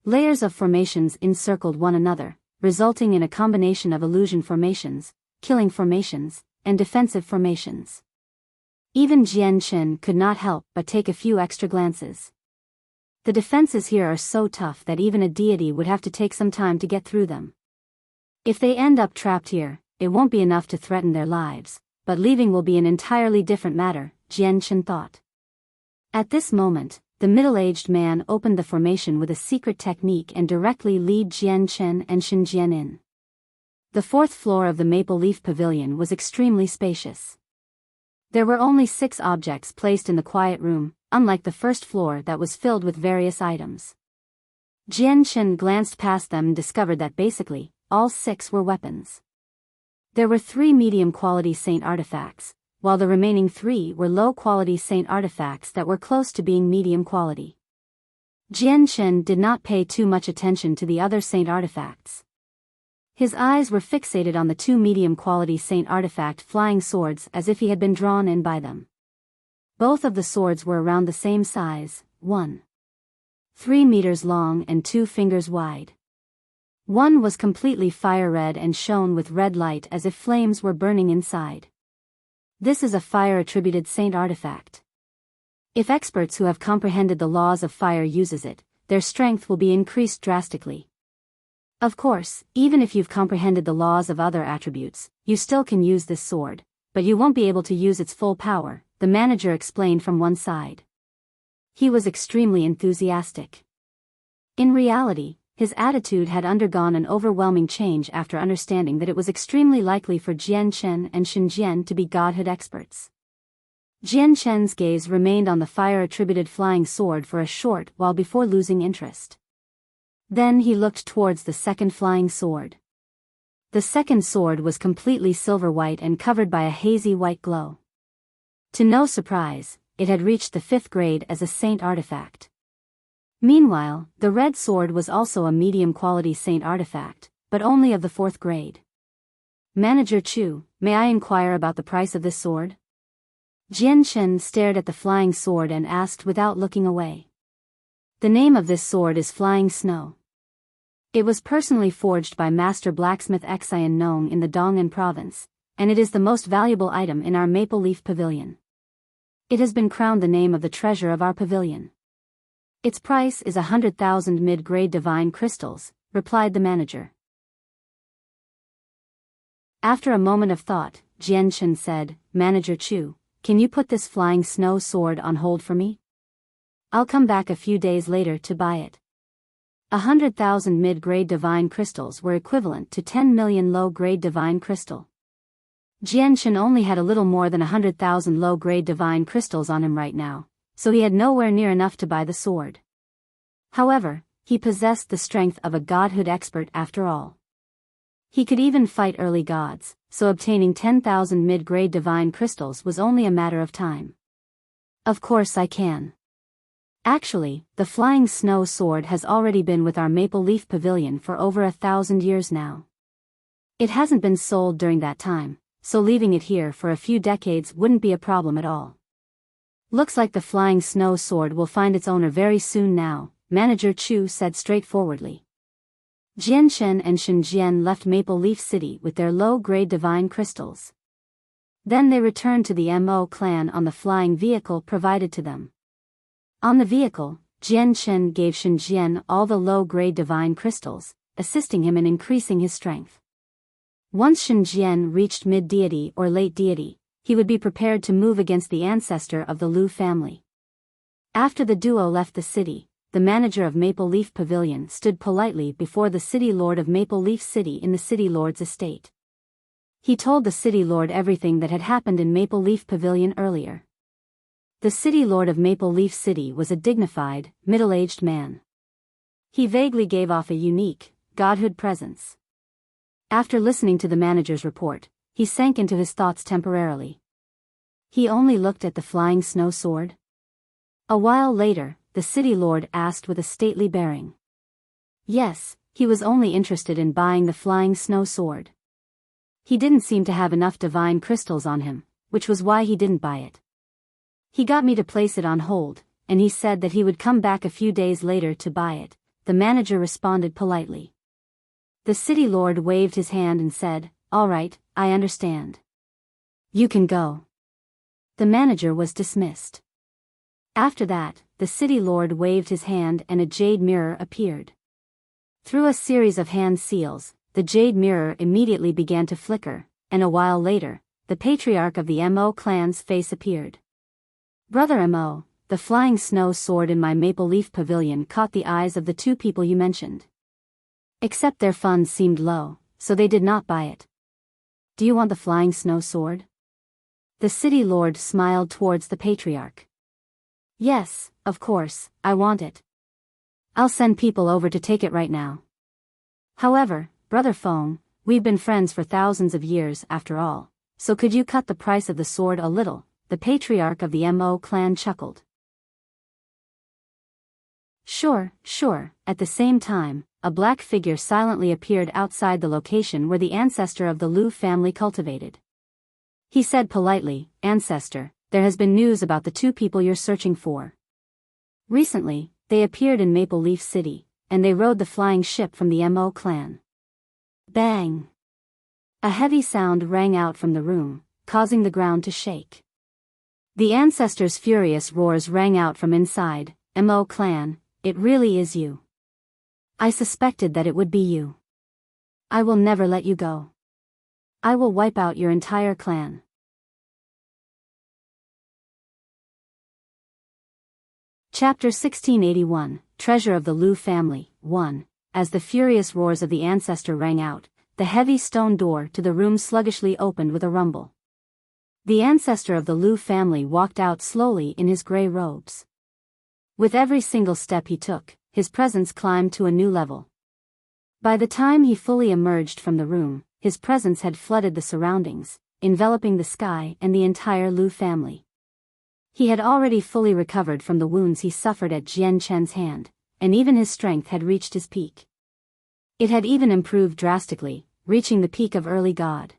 Layers of formations encircled one another, resulting in a combination of illusion formations, killing formations, and defensive formations. Even Jian Chen could not help but take a few extra glances. The defenses here are so tough that even a deity would have to take some time to get through them. If they end up trapped here, it won't be enough to threaten their lives, but leaving will be an entirely different matter, Jian Chen thought. At this moment, the middle-aged man opened the formation with a secret technique and directly led Jian Chen and Shen Jian in. The fourth floor of the Maple Leaf Pavilion was extremely spacious. There were only 6 objects placed in the quiet room, unlike the first floor that was filled with various items. Jian Chen glanced past them and discovered that basically, all 6 were weapons. There were 3 medium-quality saint artifacts, while the remaining 3 were low-quality saint artifacts that were close to being medium quality. Jian Chen did not pay too much attention to the other saint artifacts. His eyes were fixated on the 2 medium-quality saint artifact flying swords as if he had been drawn in by them. Both of the swords were around the same size, 1.3 meters long and 2 fingers wide. One was completely fire-red and shone with red light as if flames were burning inside. This is a fire-attributed saint artifact. If experts who have comprehended the laws of fire uses it, their strength will be increased drastically. Of course, even if you've comprehended the laws of other attributes, you still can use this sword, but you won't be able to use its full power, the manager explained from one side. He was extremely enthusiastic. In reality, his attitude had undergone an overwhelming change after understanding that it was extremely likely for Jian Chen and Shen Jian to be godhood experts. Jian Chen's gaze remained on the fire-attributed flying sword for a short while before losing interest. Then he looked towards the second flying sword. The second sword was completely silver-white and covered by a hazy white glow. To no surprise, it had reached the 5th grade as a saint artifact. Meanwhile, the red sword was also a medium-quality saint artifact, but only of the 4th grade. "Manager Chu, may I inquire about the price of this sword?" Jian Chen stared at the flying sword and asked without looking away. "The name of this sword is Flying Snow. It was personally forged by Master Blacksmith Xian Nong in the Dong'an province, and it is the most valuable item in our Maple Leaf Pavilion. It has been crowned the name of the treasure of our pavilion. Its price is 100,000 mid-grade divine crystals," replied the manager. After a moment of thought, Jian Chen said, "Manager Chu, can you put this Flying Snow sword on hold for me? I'll come back a few days later to buy it." 100,000 mid-grade divine crystals were equivalent to 10 million low-grade divine crystal. Jian Chen only had a little more than 100,000 low-grade divine crystals on him right now, so he had nowhere near enough to buy the sword. However, he possessed the strength of a godhood expert after all. He could even fight early gods, so obtaining 10,000 mid-grade divine crystals was only a matter of time. "Of course I can. Actually, the Flying Snow sword has already been with our Maple Leaf Pavilion for over 1,000 years now. It hasn't been sold during that time, so leaving it here for a few decades wouldn't be a problem at all. Looks like the Flying Snow sword will find its owner very soon now," Manager Chu said straightforwardly. Jian Chen and Shen Jian left Maple Leaf City with their low-grade divine crystals. Then they returned to the Mo clan on the flying vehicle provided to them. On the vehicle, Jian Chen gave Shen Jian all the low-grade divine crystals, assisting him in increasing his strength. Once Shen Jian reached mid-deity or late deity, he would be prepared to move against the ancestor of the Lu family. After the duo left the city, the manager of Maple Leaf Pavilion stood politely before the city lord of Maple Leaf City in the city lord's estate. He told the city lord everything that had happened in Maple Leaf Pavilion earlier. The city lord of Maple Leaf City was a dignified, middle-aged man. He vaguely gave off a unique, godhood presence. After listening to the manager's report, he sank into his thoughts temporarily. He only looked at the flying snow sword. A while later, the city lord asked with a stately bearing. Yes, he was only interested in buying the flying snow sword. He didn't seem to have enough divine crystals on him, which was why he didn't buy it. He got me to place it on hold, and he said that he would come back a few days later to buy it, the manager responded politely. The city lord waved his hand and said, "All right, I understand. You can go." The manager was dismissed. After that, the city lord waved his hand and a jade mirror appeared. Through a series of hand seals, the jade mirror immediately began to flicker, and a while later, the patriarch of the Mo clan's face appeared. "Brother Mo, the flying snow sword in my maple leaf pavilion caught the eyes of the two people you mentioned. Except their funds seemed low, so they did not buy it. Do you want the flying snow sword?" The city lord smiled towards the patriarch. "Yes, of course, I want it. I'll send people over to take it right now. However, Brother Feng, we've been friends for thousands of years after all, so could you cut the price of the sword a little?" The patriarch of the Mo clan chuckled. Sure. At the same time, a black figure silently appeared outside the location where the ancestor of the Liu family cultivated. He said politely, "Ancestor, there has been news about the two people you're searching for. Recently, they appeared in Maple Leaf City, and they rode the flying ship from the Mo clan." Bang! A heavy sound rang out from the room, causing the ground to shake. The ancestors' furious roars rang out from inside. "Mo clan, it really is you. I suspected that it would be you. I will never let you go. I will wipe out your entire clan." Chapter 1681, Treasure of the Liu Family, 1. As the furious roars of the ancestor rang out, the heavy stone door to the room sluggishly opened with a rumble. The ancestor of the Liu family walked out slowly in his gray robes. With every single step he took, his presence climbed to a new level. By the time he fully emerged from the room, his presence had flooded the surroundings, enveloping the sky and the entire Liu family. He had already fully recovered from the wounds he suffered at Jian Chen's hand, and even his strength had reached his peak. It had even improved drastically, reaching the peak of early god.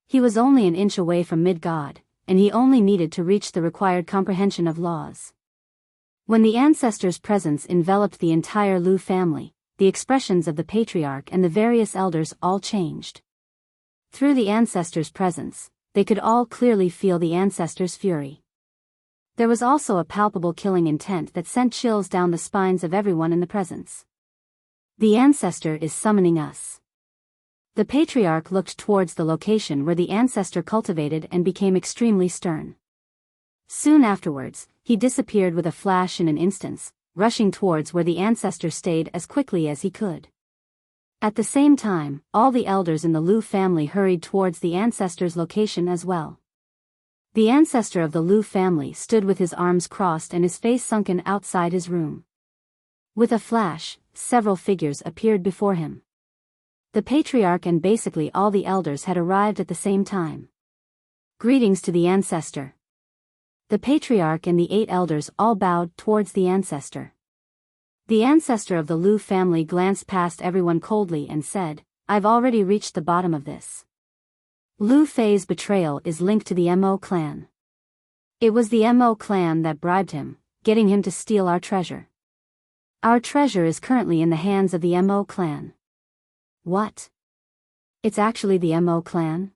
He was only an inch away from mid-god, and he only needed to reach the required comprehension of laws. When the ancestor's presence enveloped the entire Liu family, the expressions of the patriarch and the various elders all changed. Through the ancestor's presence, they could all clearly feel the ancestor's fury. There was also a palpable killing intent that sent chills down the spines of everyone in the presence. "The ancestor is summoning us." The patriarch looked towards the location where the ancestor cultivated and became extremely stern. Soon afterwards, he disappeared with a flash in an instant, rushing towards where the ancestor stayed as quickly as he could. At the same time, all the elders in the Liu family hurried towards the ancestor's location as well. The ancestor of the Liu family stood with his arms crossed and his face sunken outside his room. With a flash, several figures appeared before him. The patriarch and basically all the elders had arrived at the same time. "Greetings to the ancestor." The patriarch and the 8 elders all bowed towards the ancestor. The ancestor of the Liu family glanced past everyone coldly and said, "I've already reached the bottom of this. Liu Fei's betrayal is linked to the Mo clan. It was the Mo clan that bribed him, getting him to steal our treasure. Our treasure is currently in the hands of the Mo clan." "What? It's actually the Mo clan?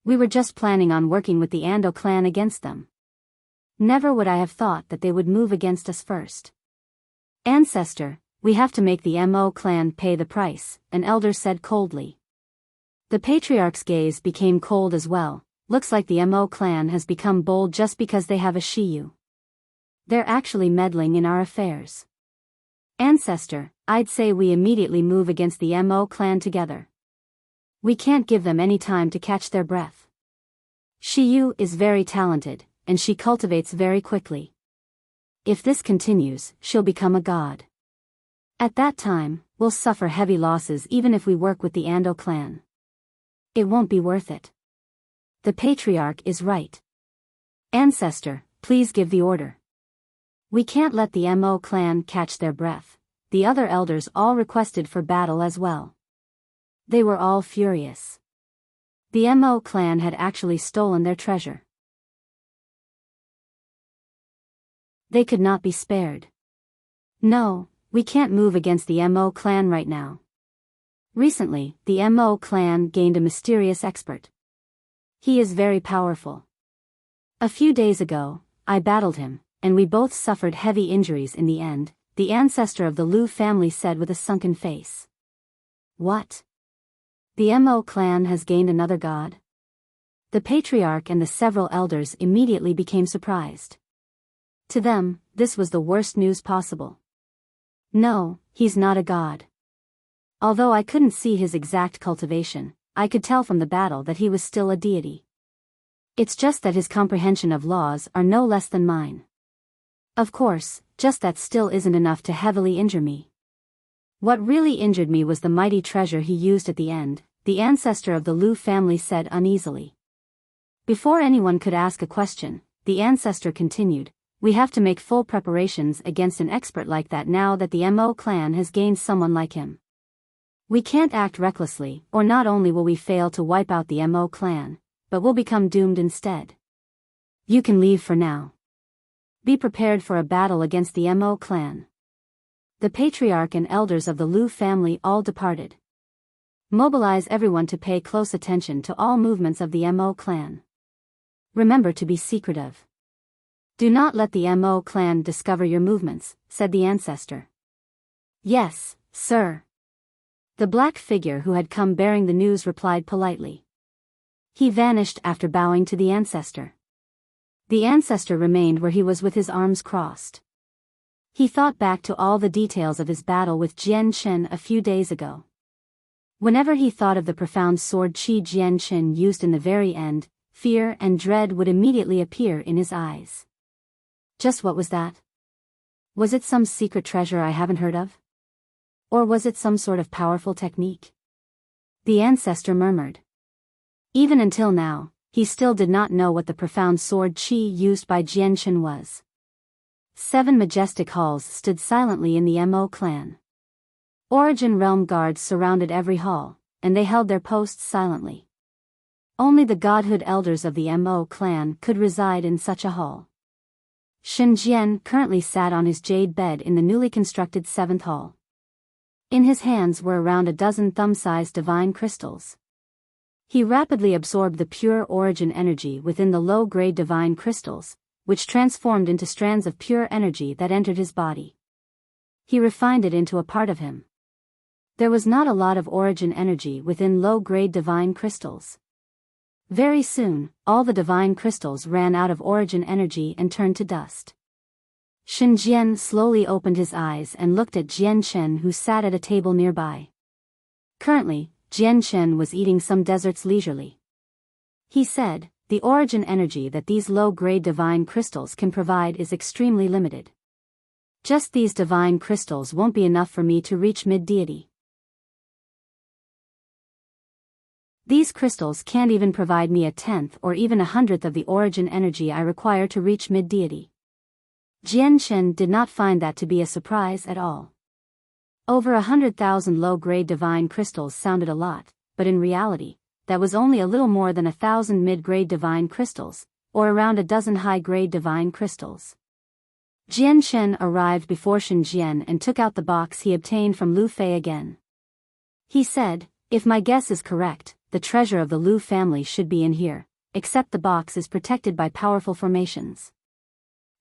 We were just planning on working with the Ando clan against them. Never would I have thought that they would move against us first." "Ancestor, we have to make the Mo clan pay the price," an elder said coldly. The patriarch's gaze became cold as well. "Looks like the Mo clan has become bold just because they have a Shiyu. They're actually meddling in our affairs. Ancestor, I'd say we immediately move against the Mo clan together. We can't give them any time to catch their breath. Shiyu is very talented, and she cultivates very quickly. If this continues, she'll become a god. At that time, we'll suffer heavy losses even if we work with the Ando clan. It won't be worth it. The patriarch is right. Ancestor, please give the order. We can't let the Mo clan catch their breath. The other elders all requested for battle as well. They were all furious. The Mo clan had actually stolen their treasure. They could not be spared. No, we can't move against the Mo clan right now. Recently, the Mo clan gained a mysterious expert. He is very powerful. A few days ago, I battled him, and we both suffered heavy injuries in the end, the ancestor of the Lu family said with a sunken face. What? The Mo clan has gained another god? The patriarch and the several elders immediately became surprised. To them, this was the worst news possible. No, he's not a god. Although I couldn't see his exact cultivation, I could tell from the battle that he was still a deity. It's just that his comprehension of laws are no less than mine. Of course, just that still isn't enough to heavily injure me. What really injured me was the mighty treasure he used at the end, the ancestor of the Lu family said uneasily. Before anyone could ask a question, the ancestor continued, we have to make full preparations against an expert like that now that the Mo clan has gained someone like him. We can't act recklessly, or not only will we fail to wipe out the Mo clan, but we'll become doomed instead. You can leave for now. Be prepared for a battle against the Mo clan. The patriarch and elders of the Lu family all departed. Mobilize everyone to pay close attention to all movements of the Mo clan. Remember to be secretive. Do not let the Mo clan discover your movements, said the ancestor. Yes, sir. The black figure who had come bearing the news replied politely. He vanished after bowing to the ancestor. The ancestor remained where he was with his arms crossed. He thought back to all the details of his battle with Jian Chen a few days ago. Whenever he thought of the profound sword Qi Jian Chen used in the very end, fear and dread would immediately appear in his eyes. Just what was that? Was it some secret treasure I haven't heard of? Or was it some sort of powerful technique? The ancestor murmured. Even until now, he still did not know what the profound sword Qi used by Jian Chen was. 7 majestic halls stood silently in the Mo clan. Origin realm guards surrounded every hall, and they held their posts silently. Only the godhood elders of the Mo clan could reside in such a hall. Shen Jian currently sat on his jade bed in the newly constructed 7th hall. In his hands were around a dozen thumb-sized divine crystals. He rapidly absorbed the pure origin energy within the low-grade divine crystals, which transformed into strands of pure energy that entered his body. He refined it into a part of him. There was not a lot of origin energy within low-grade divine crystals. Very soon, all the divine crystals ran out of origin energy and turned to dust. Shen Jian slowly opened his eyes and looked at Jian Chen who sat at a table nearby. Currently, Jian Chen was eating some desserts leisurely. He said, the origin energy that these low-grade divine crystals can provide is extremely limited. Just these divine crystals won't be enough for me to reach mid-deity. These crystals can't even provide me 1/10 or even 100th of the origin energy I require to reach mid-deity. Jian Chen did not find that to be a surprise at all. Over 100,000 low-grade divine crystals sounded a lot, but in reality, that was only a little more than 1,000 mid-grade divine crystals, or around a dozen high-grade divine crystals. Jian Chen arrived before Shen Jian and took out the box he obtained from Lu Fei again. He said, if my guess is correct, the treasure of the Lu family should be in here, except the box is protected by powerful formations.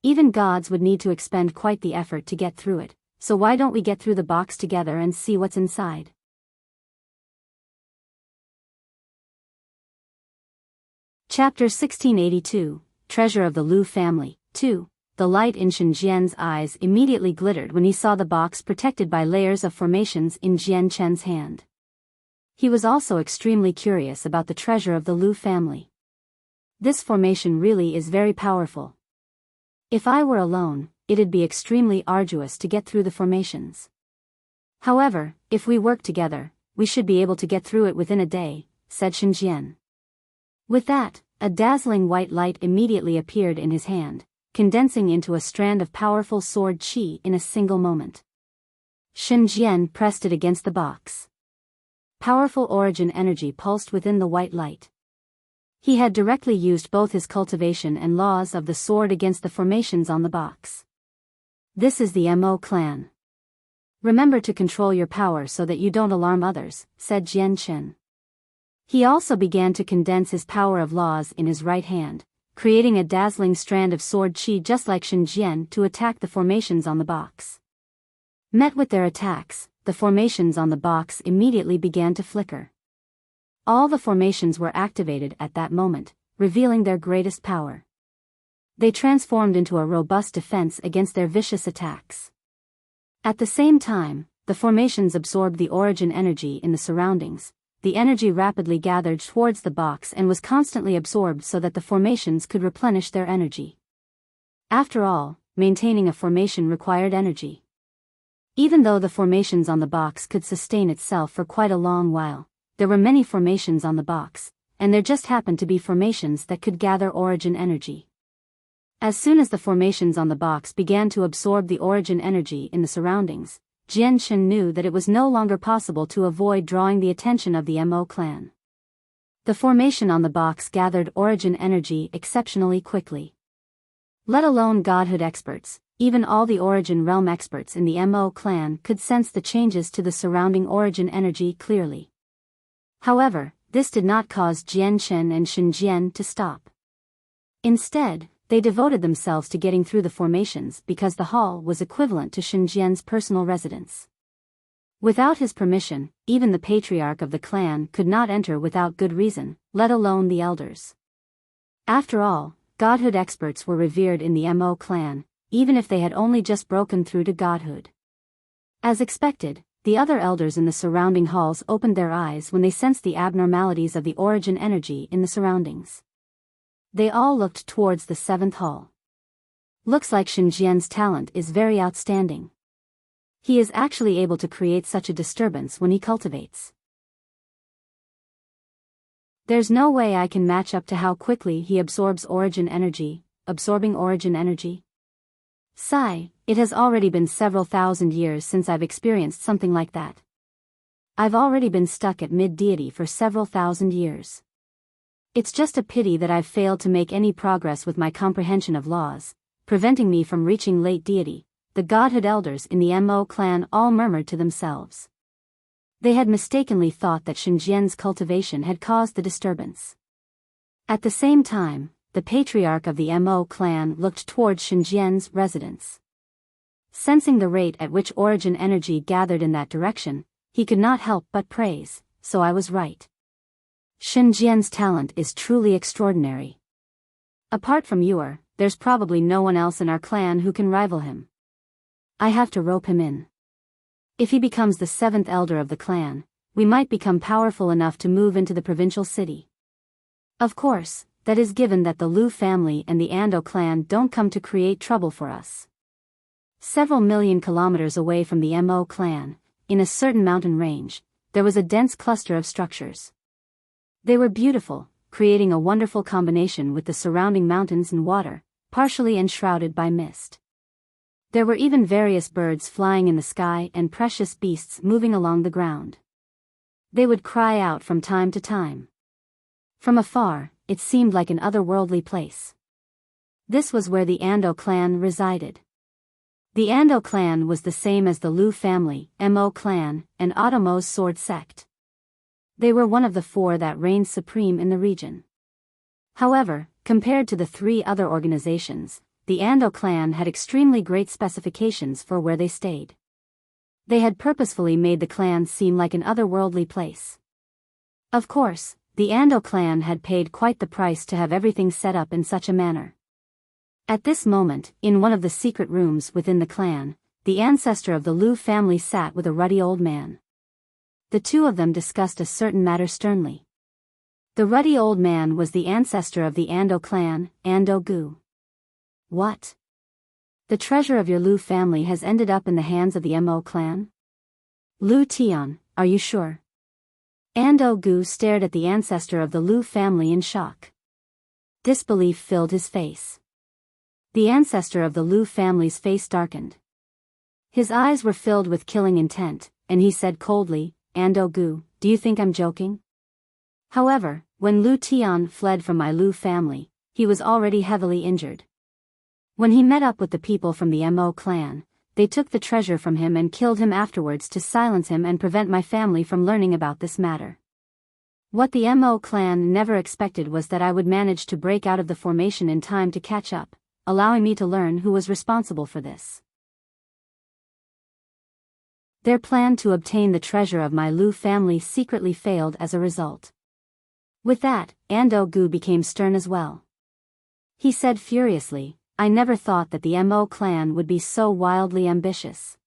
Even gods would need to expend quite the effort to get through it, so why don't we get through the box together and see what's inside? Chapter 1682, Treasure of the Lu Family, 2. The light in Shen Jian's eyes immediately glittered when he saw the box protected by layers of formations in Jian Chen's hand. He was also extremely curious about the treasure of the Lu family. This formation really is very powerful. If I were alone, it'd be extremely arduous to get through the formations. However, if we work together, we should be able to get through it within a day, said Shenjian. With that, a dazzling white light immediately appeared in his hand, condensing into a strand of powerful sword qi in a single moment. Shenjian pressed it against the box. Powerful origin energy pulsed within the white light. He had directly used both his cultivation and laws of the sword against the formations on the box. This is the Mo clan. Remember to control your power so that you don't alarm others, said Jian Chen. He also began to condense his power of laws in his right hand, creating a dazzling strand of sword qi just like Shenjian to attack the formations on the box. Met with their attacks, the formations on the box immediately began to flicker. All the formations were activated at that moment, revealing their greatest power. They transformed into a robust defense against their vicious attacks. At the same time, the formations absorbed the origin energy in the surroundings. The energy rapidly gathered towards the box and was constantly absorbed so that the formations could replenish their energy. After all, maintaining a formation required energy. Even though the formations on the box could sustain itself for quite a long while, there were many formations on the box, and there just happened to be formations that could gather origin energy. As soon as the formations on the box began to absorb the origin energy in the surroundings, Jian Chen knew that it was no longer possible to avoid drawing the attention of the Mo clan. The formation on the box gathered origin energy exceptionally quickly. Let alone godhood experts, even all the origin realm experts in the Mo clan could sense the changes to the surrounding origin energy clearly. However, this did not cause Jian Chen and Shenjian to stop. Instead, they devoted themselves to getting through the formations because the hall was equivalent to Shenjian's personal residence. Without his permission, even the patriarch of the clan could not enter without good reason, let alone the elders. After all, godhood experts were revered in the Mo clan, even if they had only just broken through to godhood. As expected, the other elders in the surrounding halls opened their eyes when they sensed the abnormalities of the origin energy in the surroundings. They all looked towards the 7th hall. Looks like Shenjian's talent is very outstanding. He is actually able to create such a disturbance when he cultivates. There's no way I can match up to how quickly he absorbs origin energy, absorbing origin energy. Sigh, it has already been several thousand years since I've experienced something like that. I've already been stuck at mid-deity for several thousand years. It's just a pity that I've failed to make any progress with my comprehension of laws, preventing me from reaching late deity. The godhood elders in the Mo clan all murmured to themselves. They had mistakenly thought that Shenjian's cultivation had caused the disturbance. At the same time, the patriarch of the Mo clan looked towards Shenjian's residence. Sensing the rate at which origin energy gathered in that direction, he could not help but praise, so I was right. Shenjian's talent is truly extraordinary. Apart from Yuer, there's probably no one else in our clan who can rival him. I have to rope him in. If he becomes the 7th elder of the clan, we might become powerful enough to move into the provincial city. Of course, that is given that the Lu family and the Ando clan don't come to create trouble for us. Several million kilometers away from the Mo clan, in a certain mountain range, there was a dense cluster of structures. They were beautiful, creating a wonderful combination with the surrounding mountains and water, partially enshrouded by mist. There were even various birds flying in the sky and precious beasts moving along the ground. They would cry out from time to time. From afar, it seemed like an otherworldly place. This was where the Ando clan resided. The Ando clan was the same as the Lu family, Mo clan, and Otomo's sword sect. They were one of the 4 that reigned supreme in the region. However, compared to the 3 other organizations, the Ando clan had extremely great specifications for where they stayed. They had purposefully made the clan seem like an otherworldly place. Of course, the Ando clan had paid quite the price to have everything set up in such a manner. At this moment, in one of the secret rooms within the clan, the ancestor of the Lu family sat with a ruddy old man. The two of them discussed a certain matter sternly. The ruddy old man was the ancestor of the Ando clan, Ando Gu. What? The treasure of your Lu family has ended up in the hands of the Mo clan? Lu Tian, are you sure? Ando Gu stared at the ancestor of the Lu family in shock. Disbelief filled his face. The ancestor of the Lu family's face darkened. His eyes were filled with killing intent, and he said coldly, Ando Gu, do you think I'm joking? However, when Lu Tian fled from my Lu family, he was already heavily injured. When he met up with the people from the Mo clan, they took the treasure from him and killed him afterwards to silence him and prevent my family from learning about this matter. What the Mo clan never expected was that I would manage to break out of the formation in time to catch up, allowing me to learn who was responsible for this. Their plan to obtain the treasure of my Lu family secretly failed as a result. With that, Ando Gu became stern as well. He said furiously, I never thought that the Mo clan would be so wildly ambitious.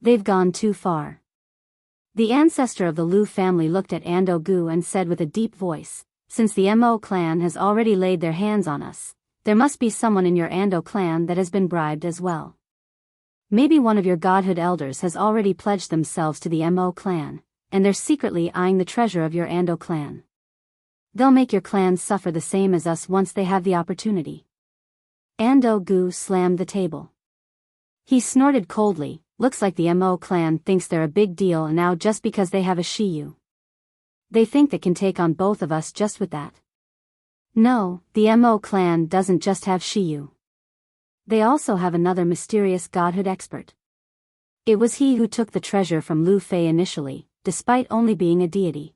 They've gone too far. The ancestor of the Lu family looked at Ando Gu and said with a deep voice, since the Mo clan has already laid their hands on us, there must be someone in your Ando clan that has been bribed as well. Maybe one of your godhood elders has already pledged themselves to the Mo clan, and they're secretly eyeing the treasure of your Ando clan. They'll make your clan suffer the same as us once they have the opportunity. Ando Gu slammed the table. He snorted coldly, looks like the Mo clan thinks they're a big deal now just because they have a Shiyu. They think they can take on both of us just with that. No, the Mo clan doesn't just have Shiyu. They also have another mysterious godhood expert. It was he who took the treasure from Lu Fei initially, despite only being a deity.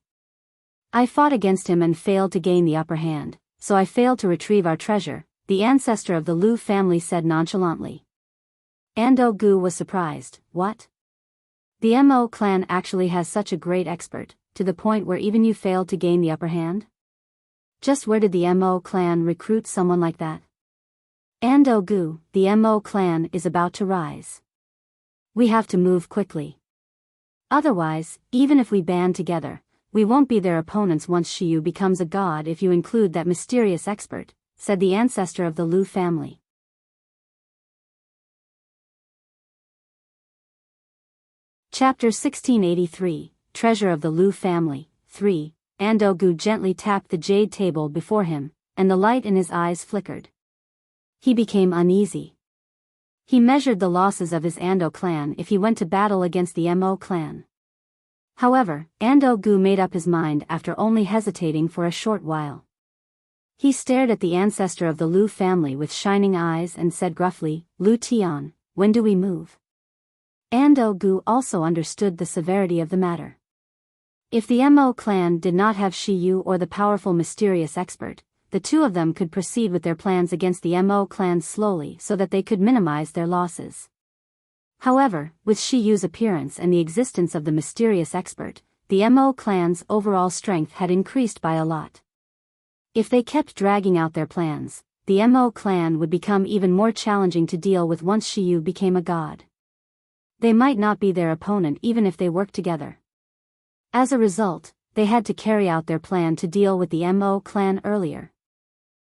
I fought against him and failed to gain the upper hand, so I failed to retrieve our treasure, the ancestor of the Lu family said nonchalantly. Ando Gu was surprised, what? The Mo clan actually has such a great expert, to the point where even you failed to gain the upper hand? Just where did the Mo clan recruit someone like that? Ando Gu, the Mo clan is about to rise. We have to move quickly. Otherwise, even if we band together, we won't be their opponents once Shiyu becomes a god if you include that mysterious expert, said the ancestor of the Lu family. Chapter 1683, Treasure of the Lu Family, 3, Ando Gu gently tapped the jade table before him, and the light in his eyes flickered. He became uneasy. He measured the losses of his Ando clan if he went to battle against the Mo clan. However, Ando Gu made up his mind after only hesitating for a short while. He stared at the ancestor of the Lu family with shining eyes and said gruffly, Lu Tian, when do we move? Ando Gu also understood the severity of the matter. If the Mo clan did not have Shiyu or the powerful mysterious expert, the two of them could proceed with their plans against the Mo clan slowly so that they could minimize their losses. However, with Shiyu's appearance and the existence of the mysterious expert, the Mo clan's overall strength had increased by a lot. If they kept dragging out their plans, the Mo clan would become even more challenging to deal with once Shiyu became a god. They might not be their opponent even if they worked together. As a result, they had to carry out their plan to deal with the Mo clan earlier.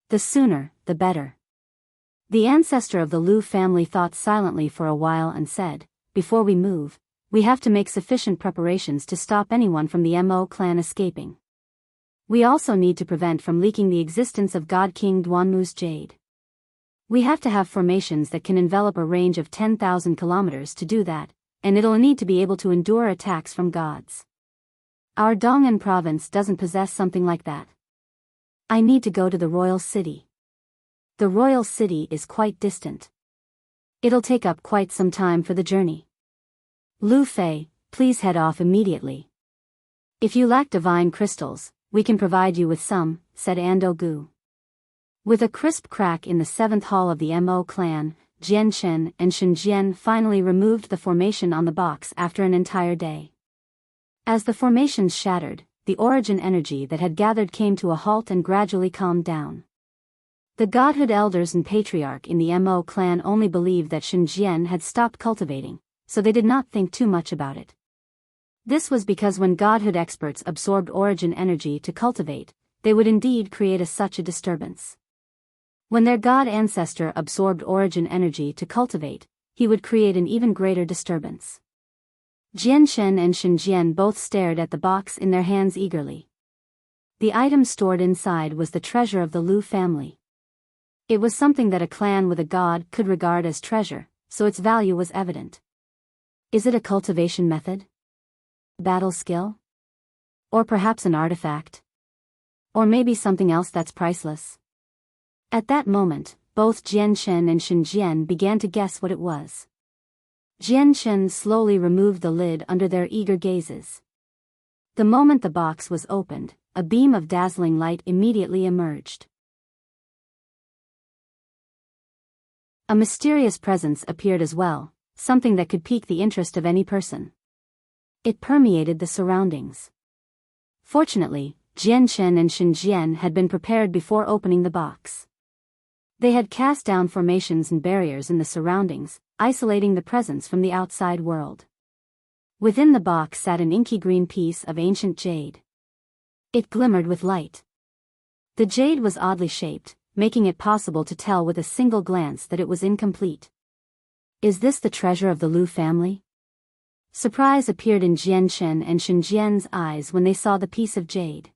The sooner, the better. The ancestor of the Lu family thought silently for a while and said, before we move, we have to make sufficient preparations to stop anyone from the Mo clan escaping. We also need to prevent from leaking the existence of God King Duanmu's jade. We have to have formations that can envelop a range of 10,000 kilometers to do that, and it'll need to be able to endure attacks from gods. Our Dong'an province doesn't possess something like that. I need to go to the royal city. The royal city is quite distant. It'll take up quite some time for the journey. Lu Fei, please head off immediately. If you lack divine crystals, we can provide you with some, said Ando Gu. With a crisp crack in the 7th hall of the Mo clan, Jian Chen and Shen Jian finally removed the formation on the box after an entire day. As the formations shattered, the origin energy that had gathered came to a halt and gradually calmed down. The godhood elders and patriarch in the Mo clan only believed that Shen Jian had stopped cultivating, so they did not think too much about it. This was because when godhood experts absorbed origin energy to cultivate, they would indeed create such a disturbance. When their god ancestor absorbed origin energy to cultivate, he would create an even greater disturbance. Jianchen and Shenjian both stared at the box in their hands eagerly. The item stored inside was the treasure of the Lu family. It was something that a clan with a god could regard as treasure, so its value was evident. Is it a cultivation method? Battle skill? Or perhaps an artifact? Or maybe something else that's priceless? At that moment, both Jianchen and Shenjian began to guess what it was. Jianchen slowly removed the lid under their eager gazes. The moment the box was opened, a beam of dazzling light immediately emerged. A mysterious presence appeared as well, something that could pique the interest of any person. It permeated the surroundings. Fortunately, Jianchen and Shenjian had been prepared before opening the box. They had cast down formations and barriers in the surroundings, isolating the presence from the outside world. Within the box sat an inky green piece of ancient jade. It glimmered with light. The jade was oddly shaped, making it possible to tell with a single glance that it was incomplete. Is this the treasure of the Lu family? Surprise appeared in Jianchen and Shenjian's eyes when they saw the piece of jade.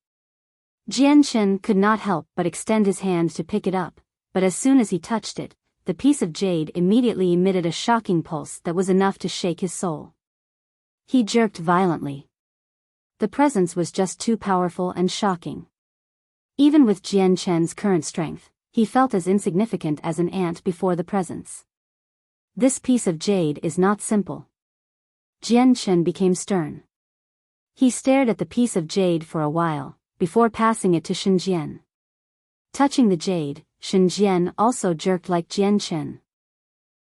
Jianchen could not help but extend his hand to pick it up, but as soon as he touched it, the piece of jade immediately emitted a shocking pulse that was enough to shake his soul. He jerked violently. The presence was just too powerful and shocking. Even with Jianchen's current strength, he felt as insignificant as an ant before the presence. This piece of jade is not simple. Jianchen became stern. He stared at the piece of jade for a while, before passing it to Shenjian. Touching the jade, Shenjian also jerked like Jianchen.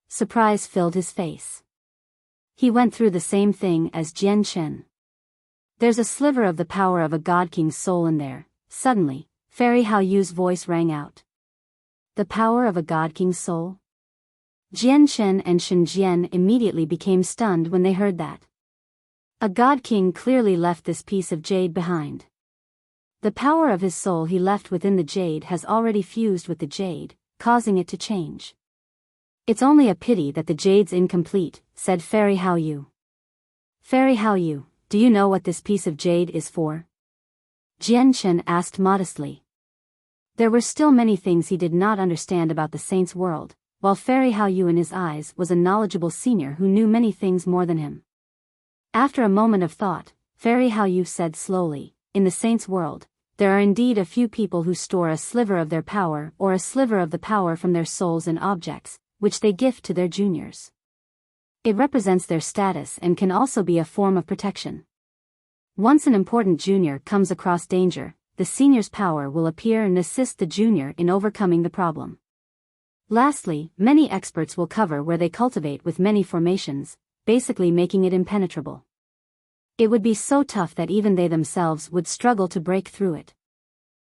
Surprise filled his face. He went through the same thing as Jianchen. There's a sliver of the power of a god king's soul in there. Suddenly, Fairy Hao Yu's voice rang out. The power of a god king's soul? Jianchen and Shenjian immediately became stunned when they heard that. A god king clearly left this piece of jade behind. The power of his soul he left within the jade has already fused with the jade, causing it to change. It's only a pity that the jade's incomplete, said Fairy Hao Yu. Fairy Hao Yu, do you know what this piece of jade is for? Jianchen asked modestly. There were still many things he did not understand about the saint's world, while Fairy Hao Yu in his eyes was a knowledgeable senior who knew many things more than him. After a moment of thought, Fairy Hao Yu said slowly, in the saint's world, there are indeed a few people who store a sliver of their power or a sliver of the power from their souls in objects, which they gift to their juniors. It represents their status and can also be a form of protection. Once an important junior comes across danger, the senior's power will appear and assist the junior in overcoming the problem. Lastly, many experts will cover where they cultivate with many formations, basically making it impenetrable. It would be so tough that even they themselves would struggle to break through it.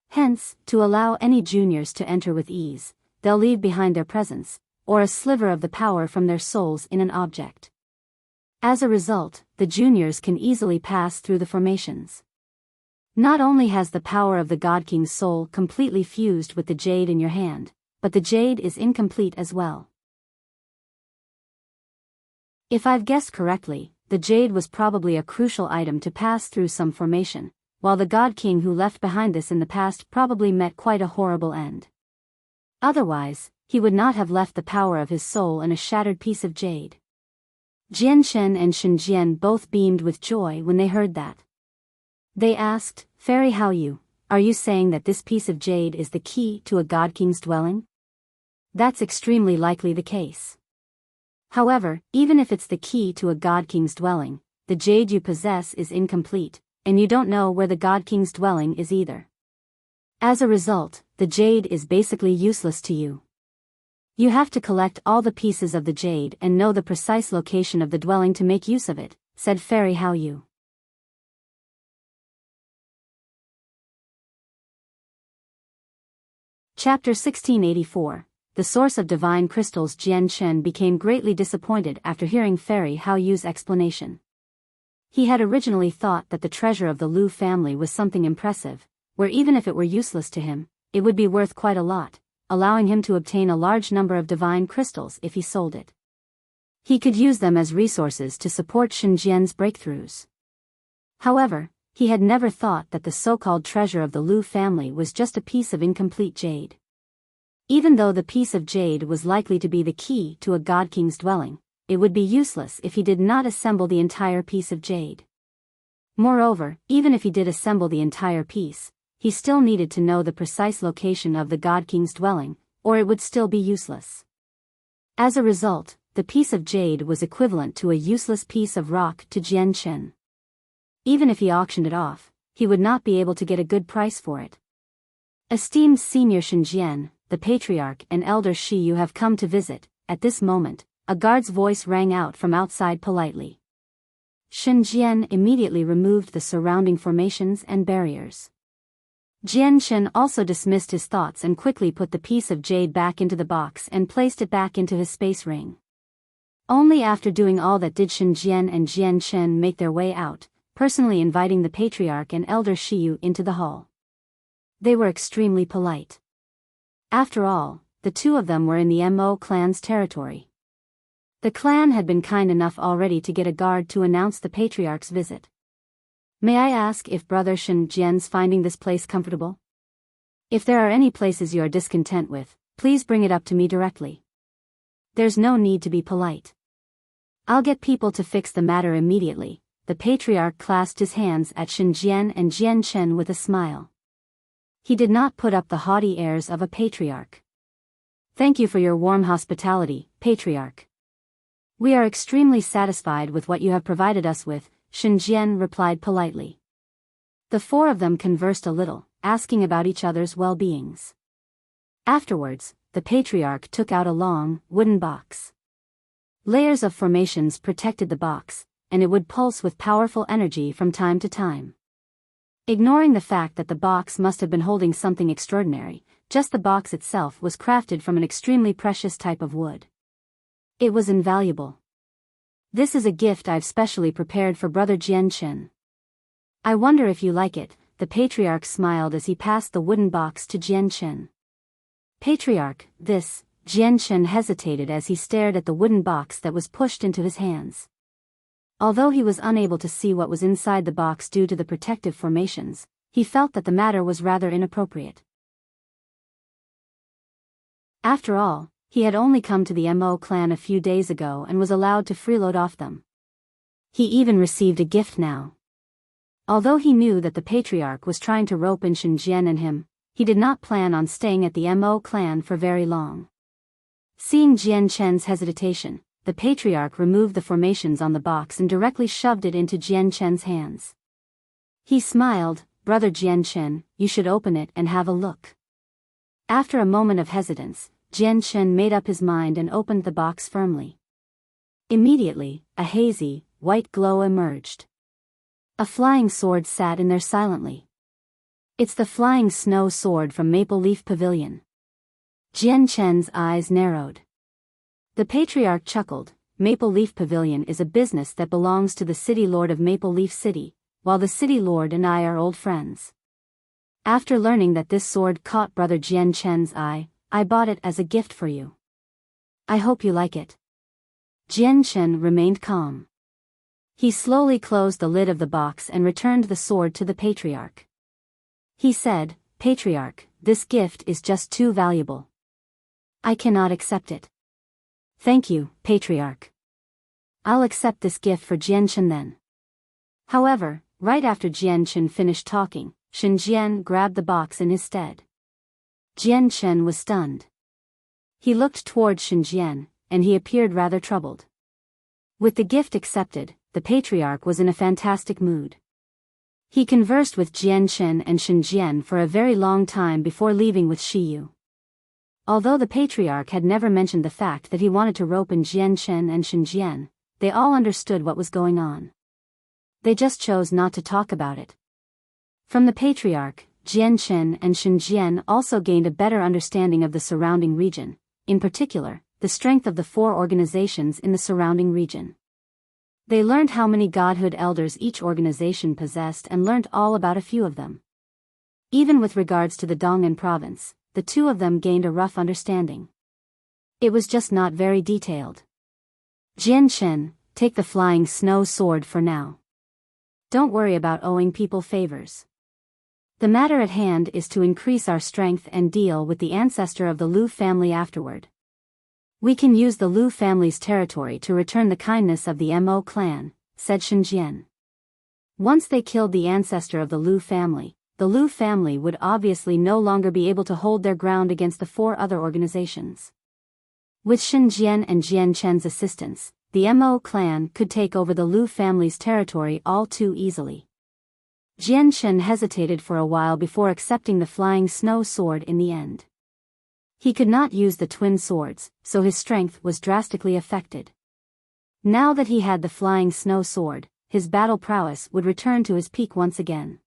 Hence, to allow any juniors to enter with ease, they'll leave behind their presence, or a sliver of the power from their souls in an object. As a result, the juniors can easily pass through the formations. Not only has the power of the God King's soul completely fused with the jade in your hand, but the jade is incomplete as well. If I've guessed correctly, the jade was probably a crucial item to pass through some formation, while the God King who left behind this in the past probably met quite a horrible end. Otherwise, he would not have left the power of his soul in a shattered piece of jade. Jianchen and Shenjian both beamed with joy when they heard that. They asked, Fairy Hao Yu, are you saying that this piece of jade is the key to a God King's dwelling? That's extremely likely the case. However, even if it's the key to a God King's dwelling, the jade you possess is incomplete, and you don't know where the God King's dwelling is either. As a result, the jade is basically useless to you. You have to collect all the pieces of the jade and know the precise location of the dwelling to make use of it, said Fairy Hao Yu. Chapter 1684. The source of divine crystals. Jianchen became greatly disappointed after hearing Fairy Hao Yu's explanation. He had originally thought that the treasure of the Lu family was something impressive, where even if it were useless to him, it would be worth quite a lot, allowing him to obtain a large number of divine crystals if he sold it. He could use them as resources to support Shenjian's breakthroughs. However, he had never thought that the so-called treasure of the Lu family was just a piece of incomplete jade. Even though the piece of jade was likely to be the key to a god king's dwelling, it would be useless if he did not assemble the entire piece of jade. Moreover, even if he did assemble the entire piece, he still needed to know the precise location of the god king's dwelling, or it would still be useless. As a result, the piece of jade was equivalent to a useless piece of rock to Jian Chen. Even if he auctioned it off, he would not be able to get a good price for it. Esteemed Senior Shenjian, the Patriarch and Elder Shi Yu have come to visit. At this moment, a guard's voice rang out from outside politely. Shenjian immediately removed the surrounding formations and barriers. Jian Chen also dismissed his thoughts and quickly put the piece of jade back into the box and placed it back into his space ring. Only after doing all that did Shenjian and Jian Chen make their way out, personally inviting the Patriarch and Elder Shi Yu into the hall. They were extremely polite. After all, the two of them were in the Mo clan's territory. The clan had been kind enough already to get a guard to announce the Patriarch's visit. May I ask if Brother Shenjian's finding this place comfortable? If there are any places you are discontent with, please bring it up to me directly. There's no need to be polite. I'll get people to fix the matter immediately. The Patriarch clasped his hands at Shenjian and Jian Chen with a smile. He did not put up the haughty airs of a patriarch. Thank you for your warm hospitality, Patriarch. We are extremely satisfied with what you have provided us with, Shenjian replied politely. The four of them conversed a little, asking about each other's well-beings. Afterwards, the Patriarch took out a long, wooden box. Layers of formations protected the box, and it would pulse with powerful energy from time to time. Ignoring the fact that the box must have been holding something extraordinary, just the box itself was crafted from an extremely precious type of wood. It was invaluable. This is a gift I've specially prepared for Brother Jian Chen. I wonder if you like it, the Patriarch smiled as he passed the wooden box to Jian Chen. Patriarch, this, Jian Chen hesitated as he stared at the wooden box that was pushed into his hands. Although he was unable to see what was inside the box due to the protective formations, he felt that the matter was rather inappropriate. After all, he had only come to the Mo clan a few days ago and was allowed to freeload off them. He even received a gift now. Although he knew that the Patriarch was trying to rope in Shenjian and him, he did not plan on staying at the Mo clan for very long. Seeing Jian Chen's hesitation, the Patriarch removed the formations on the box and directly shoved it into Jian Chen's hands. He smiled, Brother Jian Chen, you should open it and have a look. After a moment of hesitance, Jian Chen made up his mind and opened the box firmly. Immediately, a hazy, white glow emerged. A flying sword sat in there silently. It's the flying snow sword from Maple Leaf Pavilion. Jian Chen's eyes narrowed. The Patriarch chuckled. Maple Leaf Pavilion is a business that belongs to the City Lord of Maple Leaf City, while the City Lord and I are old friends. After learning that this sword caught Brother Jian Chen's eye, I bought it as a gift for you. I hope you like it. Jian Chen remained calm. He slowly closed the lid of the box and returned the sword to the Patriarch. He said, Patriarch, this gift is just too valuable. I cannot accept it. Thank you, Patriarch. I'll accept this gift for Jian Chen then. However, right after Jian Chen finished talking, Shenjian grabbed the box in his stead. Jian Chen was stunned. He looked towards Shenjian, and he appeared rather troubled. With the gift accepted, the Patriarch was in a fantastic mood. He conversed with Jian Chen and Shenjian for a very long time before leaving with Shi Yu. Although the Patriarch had never mentioned the fact that he wanted to rope in Jian Chen and Shenjian, they all understood what was going on. They just chose not to talk about it. From the Patriarch, Jian Chen and Shenjian also gained a better understanding of the surrounding region, in particular, the strength of the four organizations in the surrounding region. They learned how many godhood elders each organization possessed and learned all about a few of them. Even with regards to the Dong'an province, the two of them gained a rough understanding. It was just not very detailed. Jian Chen, take the flying snow sword for now. Don't worry about owing people favors. The matter at hand is to increase our strength and deal with the ancestor of the Lu family afterward. We can use the Lu family's territory to return the kindness of the Mo clan, said Shen Jian. Once they killed the ancestor of the Lu family would obviously no longer be able to hold their ground against the 4 other organizations. With Shen Jian and Jian Chen's assistance, the Mo clan could take over the Lu family's territory all too easily. Jian Chen hesitated for a while before accepting the flying snow sword in the end. He could not use the twin swords, so his strength was drastically affected. Now that he had the flying snow sword, his battle prowess would return to his peak once again.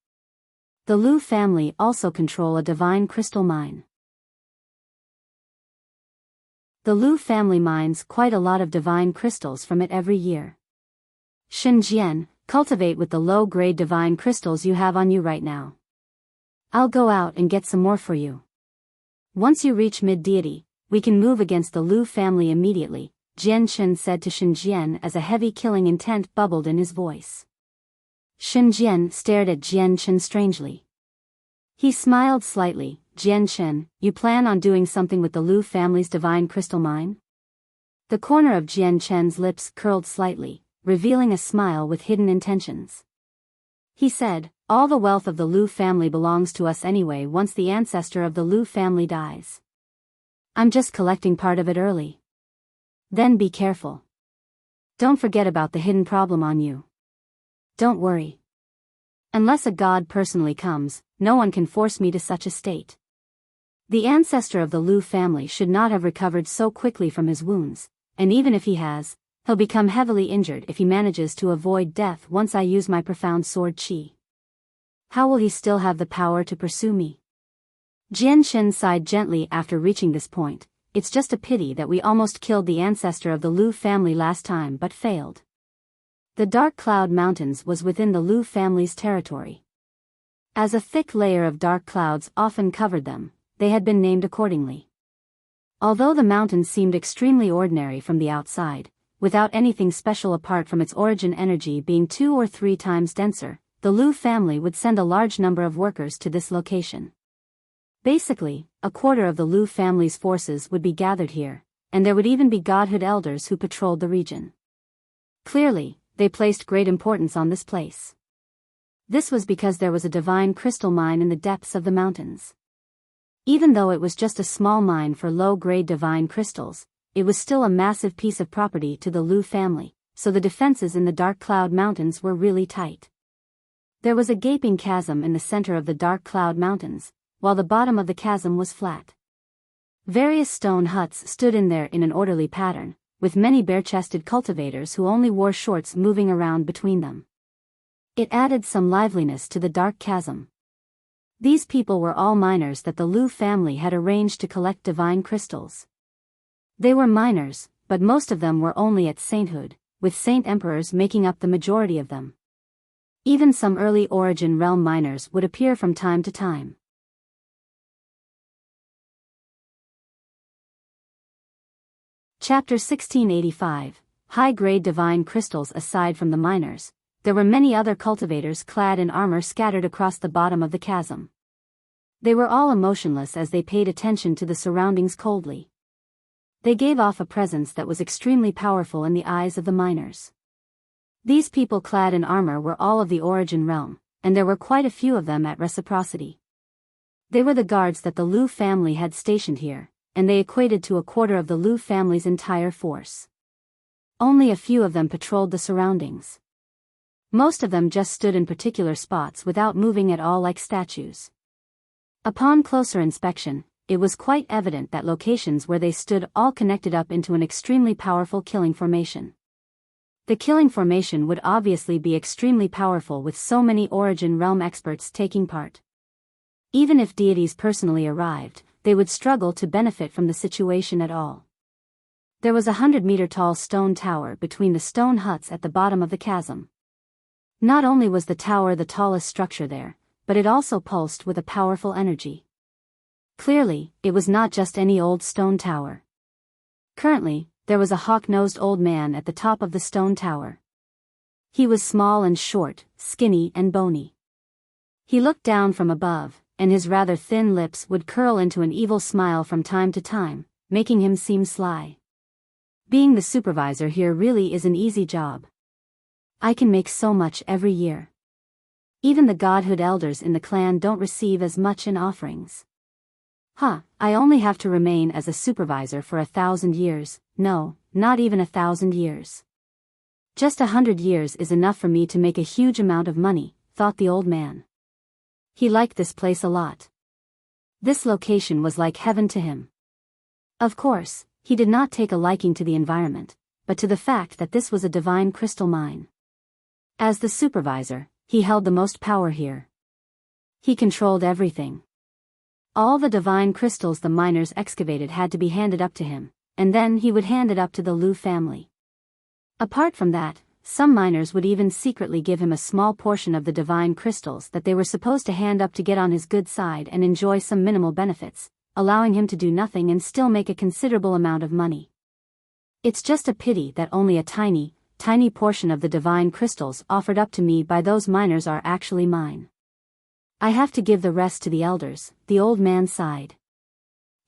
The Lu family also control a divine crystal mine. The Lu family mines quite a lot of divine crystals from it every year. Shen Jian, cultivate with the low-grade divine crystals you have on you right now. I'll go out and get some more for you. Once you reach mid-deity, we can move against the Lu family immediately, Jian Chen said to Shen Jian as a heavy killing intent bubbled in his voice. Shen Jian stared at Jian Chen strangely. He smiled slightly. Jian Chen, you plan on doing something with the Lu family's divine crystal mine? The corner of Jian Chen's lips curled slightly, revealing a smile with hidden intentions. He said, all the wealth of the Lu family belongs to us anyway once the ancestor of the Lu family dies. I'm just collecting part of it early. Then be careful. Don't forget about the hidden problem on you. Don't worry. Unless a god personally comes, no one can force me to such a state. The ancestor of the Lu family should not have recovered so quickly from his wounds, and even if he has, he'll become heavily injured if he manages to avoid death once I use my profound sword qi. How will he still have the power to pursue me? Jian Chen sighed gently after reaching this point. It's just a pity that we almost killed the ancestor of the Lu family last time but failed. The Dark Cloud Mountains was within the Lu family's territory. As a thick layer of dark clouds often covered them, they had been named accordingly. Although the mountains seemed extremely ordinary from the outside, without anything special apart from its origin energy being 2 or 3 times denser, the Lu family would send a large number of workers to this location. Basically, a quarter of the Lu family's forces would be gathered here, and there would even be godhood elders who patrolled the region. Clearly, they placed great importance on this place. This was because there was a divine crystal mine in the depths of the mountains. Even though it was just a small mine for low-grade divine crystals, it was still a massive piece of property to the Lu family, so the defenses in the Dark Cloud Mountains were really tight. There was a gaping chasm in the center of the Dark Cloud Mountains, while the bottom of the chasm was flat. Various stone huts stood in there in an orderly pattern, with many bare-chested cultivators who only wore shorts moving around between them. It added some liveliness to the dark chasm. These people were all miners that the Lu family had arranged to collect divine crystals. They were miners, but most of them were only at sainthood, with saint emperors making up the majority of them. Even some early origin realm miners would appear from time to time. Chapter 1685, High-grade divine crystals. Aside from the miners, there were many other cultivators clad in armor scattered across the bottom of the chasm. They were all emotionless as they paid attention to the surroundings coldly. They gave off a presence that was extremely powerful in the eyes of the miners. These people clad in armor were all of the origin realm, and there were quite a few of them at reciprocity. They were the guards that the Lu family had stationed here, and they equated to a quarter of the Lu family's entire force. Only a few of them patrolled the surroundings. Most of them just stood in particular spots without moving at all like statues. Upon closer inspection, it was quite evident that locations where they stood all connected up into an extremely powerful killing formation. The killing formation would obviously be extremely powerful with so many origin realm experts taking part. Even if deities personally arrived, they would struggle to benefit from the situation at all. There was a 100-meter-tall stone tower between the stone huts at the bottom of the chasm. Not only was the tower the tallest structure there, but it also pulsed with a powerful energy. Clearly, it was not just any old stone tower. Currently, there was a hawk-nosed old man at the top of the stone tower. He was small and short, skinny and bony. He looked down from above, and his rather thin lips would curl into an evil smile from time to time, making him seem sly. Being the supervisor here really is an easy job. I can make so much every year. Even the godhood elders in the clan don't receive as much in offerings. I only have to remain as a supervisor for 1,000 years, no, not even 1,000 years. Just 100 years is enough for me to make a huge amount of money, thought the old man. He liked this place a lot. This location was like heaven to him. Of course, he did not take a liking to the environment, but to the fact that this was a divine crystal mine. As the supervisor, he held the most power here. He controlled everything. All the divine crystals the miners excavated had to be handed up to him, and then he would hand it up to the Liu family. Apart from that, some miners would even secretly give him a small portion of the divine crystals that they were supposed to hand up to get on his good side and enjoy some minimal benefits, allowing him to do nothing and still make a considerable amount of money. It's just a pity that only a tiny portion of the divine crystals offered up to me by those miners are actually mine. I have to give the rest to the elders, the old man sighed.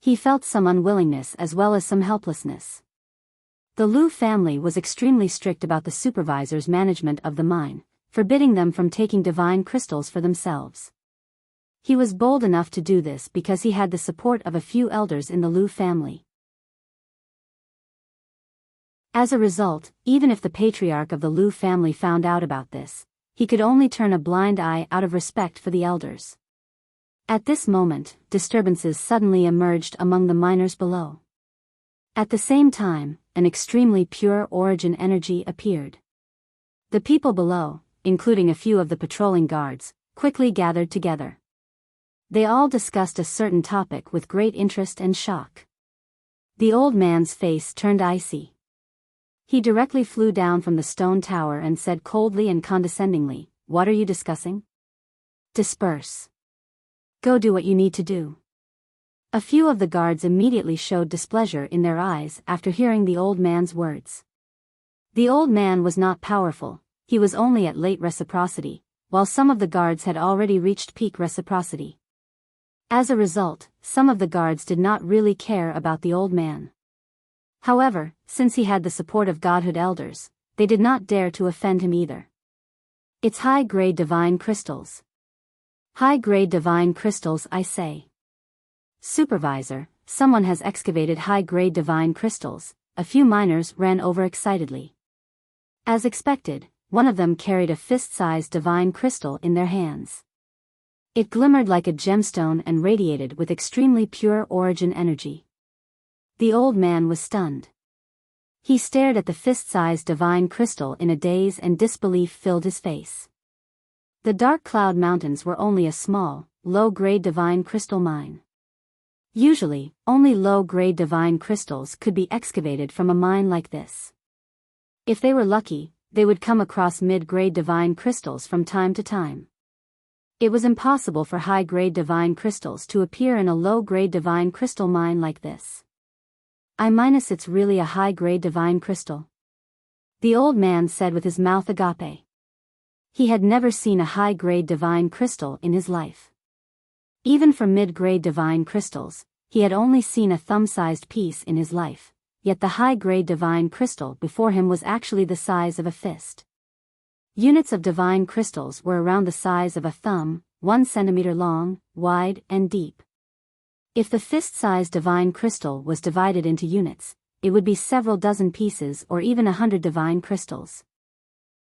He felt some unwillingness as well as some helplessness. The Liu family was extremely strict about the supervisor's management of the mine, forbidding them from taking divine crystals for themselves. He was bold enough to do this because he had the support of a few elders in the Liu family. As a result, even if the patriarch of the Liu family found out about this, he could only turn a blind eye out of respect for the elders. At this moment, disturbances suddenly emerged among the miners below. At the same time, an extremely pure origin energy appeared. The people below, including a few of the patrolling guards, quickly gathered together. They all discussed a certain topic with great interest and shock. The old man's face turned icy. He directly flew down from the stone tower and said coldly and condescendingly, "What are you discussing? Disperse. Go do what you need to do." A few of the guards immediately showed displeasure in their eyes after hearing the old man's words. The old man was not powerful, he was only at late reciprocity, while some of the guards had already reached peak reciprocity. As a result, some of the guards did not really care about the old man. However, since he had the support of godhood elders, they did not dare to offend him either. It's high-grade divine crystals. High-grade divine crystals, I say. Supervisor, someone has excavated high-grade divine crystals, a few miners ran over excitedly. As expected, one of them carried a fist-sized divine crystal in their hands. It glimmered like a gemstone and radiated with extremely pure origin energy. The old man was stunned. He stared at the fist-sized divine crystal in a daze and disbelief filled his face. The Dark Cloud Mountains were only a small, low-grade divine crystal mine. Usually, only low-grade divine crystals could be excavated from a mine like this. If they were lucky, they would come across mid-grade divine crystals from time to time. It was impossible for high-grade divine crystals to appear in a low-grade divine crystal mine like this. It's really a high-grade divine crystal. The old man said with his mouth agape. He had never seen a high-grade divine crystal in his life. Even for mid-grade divine crystals, he had only seen a thumb-sized piece in his life, yet the high-grade divine crystal before him was actually the size of a fist. Units of divine crystals were around the size of a thumb, 1 centimeter long, wide, and deep. If the fist-sized divine crystal was divided into units, it would be several dozen pieces or even 100 divine crystals.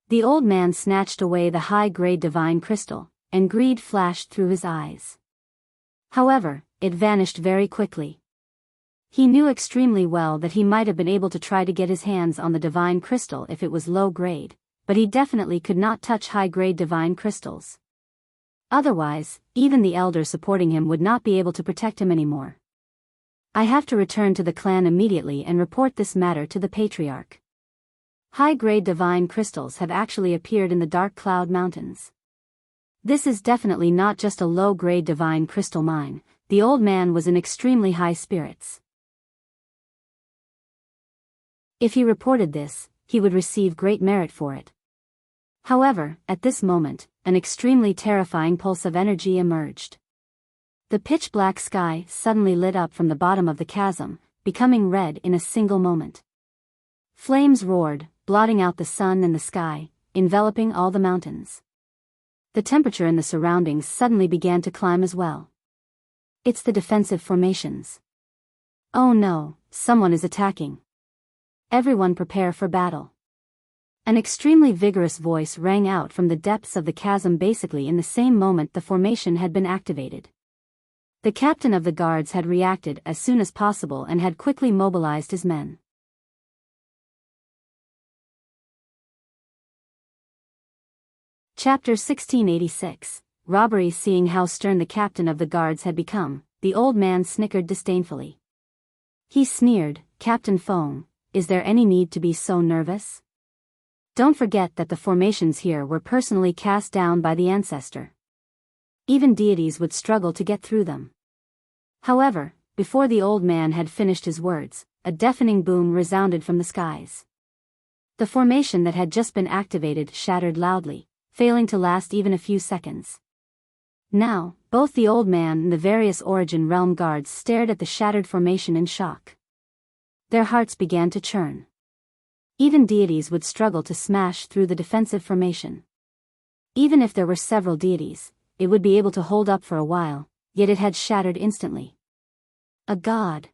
The old man snatched away the high-grade divine crystal, and greed flashed through his eyes. However, it vanished very quickly. He knew extremely well that he might have been able to try to get his hands on the divine crystal if it was low-grade, but he definitely could not touch high-grade divine crystals. Otherwise, even the elder supporting him would not be able to protect him anymore. I have to return to the clan immediately and report this matter to the patriarch. High-grade divine crystals have actually appeared in the Dark Cloud Mountains. This is definitely not just a low-grade divine crystal mine. The old man was in extremely high spirits. If he reported this, he would receive great merit for it. However, at this moment, an extremely terrifying pulse of energy emerged. The pitch-black sky suddenly lit up from the bottom of the chasm, becoming red in a single moment. Flames roared, blotting out the sun and the sky, enveloping all the mountains. The temperature in the surroundings suddenly began to climb as well. It's the defensive formations. Oh no, someone is attacking. Everyone prepare for battle. An extremely vigorous voice rang out from the depths of the chasm basically in the same moment the formation had been activated. The captain of the guards had reacted as soon as possible and had quickly mobilized his men. Chapter 1686, Robbery. Seeing how stern the captain of the guards had become, the old man snickered disdainfully. He sneered, "Captain Feng, is there any need to be so nervous? Don't forget that the formations here were personally cast down by the ancestor. Even deities would struggle to get through them." However, before the old man had finished his words, a deafening boom resounded from the skies. The formation that had just been activated shattered loudly, failing to last even a few seconds. Now, both the old man and the various Origin Realm guards stared at the shattered formation in shock. Their hearts began to churn. Even deities would struggle to smash through the defensive formation. Even if there were several deities, it would be able to hold up for a while, yet it had shattered instantly. A god.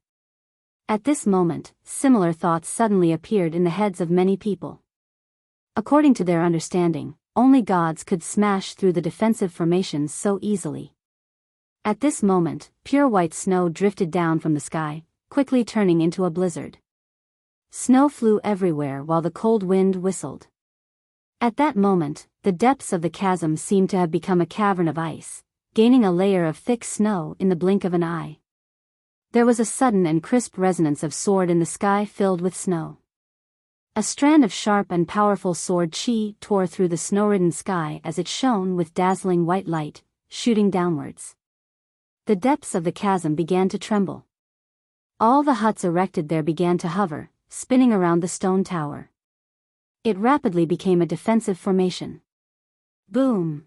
At this moment, similar thoughts suddenly appeared in the heads of many people. According to their understanding, only gods could smash through the defensive formations so easily. At this moment, pure white snow drifted down from the sky, quickly turning into a blizzard. Snow flew everywhere while the cold wind whistled. At that moment, the depths of the chasm seemed to have become a cavern of ice, gaining a layer of thick snow in the blink of an eye. There was a sudden and crisp resonance of sword in the sky filled with snow. A strand of sharp and powerful sword chi tore through the snow-ridden sky as it shone with dazzling white light, shooting downwards. The depths of the chasm began to tremble. All the huts erected there began to hover, spinning around the stone tower. It rapidly became a defensive formation. Boom!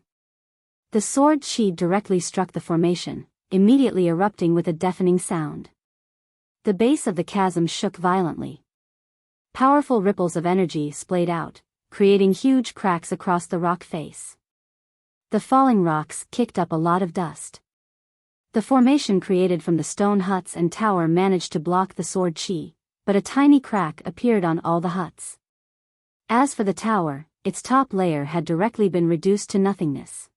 The sword chi directly struck the formation, immediately erupting with a deafening sound. The base of the chasm shook violently. Powerful ripples of energy splayed out, creating huge cracks across the rock face. The falling rocks kicked up a lot of dust. The formation created from the stone huts and tower managed to block the sword chi, but a tiny crack appeared on all the huts. As for the tower, its top layer had directly been reduced to nothingness.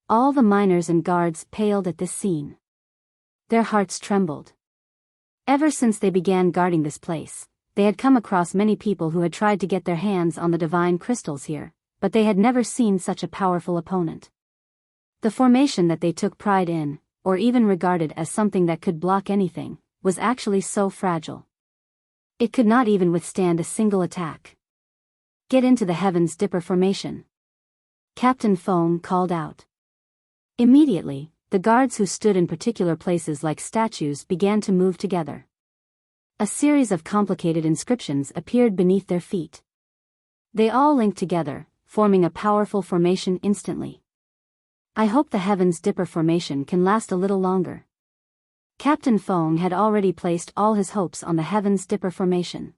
All the miners and guards paled at this scene. Their hearts trembled. Ever since they began guarding this place, they had come across many people who had tried to get their hands on the divine crystals here, but they had never seen such a powerful opponent. The formation that they took pride in, or even regarded as something that could block anything, was actually so fragile. It could not even withstand a single attack. "Get into the Heaven's Dipper formation," Captain Feng called out. Immediately, the guards who stood in particular places like statues began to move together. A series of complicated inscriptions appeared beneath their feet. They all linked together, forming a powerful formation instantly. "I hope the Heaven's Dipper formation can last a little longer." Captain Feng had already placed all his hopes on the Heaven's Dipper formation.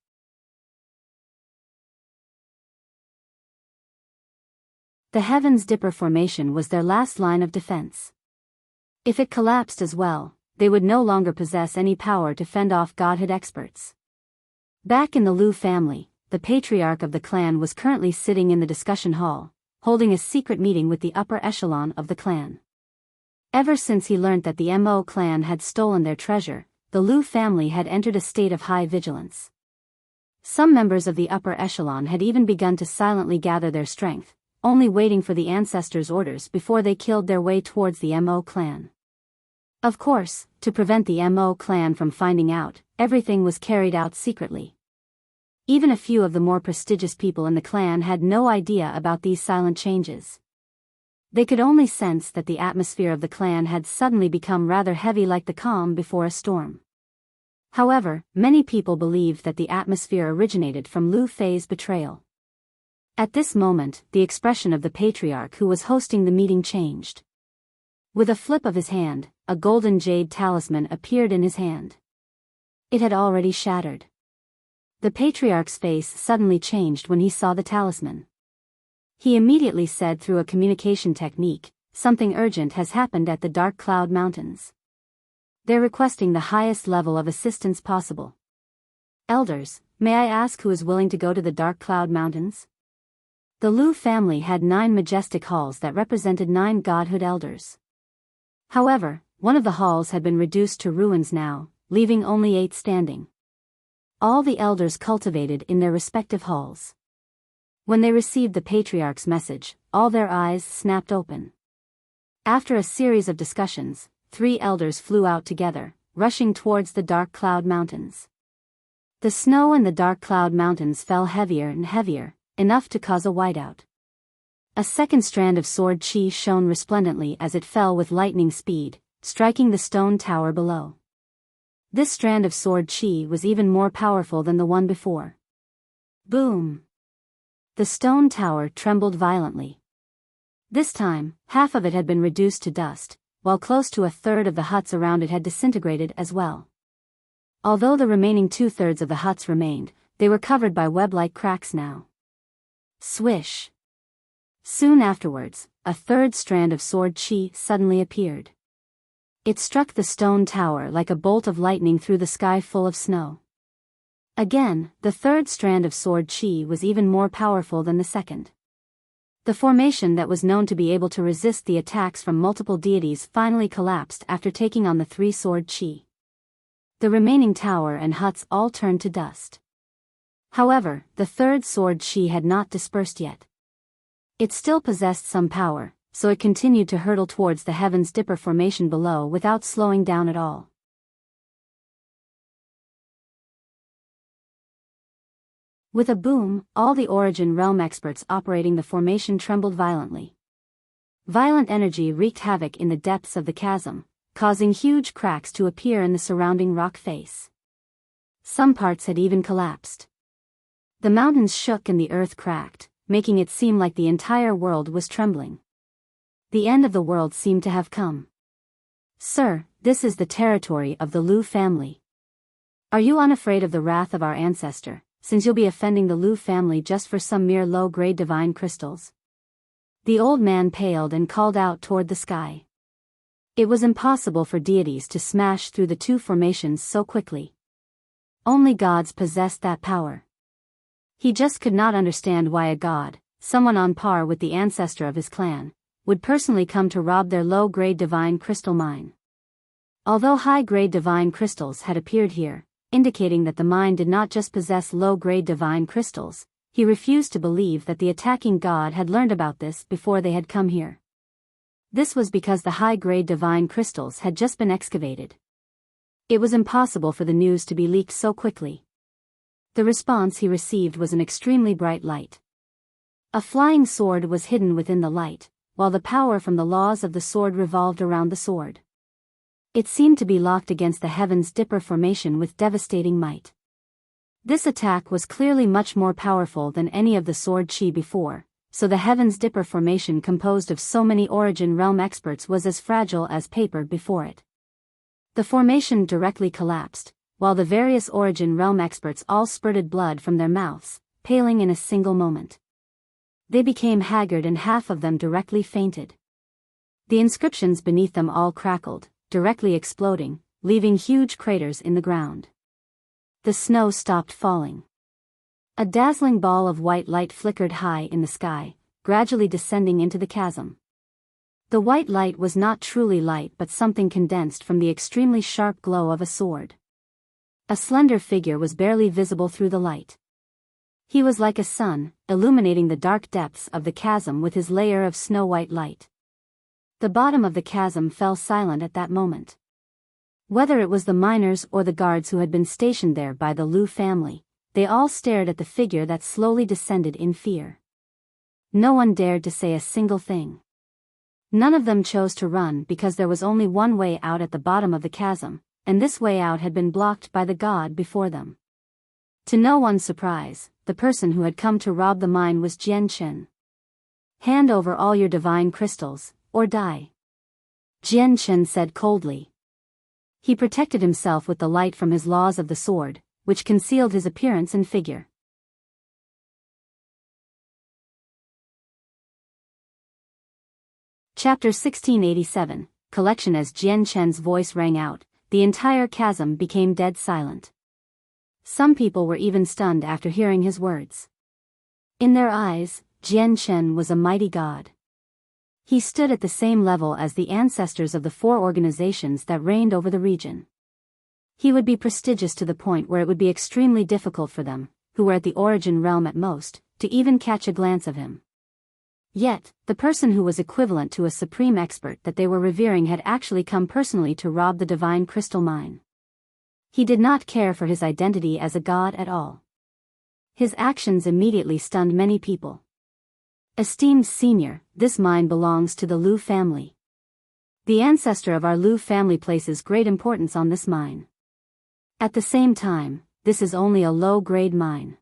The Heaven's Dipper formation was their last line of defense. If it collapsed as well, they would no longer possess any power to fend off Godhead experts. Back in the Liu family, the patriarch of the clan was currently sitting in the discussion hall, holding a secret meeting with the upper echelon of the clan. Ever since he learnt that the Mo clan had stolen their treasure, the Liu family had entered a state of high vigilance. Some members of the upper echelon had even begun to silently gather their strength, only waiting for the ancestors' orders before they killed their way towards the Mo clan. Of course, to prevent the Mo clan from finding out, everything was carried out secretly. Even a few of the more prestigious people in the clan had no idea about these silent changes. They could only sense that the atmosphere of the clan had suddenly become rather heavy, like the calm before a storm. However, many people believed that the atmosphere originated from Lu Fei's betrayal. At this moment, the expression of the patriarch who was hosting the meeting changed. With a flip of his hand, a golden jade talisman appeared in his hand. It had already shattered. The patriarch's face suddenly changed when he saw the talisman. He immediately said through a communication technique, "Something urgent has happened at the Dark Cloud Mountains. They're requesting the highest level of assistance possible. Elders, may I ask who is willing to go to the Dark Cloud Mountains?" The Lu family had 9 majestic halls that represented 9 godhood elders. However, one of the halls had been reduced to ruins now, leaving only 8 standing. All the elders cultivated in their respective halls. When they received the patriarch's message, all their eyes snapped open. After a series of discussions, 3 elders flew out together, rushing towards the Dark Cloud Mountains. The snow in the Dark Cloud Mountains fell heavier and heavier, enough to cause a whiteout. A second strand of sword chi shone resplendently as it fell with lightning speed, striking the stone tower below. This strand of sword chi was even more powerful than the one before. Boom! The stone tower trembled violently. This time, half of it had been reduced to dust, while close to a third of the huts around it had disintegrated as well. Although the remaining 2/3 of the huts remained, they were covered by web-like cracks now. Swish! Soon afterwards, a third strand of sword chi suddenly appeared. It struck the stone tower like a bolt of lightning through the sky full of snow. Again, the third strand of sword chi was even more powerful than the second. The formation that was known to be able to resist the attacks from multiple deities finally collapsed after taking on the 3 sword chi. The remaining tower and huts all turned to dust. However, the third sword chi had not dispersed yet. It still possessed some power, so it continued to hurtle towards the Heaven's Dipper formation below without slowing down at all. With a boom, all the Origin Realm experts operating the formation trembled violently. Violent energy wreaked havoc in the depths of the chasm, causing huge cracks to appear in the surrounding rock face. Some parts had even collapsed. The mountains shook and the earth cracked, making it seem like the entire world was trembling. The end of the world seemed to have come. "Sir, this is the territory of the Lu family. Are you unafraid of the wrath of our ancestor, since you'll be offending the Lu family just for some mere low-grade divine crystals?" The old man paled and called out toward the sky. It was impossible for deities to smash through the 2 formations so quickly. Only gods possessed that power. He just could not understand why a god, someone on par with the ancestor of his clan, would personally come to rob their low-grade divine crystal mine. Although high-grade divine crystals had appeared here, indicating that the mine did not just possess low-grade divine crystals, he refused to believe that the attacking god had learned about this before they had come here. This was because the high-grade divine crystals had just been excavated. It was impossible for the news to be leaked so quickly. The response he received was an extremely bright light. A flying sword was hidden within the light, while the power from the laws of the sword revolved around the sword. It seemed to be locked against the Heaven's Dipper formation with devastating might. This attack was clearly much more powerful than any of the sword chi before, so the Heaven's Dipper formation composed of so many Origin Realm experts was as fragile as paper before it. The formation directly collapsed, while the various Origin Realm experts all spurted blood from their mouths, paling in a single moment. They became haggard and half of them directly fainted. The inscriptions beneath them all crackled, directly exploding, leaving huge craters in the ground. The snow stopped falling. A dazzling ball of white light flickered high in the sky, gradually descending into the chasm. The white light was not truly light but something condensed from the extremely sharp glow of a sword. A slender figure was barely visible through the light. He was like a sun, illuminating the dark depths of the chasm with his layer of snow-white light. The bottom of the chasm fell silent at that moment. Whether it was the miners or the guards who had been stationed there by the Lu family, they all stared at the figure that slowly descended in fear. No one dared to say a single thing. None of them chose to run because there was only one way out at the bottom of the chasm, and this way out had been blocked by the god before them. To no one's surprise, the person who had come to rob the mine was Jian Chen. "Hand over all your divine crystals, or die," Jian Chen said coldly. He protected himself with the light from his laws of the sword, which concealed his appearance and figure. Chapter 1687, Collection. As Jian Chen's voice rang out, the entire chasm became dead silent. Some people were even stunned after hearing his words. In their eyes, Jian Chen was a mighty god. He stood at the same level as the ancestors of the 4 organizations that reigned over the region. He would be prestigious to the point where it would be extremely difficult for them, who were at the origin realm at most, to even catch a glance of him. Yet, the person who was equivalent to a supreme expert that they were revering had actually come personally to rob the divine crystal mine. He did not care for his identity as a god at all. His actions immediately stunned many people. "Esteemed senior, this mine belongs to the Liu family. The ancestor of our Liu family places great importance on this mine. At the same time, this is only a low-grade mine.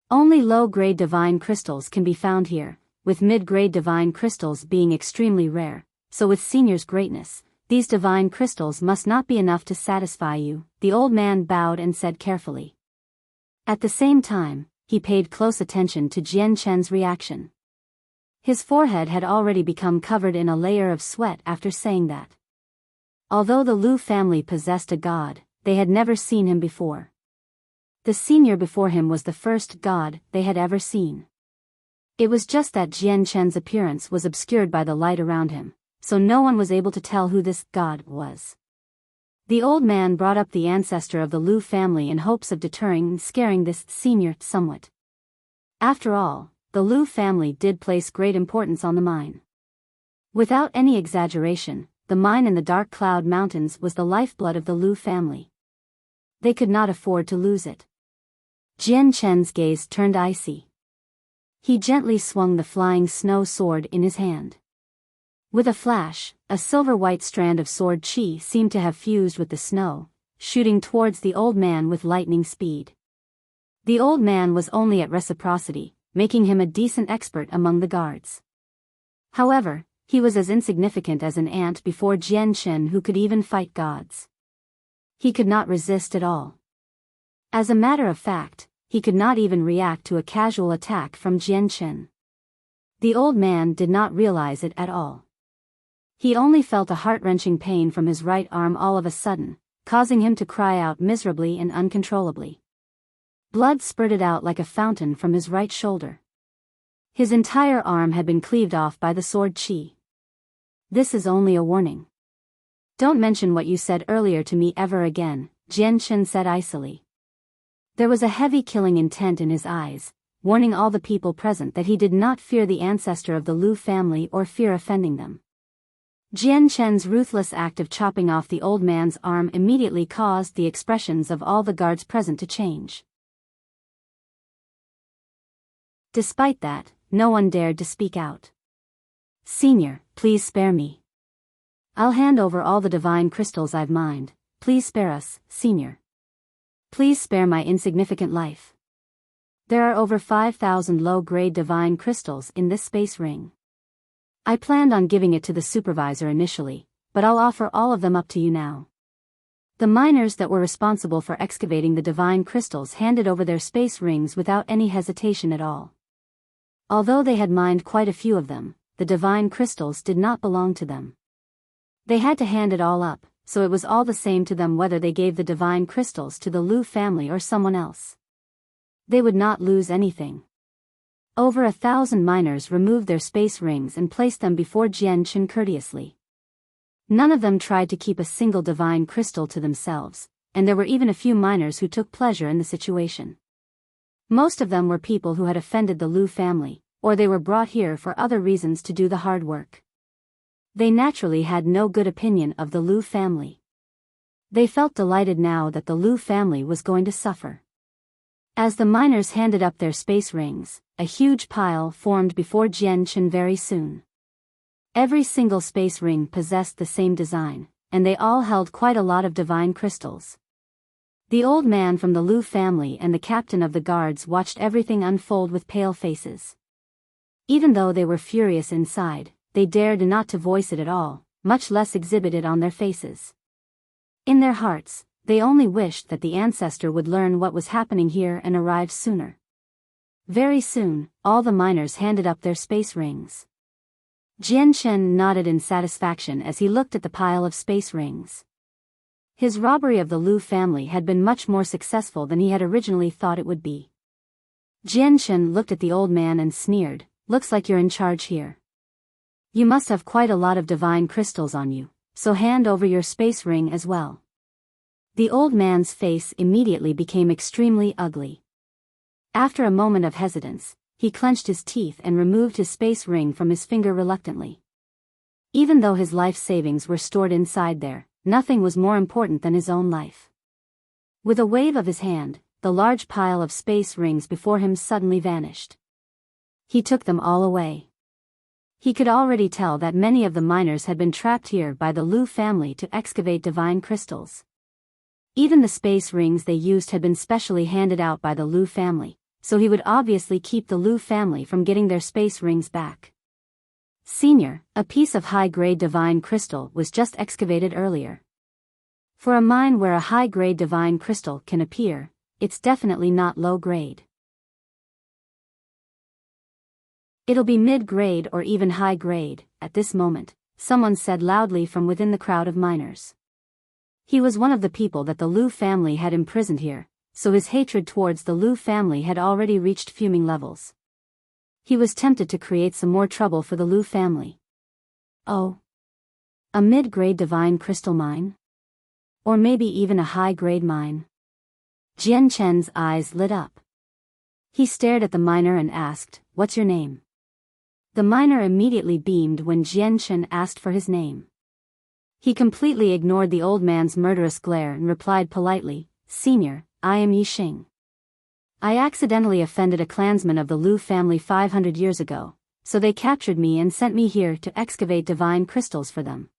Only low-grade divine crystals can be found here, with mid-grade divine crystals being extremely rare, so with senior's greatness, these divine crystals must not be enough to satisfy you," the old man bowed and said carefully. At the same time, he paid close attention to Jian Chen's reaction. His forehead had already become covered in a layer of sweat after saying that. Although the Liu family possessed a god, they had never seen him before. The senior before him was the first god they had ever seen. It was just that Jian Chen's appearance was obscured by the light around him, so no one was able to tell who this god was. The old man brought up the ancestor of the Liu family in hopes of deterring and scaring this senior somewhat. After all, the Liu family did place great importance on the mine. Without any exaggeration, the mine in the Dark Cloud Mountains was the lifeblood of the Liu family. They could not afford to lose it. Jian Chen's gaze turned icy. He gently swung the flying snow sword in his hand. With a flash, a silver-white strand of sword chi seemed to have fused with the snow, shooting towards the old man with lightning speed. The old man was only at reciprocity, making him a decent expert among the guards. However, he was as insignificant as an ant before Jian Chen, who could even fight gods. He could not resist at all. As a matter of fact, he could not even react to a casual attack from Jian Chen. The old man did not realize it at all. He only felt a heart-wrenching pain from his right arm all of a sudden, causing him to cry out miserably and uncontrollably. Blood spurted out like a fountain from his right shoulder. His entire arm had been cleaved off by the sword chi. "This is only a warning. Don't mention what you said earlier to me ever again," Jian Chen said icily. There was a heavy killing intent in his eyes, warning all the people present that he did not fear the ancestor of the Liu family or fear offending them. Jian Chen's ruthless act of chopping off the old man's arm immediately caused the expressions of all the guards present to change. Despite that, no one dared to speak out. "Senior, please spare me. I'll hand over all the divine crystals I've mined. Please spare us, senior. Please spare my insignificant life. There are over 5,000 low-grade divine crystals in this space ring. I planned on giving it to the supervisor initially, but I'll offer all of them up to you now." The miners that were responsible for excavating the divine crystals handed over their space rings without any hesitation at all. Although they had mined quite a few of them, the divine crystals did not belong to them. They had to hand it all up, so it was all the same to them whether they gave the divine crystals to the Liu family or someone else. They would not lose anything. Over 1,000 miners removed their space rings and placed them before Jian Chen courteously. None of them tried to keep a single divine crystal to themselves, and there were even a few miners who took pleasure in the situation. Most of them were people who had offended the Liu family, or they were brought here for other reasons to do the hard work. They naturally had no good opinion of the Liu family. They felt delighted now that the Liu family was going to suffer. As the miners handed up their space rings, a huge pile formed before Jian Chen very soon. Every single space ring possessed the same design, and they all held quite a lot of divine crystals. The old man from the Lu family and the captain of the guards watched everything unfold with pale faces. Even though they were furious inside, they dared not to voice it at all, much less exhibit it on their faces. In their hearts, they only wished that the ancestor would learn what was happening here and arrive sooner. Very soon, all the miners handed up their space rings. Jianchen nodded in satisfaction as he looked at the pile of space rings. His robbery of the Lu family had been much more successful than he had originally thought it would be. Jianchen looked at the old man and sneered, "Looks like you're in charge here. You must have quite a lot of divine crystals on you, so hand over your space ring as well." The old man's face immediately became extremely ugly. After a moment of hesitance, he clenched his teeth and removed his space ring from his finger reluctantly. Even though his life savings were stored inside there, nothing was more important than his own life. With a wave of his hand, the large pile of space rings before him suddenly vanished. He took them all away. He could already tell that many of the miners had been trapped here by the Lu family to excavate divine crystals. Even the space rings they used had been specially handed out by the Lu family, so he would obviously keep the Lu family from getting their space rings back. Senior, a piece of high-grade divine crystal was just excavated earlier. For a mine where a high-grade divine crystal can appear, it's definitely not low-grade. It'll be mid-grade or even high-grade, at this moment, someone said loudly from within the crowd of miners. He was one of the people that the Lu family had imprisoned here, so his hatred towards the Lu family had already reached fuming levels. He was tempted to create some more trouble for the Lu family. Oh. A mid-grade divine crystal mine? Or maybe even a high-grade mine? Jian Chen's eyes lit up. He stared at the miner and asked, "What's your name?" The miner immediately beamed when Jian Chen asked for his name. He completely ignored the old man's murderous glare and replied politely, "Senior, I am Yi Xing. I accidentally offended a clansman of the Lu family 500 years ago, so they captured me and sent me here to excavate divine crystals for them."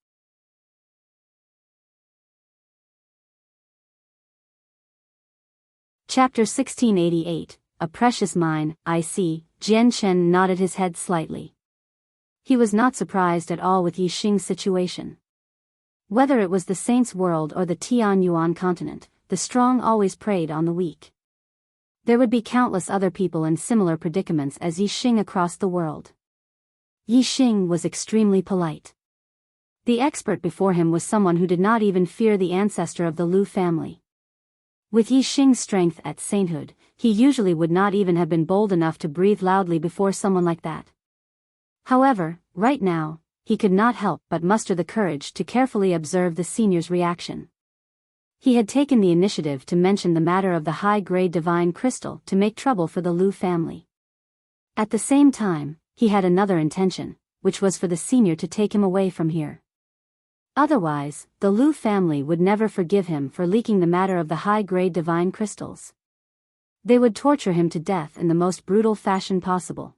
Chapter 1688, A Precious Mine, I see. Jian Chen nodded his head slightly. He was not surprised at all with Yi Xing's situation. Whether it was the Saints' World or the Tianyuan continent, the strong always preyed on the weak. There would be countless other people in similar predicaments as Yi Xing across the world. Yi Xing was extremely polite. The expert before him was someone who did not even fear the ancestor of the Lu family. With Yi Xing's strength at sainthood, he usually would not even have been bold enough to breathe loudly before someone like that. However, right now, he could not help but muster the courage to carefully observe the senior's reaction. He had taken the initiative to mention the matter of the high-grade divine crystal to make trouble for the Lu family. At the same time, he had another intention, which was for the senior to take him away from here. Otherwise, the Lu family would never forgive him for leaking the matter of the high-grade divine crystals. They would torture him to death in the most brutal fashion possible.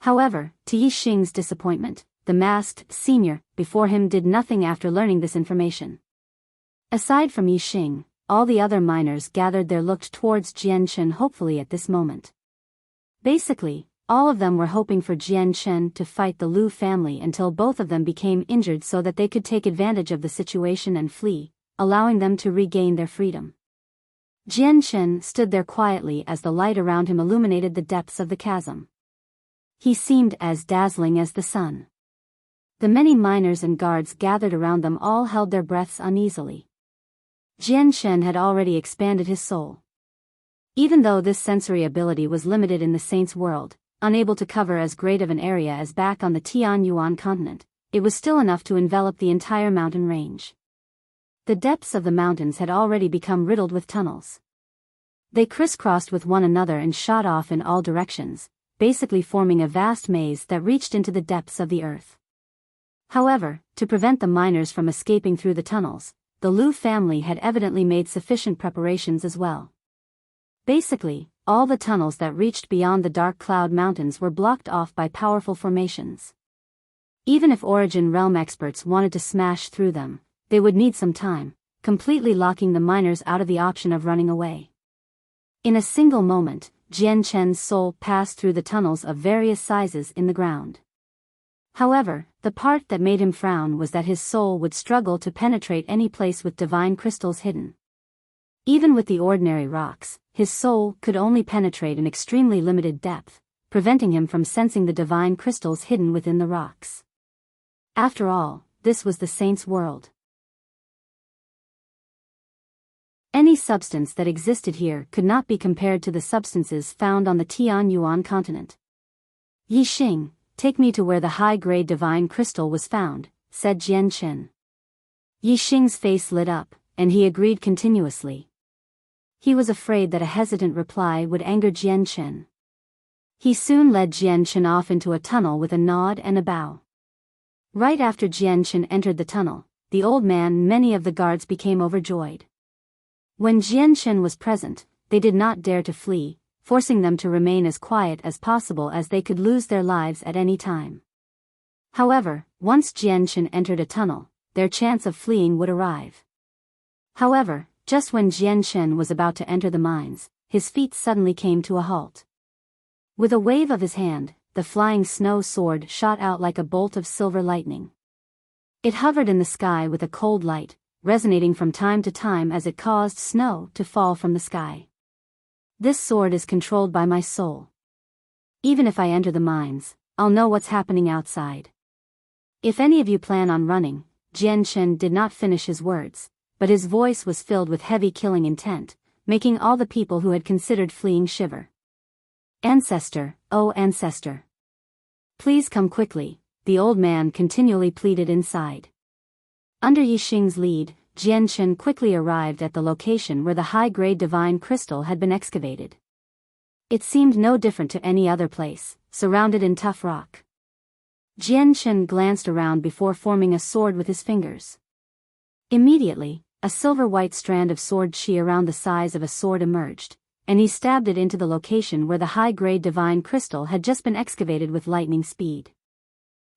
However, to Yi Xing's disappointment, the masked senior before him did nothing after learning this information. Aside from Yi Xing, all the other miners gathered their looked towards Jian Chen hopefully at this moment. Basically, all of them were hoping for Jian Chen to fight the Lu family until both of them became injured so that they could take advantage of the situation and flee, allowing them to regain their freedom. Jian Chen stood there quietly as the light around him illuminated the depths of the chasm. He seemed as dazzling as the sun. The many miners and guards gathered around them all held their breaths uneasily. Jian Chen had already expanded his soul. Even though this sensory ability was limited in the Saints' world, unable to cover as great of an area as back on the Tianyuan continent, it was still enough to envelop the entire mountain range. The depths of the mountains had already become riddled with tunnels. They crisscrossed with one another and shot off in all directions, basically forming a vast maze that reached into the depths of the earth. However, to prevent the miners from escaping through the tunnels, the Lu family had evidently made sufficient preparations as well. Basically, all the tunnels that reached beyond the Dark Cloud Mountains were blocked off by powerful formations. Even if Origin Realm experts wanted to smash through them, they would need some time, completely locking the miners out of the option of running away. In a single moment, Jian Chen's soul passed through the tunnels of various sizes in the ground. However, the part that made him frown was that his soul would struggle to penetrate any place with divine crystals hidden. Even with the ordinary rocks, his soul could only penetrate an extremely limited depth, preventing him from sensing the divine crystals hidden within the rocks. After all, this was the saint's world. Any substance that existed here could not be compared to the substances found on the Tianyuan continent. Yi Xing, take me to where the high-grade divine crystal was found, said Jian Chen. Yi Xing's face lit up, and he agreed continuously. He was afraid that a hesitant reply would anger Jian Chen. He soon led Jian Chen off into a tunnel with a nod and a bow. Right after Jian Chen entered the tunnel, the old man and many of the guards became overjoyed. When Jian Chen was present, they did not dare to flee, forcing them to remain as quiet as possible as they could lose their lives at any time. However, once Jian Chen entered a tunnel, their chance of fleeing would arrive. However, just when Jian Chen was about to enter the mines, his feet suddenly came to a halt. With a wave of his hand, the flying snow sword shot out like a bolt of silver lightning. It hovered in the sky with a cold light, resonating from time to time as it caused snow to fall from the sky. This sword is controlled by my soul. Even if I enter the mines, I'll know what's happening outside. If any of you plan on running, Jian Chen did not finish his words, but his voice was filled with heavy killing intent, making all the people who had considered fleeing shiver. Ancestor, oh ancestor! Please come quickly, the old man continually pleaded inside. Under Yi Xing's lead, Jian Chen quickly arrived at the location where the high-grade divine crystal had been excavated. It seemed no different to any other place, surrounded in tough rock. Jian Chen glanced around before forming a sword with his fingers. Immediately, a silver-white strand of sword chi around the size of a sword emerged, and he stabbed it into the location where the high-grade divine crystal had just been excavated with lightning speed.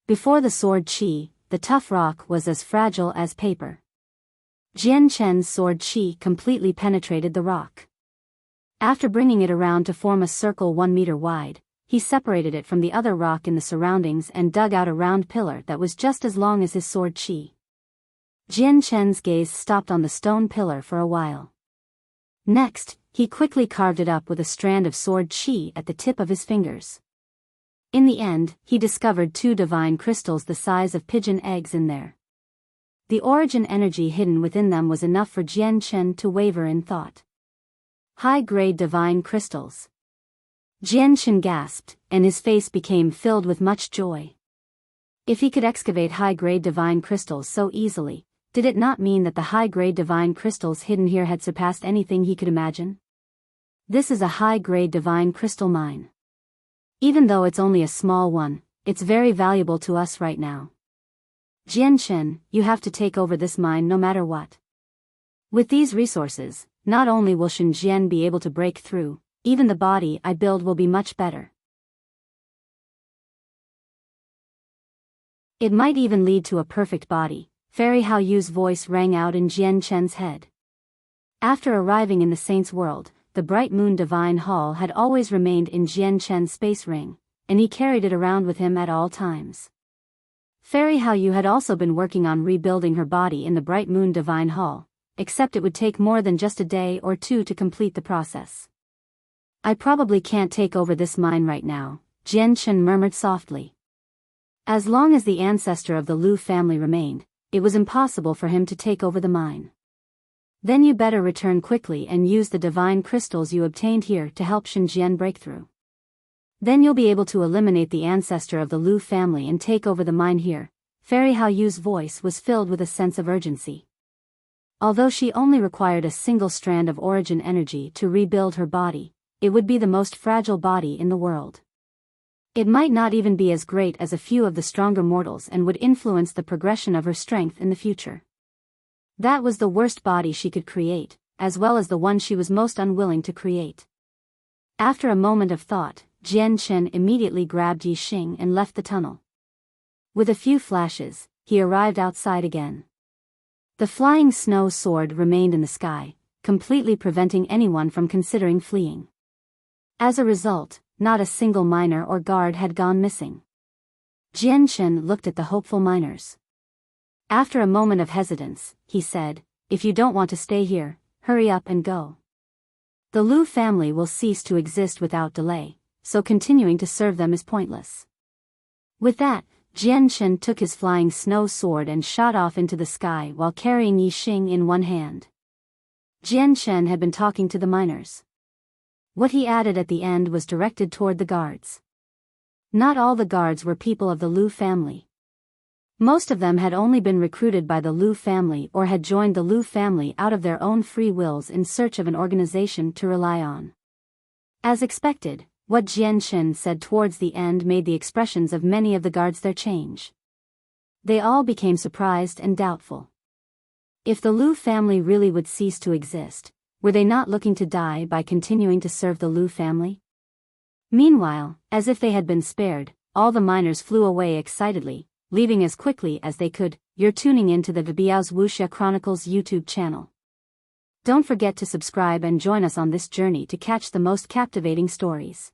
Before the sword chi, the tough rock was as fragile as paper. Jian Chen's sword chi completely penetrated the rock. After bringing it around to form a circle 1 meter wide, he separated it from the other rock in the surroundings and dug out a round pillar that was just as long as his sword chi. Jian Chen's gaze stopped on the stone pillar for a while. Next, he quickly carved it up with a strand of sword chi at the tip of his fingers. In the end, he discovered 2 divine crystals the size of pigeon eggs in there. The origin energy hidden within them was enough for Jian Chen to waver in thought. High-grade divine crystals. Jian Chen gasped, and his face became filled with much joy. If he could excavate high-grade divine crystals so easily, did it not mean that the high-grade divine crystals hidden here had surpassed anything he could imagine? This is a high-grade divine crystal mine. Even though it's only a small one, it's very valuable to us right now. Jian Chen, you have to take over this mine no matter what. With these resources, not only will Shenzhen be able to break through, even the body I build will be much better. It might even lead to a perfect body. Fairy Hao Yu's voice rang out in Jian Chen's head. After arriving in the saint's world, the Bright Moon Divine Hall had always remained in Jian Chen's space ring, and he carried it around with him at all times. Fairy Hao Yu had also been working on rebuilding her body in the Bright Moon Divine Hall, except it would take more than just a day or 2 to complete the process. I probably can't take over this mine right now, Jian Chen murmured softly. As long as the ancestor of the Lu family remained, it was impossible for him to take over the mine. Then you better return quickly and use the divine crystals you obtained here to help Shenzhen break through. Then you'll be able to eliminate the ancestor of the Lu family and take over the mine here. Fairy Hao Yu's voice was filled with a sense of urgency. Although she only required a single strand of origin energy to rebuild her body, it would be the most fragile body in the world. It might not even be as great as a few of the stronger mortals and would influence the progression of her strength in the future. That was the worst body she could create, as well as the one she was most unwilling to create. After a moment of thought, Jian Chen immediately grabbed Yi Xing and left the tunnel. With a few flashes, he arrived outside again. The flying snow sword remained in the sky, completely preventing anyone from considering fleeing. As a result, not a single miner or guard had gone missing. Jian Shen looked at the hopeful miners. After a moment of hesitance, he said, "If you don't want to stay here, hurry up and go. The Lu family will cease to exist without delay, so continuing to serve them is pointless." With that, Jian Shen took his flying snow sword and shot off into the sky while carrying Yi Xing in one hand. Jian Shen had been talking to the miners. What he added at the end was directed toward the guards. Not all the guards were people of the Lu family. Most of them had only been recruited by the Lu family or had joined the Lu family out of their own free wills in search of an organization to rely on. As expected, what Jian Shen said towards the end made the expressions of many of the guards there change. They all became surprised and doubtful. If the Lu family really would cease to exist, were they not looking to die by continuing to serve the Lu family? Meanwhile, as if they had been spared, all the miners flew away excitedly, leaving as quickly as they could. You're tuning into the Biyao's Wuxia Chronicles YouTube channel. Don't forget to subscribe and join us on this journey to catch the most captivating stories.